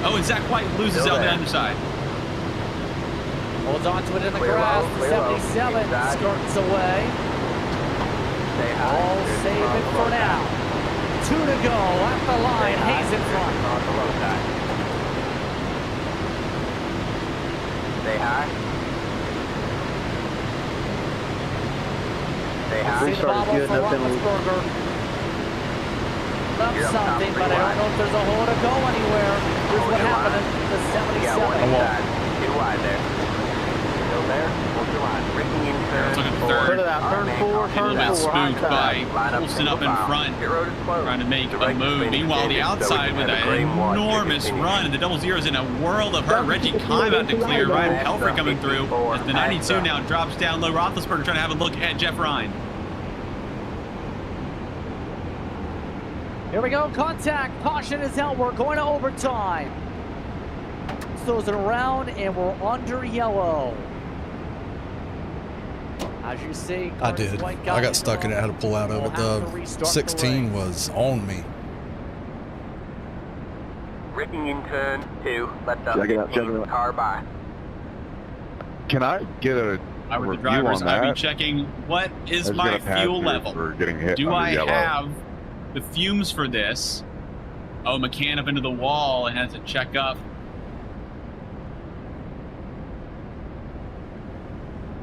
Speaker 2: Oh, and Zach White loses out the underside.
Speaker 1: Holds on to it in the grass. The 77 skirts away. All save it for now. 2 to go at the line. Hayes in front.
Speaker 3: On the low side. Stay high. Stay high.
Speaker 1: See the bobble for Roethlisberger. Left something, but I don't know if there's a hole to go anywhere. Here's what happened at the 77.
Speaker 3: Yeah, one inside. 2 wide there. Still there. Hold your line. Breaking in turn.
Speaker 2: Looking at
Speaker 5: Put
Speaker 2: third.
Speaker 5: it out. Turn 4,
Speaker 2: A
Speaker 5: turn
Speaker 2: little
Speaker 5: 4.
Speaker 2: bit spooked by Colson up in front, trying to make a move. Meanwhile, the outside with an enormous run, and the 00's in a world of hurt. Reggie Kime out to clear. Ryan Pelfrey coming through. As the 92 now drops down low. Roethlisberger trying to have a look at Jeff Ryan.
Speaker 1: Here we go. Contact. Caution is out. We're going to overtime. Throws it around, and we're under yellow. As you see,
Speaker 4: I did. I got stuck in it. I had to pull out of it. The 16 was on me.
Speaker 3: Breaking in turn 2. Let the
Speaker 9: Check it out, check it
Speaker 3: 15
Speaker 9: out.
Speaker 3: car by.
Speaker 10: Can I get a
Speaker 2: I would the
Speaker 10: review
Speaker 2: drivers,
Speaker 10: on
Speaker 2: I'd be
Speaker 10: that?
Speaker 2: checking what is
Speaker 10: Let's
Speaker 2: my
Speaker 10: get a pass
Speaker 2: fuel
Speaker 10: here
Speaker 2: level.
Speaker 10: for getting hit
Speaker 2: Do
Speaker 10: under
Speaker 2: I
Speaker 10: yellow.
Speaker 2: have the fumes for this? Oh, McCann up into the wall and has to check up.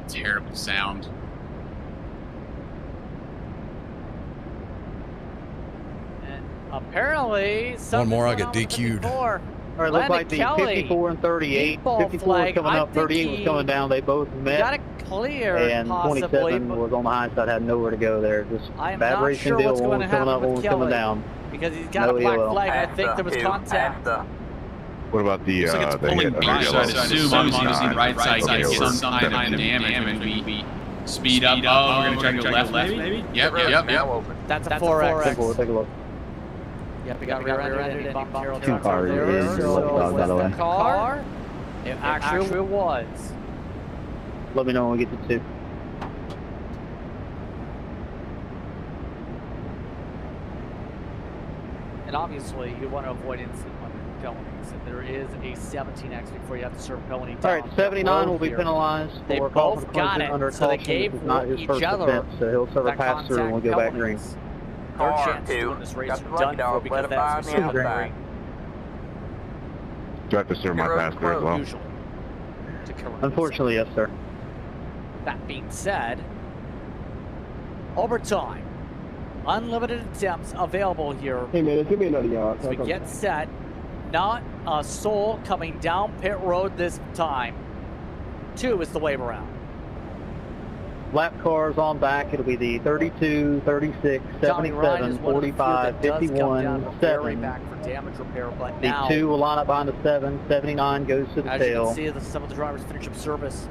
Speaker 2: Terrible sound.
Speaker 1: And apparently,
Speaker 4: One more, I get DQ'd.
Speaker 5: All right, looks like the 54 and 38. 54 is coming up, 38 was coming down. They both met.
Speaker 1: Got it clear,
Speaker 5: And
Speaker 1: possibly.
Speaker 5: 27 was on the high side, had nowhere to go there. Just
Speaker 1: I am
Speaker 5: bad
Speaker 1: not
Speaker 5: racing
Speaker 1: sure
Speaker 5: deal.
Speaker 1: what's
Speaker 5: One
Speaker 1: going
Speaker 5: was
Speaker 1: to
Speaker 5: coming up,
Speaker 1: happen
Speaker 5: one
Speaker 1: with
Speaker 5: was coming
Speaker 1: Kelly,
Speaker 5: down.
Speaker 1: because he's got
Speaker 5: No
Speaker 1: a black
Speaker 5: yellow.
Speaker 1: flag. I think there was contact.
Speaker 10: What about the
Speaker 2: Looks like it's
Speaker 10: the
Speaker 2: pulling
Speaker 10: hit under
Speaker 2: right
Speaker 10: yellow?
Speaker 2: side. Assume obviously the right side
Speaker 10: Okay,
Speaker 2: gets
Speaker 10: we're
Speaker 2: some kind of damage. We speed up. Oh, we're gonna try to go left, maybe? Yep.
Speaker 1: That's a
Speaker 5: Take
Speaker 1: 4X.
Speaker 5: a look, take a look.
Speaker 1: Yep, we got rear-ended and bumped Carroll
Speaker 6: Two
Speaker 1: truck
Speaker 6: cars
Speaker 1: there.
Speaker 6: is
Speaker 1: So
Speaker 6: left side, by the way.
Speaker 1: car. It actually was.
Speaker 5: Let me know when we get to 2.
Speaker 1: And obviously, you want to avoid instant penalties. And there is a 17X before you have to serve penalty.
Speaker 5: All right, 79 will be penalized
Speaker 1: They
Speaker 5: for
Speaker 1: both
Speaker 5: caution
Speaker 1: got
Speaker 5: closing
Speaker 1: it,
Speaker 5: under
Speaker 1: so they
Speaker 5: caution.
Speaker 1: gave
Speaker 5: This is not his
Speaker 1: each
Speaker 5: first
Speaker 1: other
Speaker 5: offense, so he'll serve a
Speaker 1: that
Speaker 5: pass through and we'll go back green.
Speaker 1: penalties. Third
Speaker 3: Car
Speaker 1: chance of
Speaker 3: 2.
Speaker 1: doing this race
Speaker 3: Got
Speaker 1: are
Speaker 3: the lucky
Speaker 1: done for
Speaker 3: dog. Let
Speaker 1: because
Speaker 3: it
Speaker 1: that's
Speaker 3: by
Speaker 1: what
Speaker 3: on the
Speaker 1: super
Speaker 3: outside.
Speaker 10: Do I have to serve my pass there as well?
Speaker 1: usually. To correct.
Speaker 5: Unfortunately, yes, sir.
Speaker 1: That being said, overtime. Unlimited attempts available here
Speaker 8: Hey man, it's gonna be another yard.
Speaker 1: as we get set. Not a soul coming down pit road this time. 2 is the wave around.
Speaker 5: Lap cars on back. It'll be the 32, 36,
Speaker 1: Tommy Ryan
Speaker 5: 77,
Speaker 1: is one of the few
Speaker 5: 45,
Speaker 1: that does come
Speaker 5: 51,
Speaker 1: down very
Speaker 5: 7.
Speaker 1: back for damage repair, but
Speaker 5: The
Speaker 1: now,
Speaker 5: 2 will line up behind the 7. 79 goes to the
Speaker 1: as you
Speaker 5: tail.
Speaker 1: can see, some of the drivers finish up service.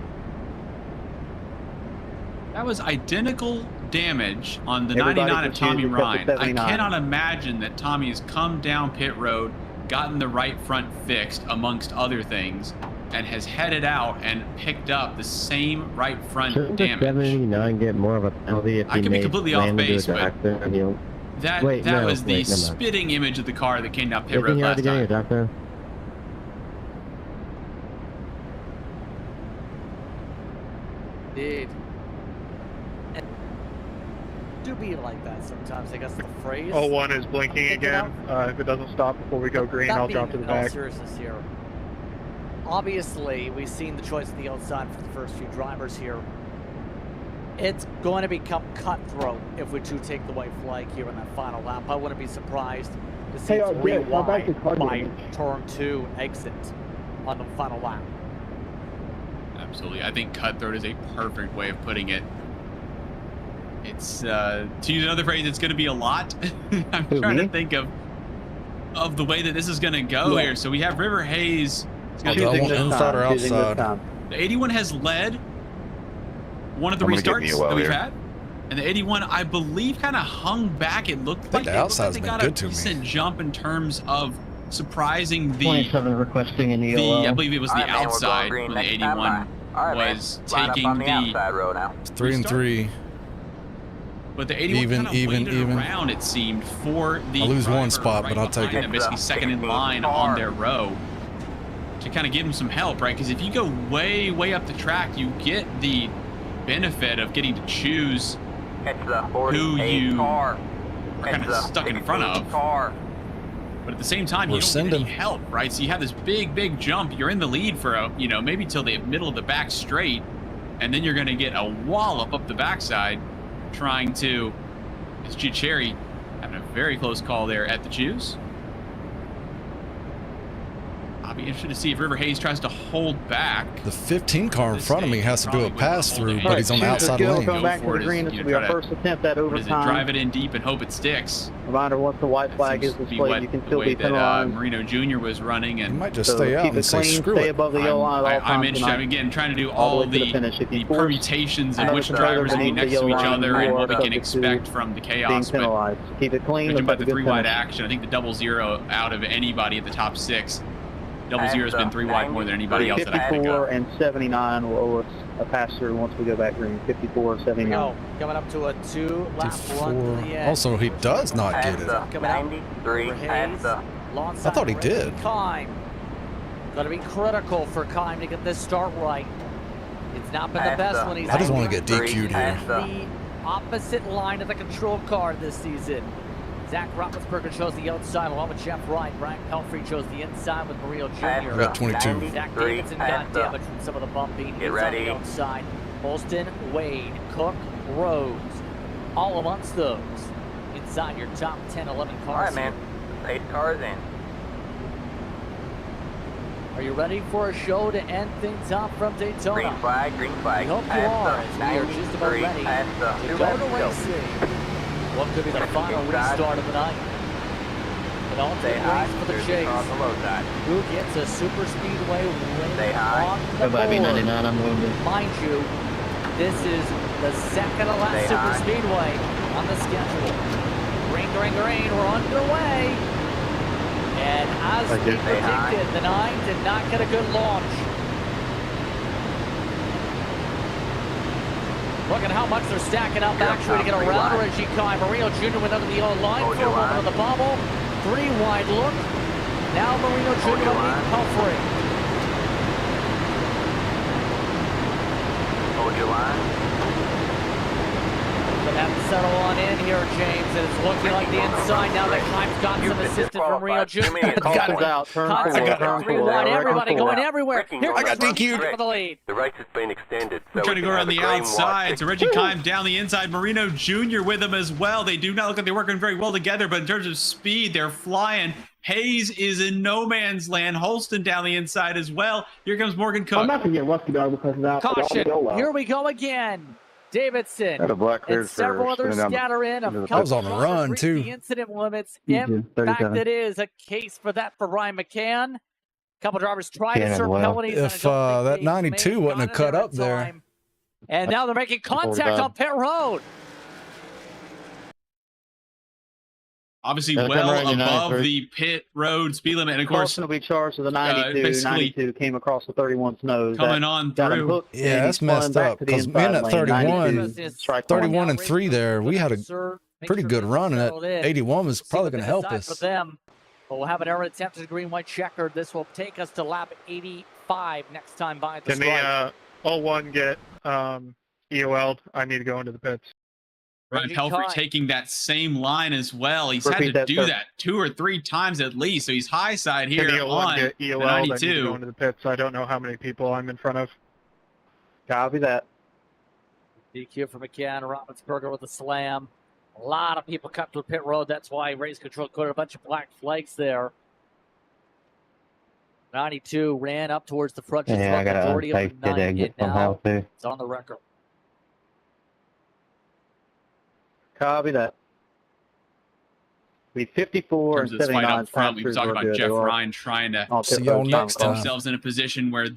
Speaker 2: That was identical damage on the
Speaker 5: Everybody
Speaker 2: 99 of Tommy
Speaker 5: confused except
Speaker 2: Ryan.
Speaker 5: the
Speaker 2: I
Speaker 5: 79.
Speaker 2: cannot imagine that Tommy has come down pit road, gotten the right front fixed amongst other things, and has headed out and picked up the same right front
Speaker 6: Shouldn't the
Speaker 2: damage.
Speaker 6: 79 get more of a penalty if
Speaker 2: I
Speaker 6: he
Speaker 2: could be
Speaker 6: made
Speaker 2: completely off
Speaker 6: land into
Speaker 2: base,
Speaker 6: a
Speaker 2: but
Speaker 6: tractor and you
Speaker 2: That
Speaker 6: Wait,
Speaker 2: that
Speaker 6: no,
Speaker 2: was the
Speaker 6: wait, never mind.
Speaker 2: spitting image of the car that came down pit
Speaker 6: Isn't
Speaker 2: road
Speaker 6: he already
Speaker 2: last
Speaker 6: getting a
Speaker 2: time.
Speaker 6: tractor?
Speaker 1: Indeed. And do be like that sometimes, I guess the phrase.
Speaker 11: Oh, one is blinking
Speaker 1: Pick it
Speaker 11: again. If it doesn't stop before we go green,
Speaker 1: That
Speaker 11: I'll
Speaker 1: being
Speaker 11: drop to the
Speaker 1: in all
Speaker 11: back.
Speaker 1: seriousness here, obviously we've seen the choice of the outside for the first few drivers here. It's going to become cutthroat if we do take the white flag here in that final lap. I wouldn't be surprised to see
Speaker 8: Hey,
Speaker 1: 3
Speaker 8: Jay, how about the car
Speaker 1: wide by
Speaker 8: damage?
Speaker 1: turn 2 exit on the final lap.
Speaker 2: Absolutely. I think cutthroat is a perfect way of putting it. It's, to use another phrase, it's going to be a lot. I'm trying to think of the way that this is going to go here. So we have River Hayes.
Speaker 4: Inside or outside?
Speaker 2: The 81 has led one of the
Speaker 10: I'm gonna get
Speaker 2: restarts
Speaker 10: Neo out
Speaker 2: that we've
Speaker 10: here.
Speaker 2: had. And the 81, I believe, kind of hung back. It looked like
Speaker 4: the
Speaker 2: they
Speaker 4: outside's been
Speaker 2: got
Speaker 4: good
Speaker 2: a
Speaker 4: to me.
Speaker 2: decent jump in terms of surprising the
Speaker 6: 27 requesting an EOL.
Speaker 2: I believe it was the
Speaker 3: All right, man, we're going
Speaker 2: outside
Speaker 3: green
Speaker 2: when the
Speaker 3: next time
Speaker 2: 81
Speaker 3: by. All right, man.
Speaker 2: was
Speaker 3: Line up
Speaker 2: taking
Speaker 3: on the outside row now.
Speaker 4: 3 and 3.
Speaker 2: But the 81 kind of waited around, it seemed, for the
Speaker 4: I'll lose one
Speaker 2: driver
Speaker 4: spot,
Speaker 2: right
Speaker 4: but I'll take
Speaker 2: behind
Speaker 4: it.
Speaker 2: them, basically second in line on their row, to kind of give them some help, right? Because if you go way up the track, you get the benefit of getting to choose who you are kind of stuck in front of. But at the same time, you don't get any help, right? So you have this big jump. You're in the lead for a, maybe till the middle of the back straight, and then you're going to get a wallop up the backside, trying to. It's G Cherry having a very close call there at the choose. I'll be interested to see if River Hayes tries to hold back.
Speaker 4: The 15 car in front of me has to do a pass through, but he's on the outside lane.
Speaker 5: Going back to the green, this will be our first attempt at overtime.
Speaker 2: Drive it in deep and hope it sticks.
Speaker 5: Reminder, once the white flag is displayed, you can still be penalized.
Speaker 2: Marino Jr. was running, and
Speaker 4: he might just stay out and say screw
Speaker 5: stay
Speaker 4: it.
Speaker 5: above the yellow line at all
Speaker 2: I'm
Speaker 5: times
Speaker 2: interested.
Speaker 5: tonight.
Speaker 2: I'm again trying to do all the permutations and which drivers will be next to each other and what we can expect from the chaos. But
Speaker 5: keep it clean.
Speaker 2: judging by the 3 wide action, I think the 0-0 out of anybody at the top 6. 0-0 has been 3 wide more than anybody else that I had to go.
Speaker 5: 54 and 79 will owe us a pass through once we go back green. 54 and 79.
Speaker 1: Coming up to a 2-lap run to the end.
Speaker 4: Also, he does not get it.
Speaker 1: Coming up, Hayes,
Speaker 4: I thought he did.
Speaker 1: Kime. Going to be critical for Kime to get this start right. It's not been the best when he's.
Speaker 4: I just want to get DQ'd here.
Speaker 1: The opposite line of the control car this season. Zach Roethlisberger chose the outside along with Jeff Wright. Brian Pelfrey chose the inside with Mario Jr.
Speaker 4: We're at 22.
Speaker 1: Zach Davidson got damage from some of the bumping. He's on the outside. Holston, Wade, Cook, Rose, all amongst those inside your top 10, 11 cars.
Speaker 3: All right, man. 8 cars in.
Speaker 1: Are you ready for a show to end things up from Daytona?
Speaker 3: Green flag, green flag.
Speaker 1: We hope you are, as we are just about ready to go to racing. What could be the final restart of the night? An ultimate race for the chase. Who gets a super speedway win on the board? Mind you, this is the second to last super speedway on the schedule. Green, we're underway. And as we predicted, the 9 did not get a good launch. Look at how much they're stacking up actually to get around Reggie Kime. Marino Jr. went under the yellow line for a moment of the bubble. 3 wide look. Now Marino Jr. leading Pelfrey.
Speaker 3: Hold your line.
Speaker 1: Gonna have to settle on in here, James, and it's looking like the inside now that Kime's got some assistance from Marino Jr.
Speaker 5: Calls out, turn
Speaker 1: 3 wide, everybody going everywhere. Here
Speaker 4: I got DQ'd.
Speaker 1: for the lead.
Speaker 3: The race has been extended.
Speaker 2: We're trying to go around the outside. So Reggie Kime down the inside. Marino Jr. with him as well. They do not look like they're working very well together, but in terms of speed, they're flying. Hayes is in no man's land. Holston down the inside as well. Here comes Morgan Cook.
Speaker 8: I'm not going to get rusty dog because of that.
Speaker 1: Caution. Here we go again. Davidson
Speaker 10: Had a black
Speaker 1: and several others scatter in.
Speaker 10: I
Speaker 4: was on a run, too.
Speaker 1: The incident limits. In fact, it is a case for that for Ryan McCann. A couple drivers tried to serve penalties.
Speaker 4: If that 92 wouldn't have cut up there.
Speaker 1: And now they're making contact on pit road.
Speaker 2: Obviously well above the pit road speed limit. And of course,
Speaker 5: will be charged with the 92. 92 came across the 31's nose.
Speaker 2: Coming on through.
Speaker 4: Yeah, that's messed up. Because me and that 31 and 3 there, we had a pretty good run, and that 81 was probably going to help us.
Speaker 1: For them. But we'll have an error attempt to the green-white checkered. This will take us to lap 85 next time by the
Speaker 11: stripe. Can the 01 get EOL'd? I need to go into the pits.
Speaker 2: Ryan Pelfrey taking that same line as well. He's had to do that 2 or 3 times at least. So he's high side here on the 92.
Speaker 11: I need to go into the pits. I don't know how many people I'm in front of.
Speaker 5: Copy that.
Speaker 1: DQ for McCann. Roethlisberger with a slam. A lot of people cut through pit road. That's why race control put a bunch of black flags there. 92 ran up towards the front.
Speaker 6: Yeah, I got a safe good exit from house too.
Speaker 1: It's on the record.
Speaker 5: Copy that. We 54 and 79
Speaker 2: up front, we've talked about Jeff Ryan trying to
Speaker 4: see y'all next time.
Speaker 2: themselves in a position where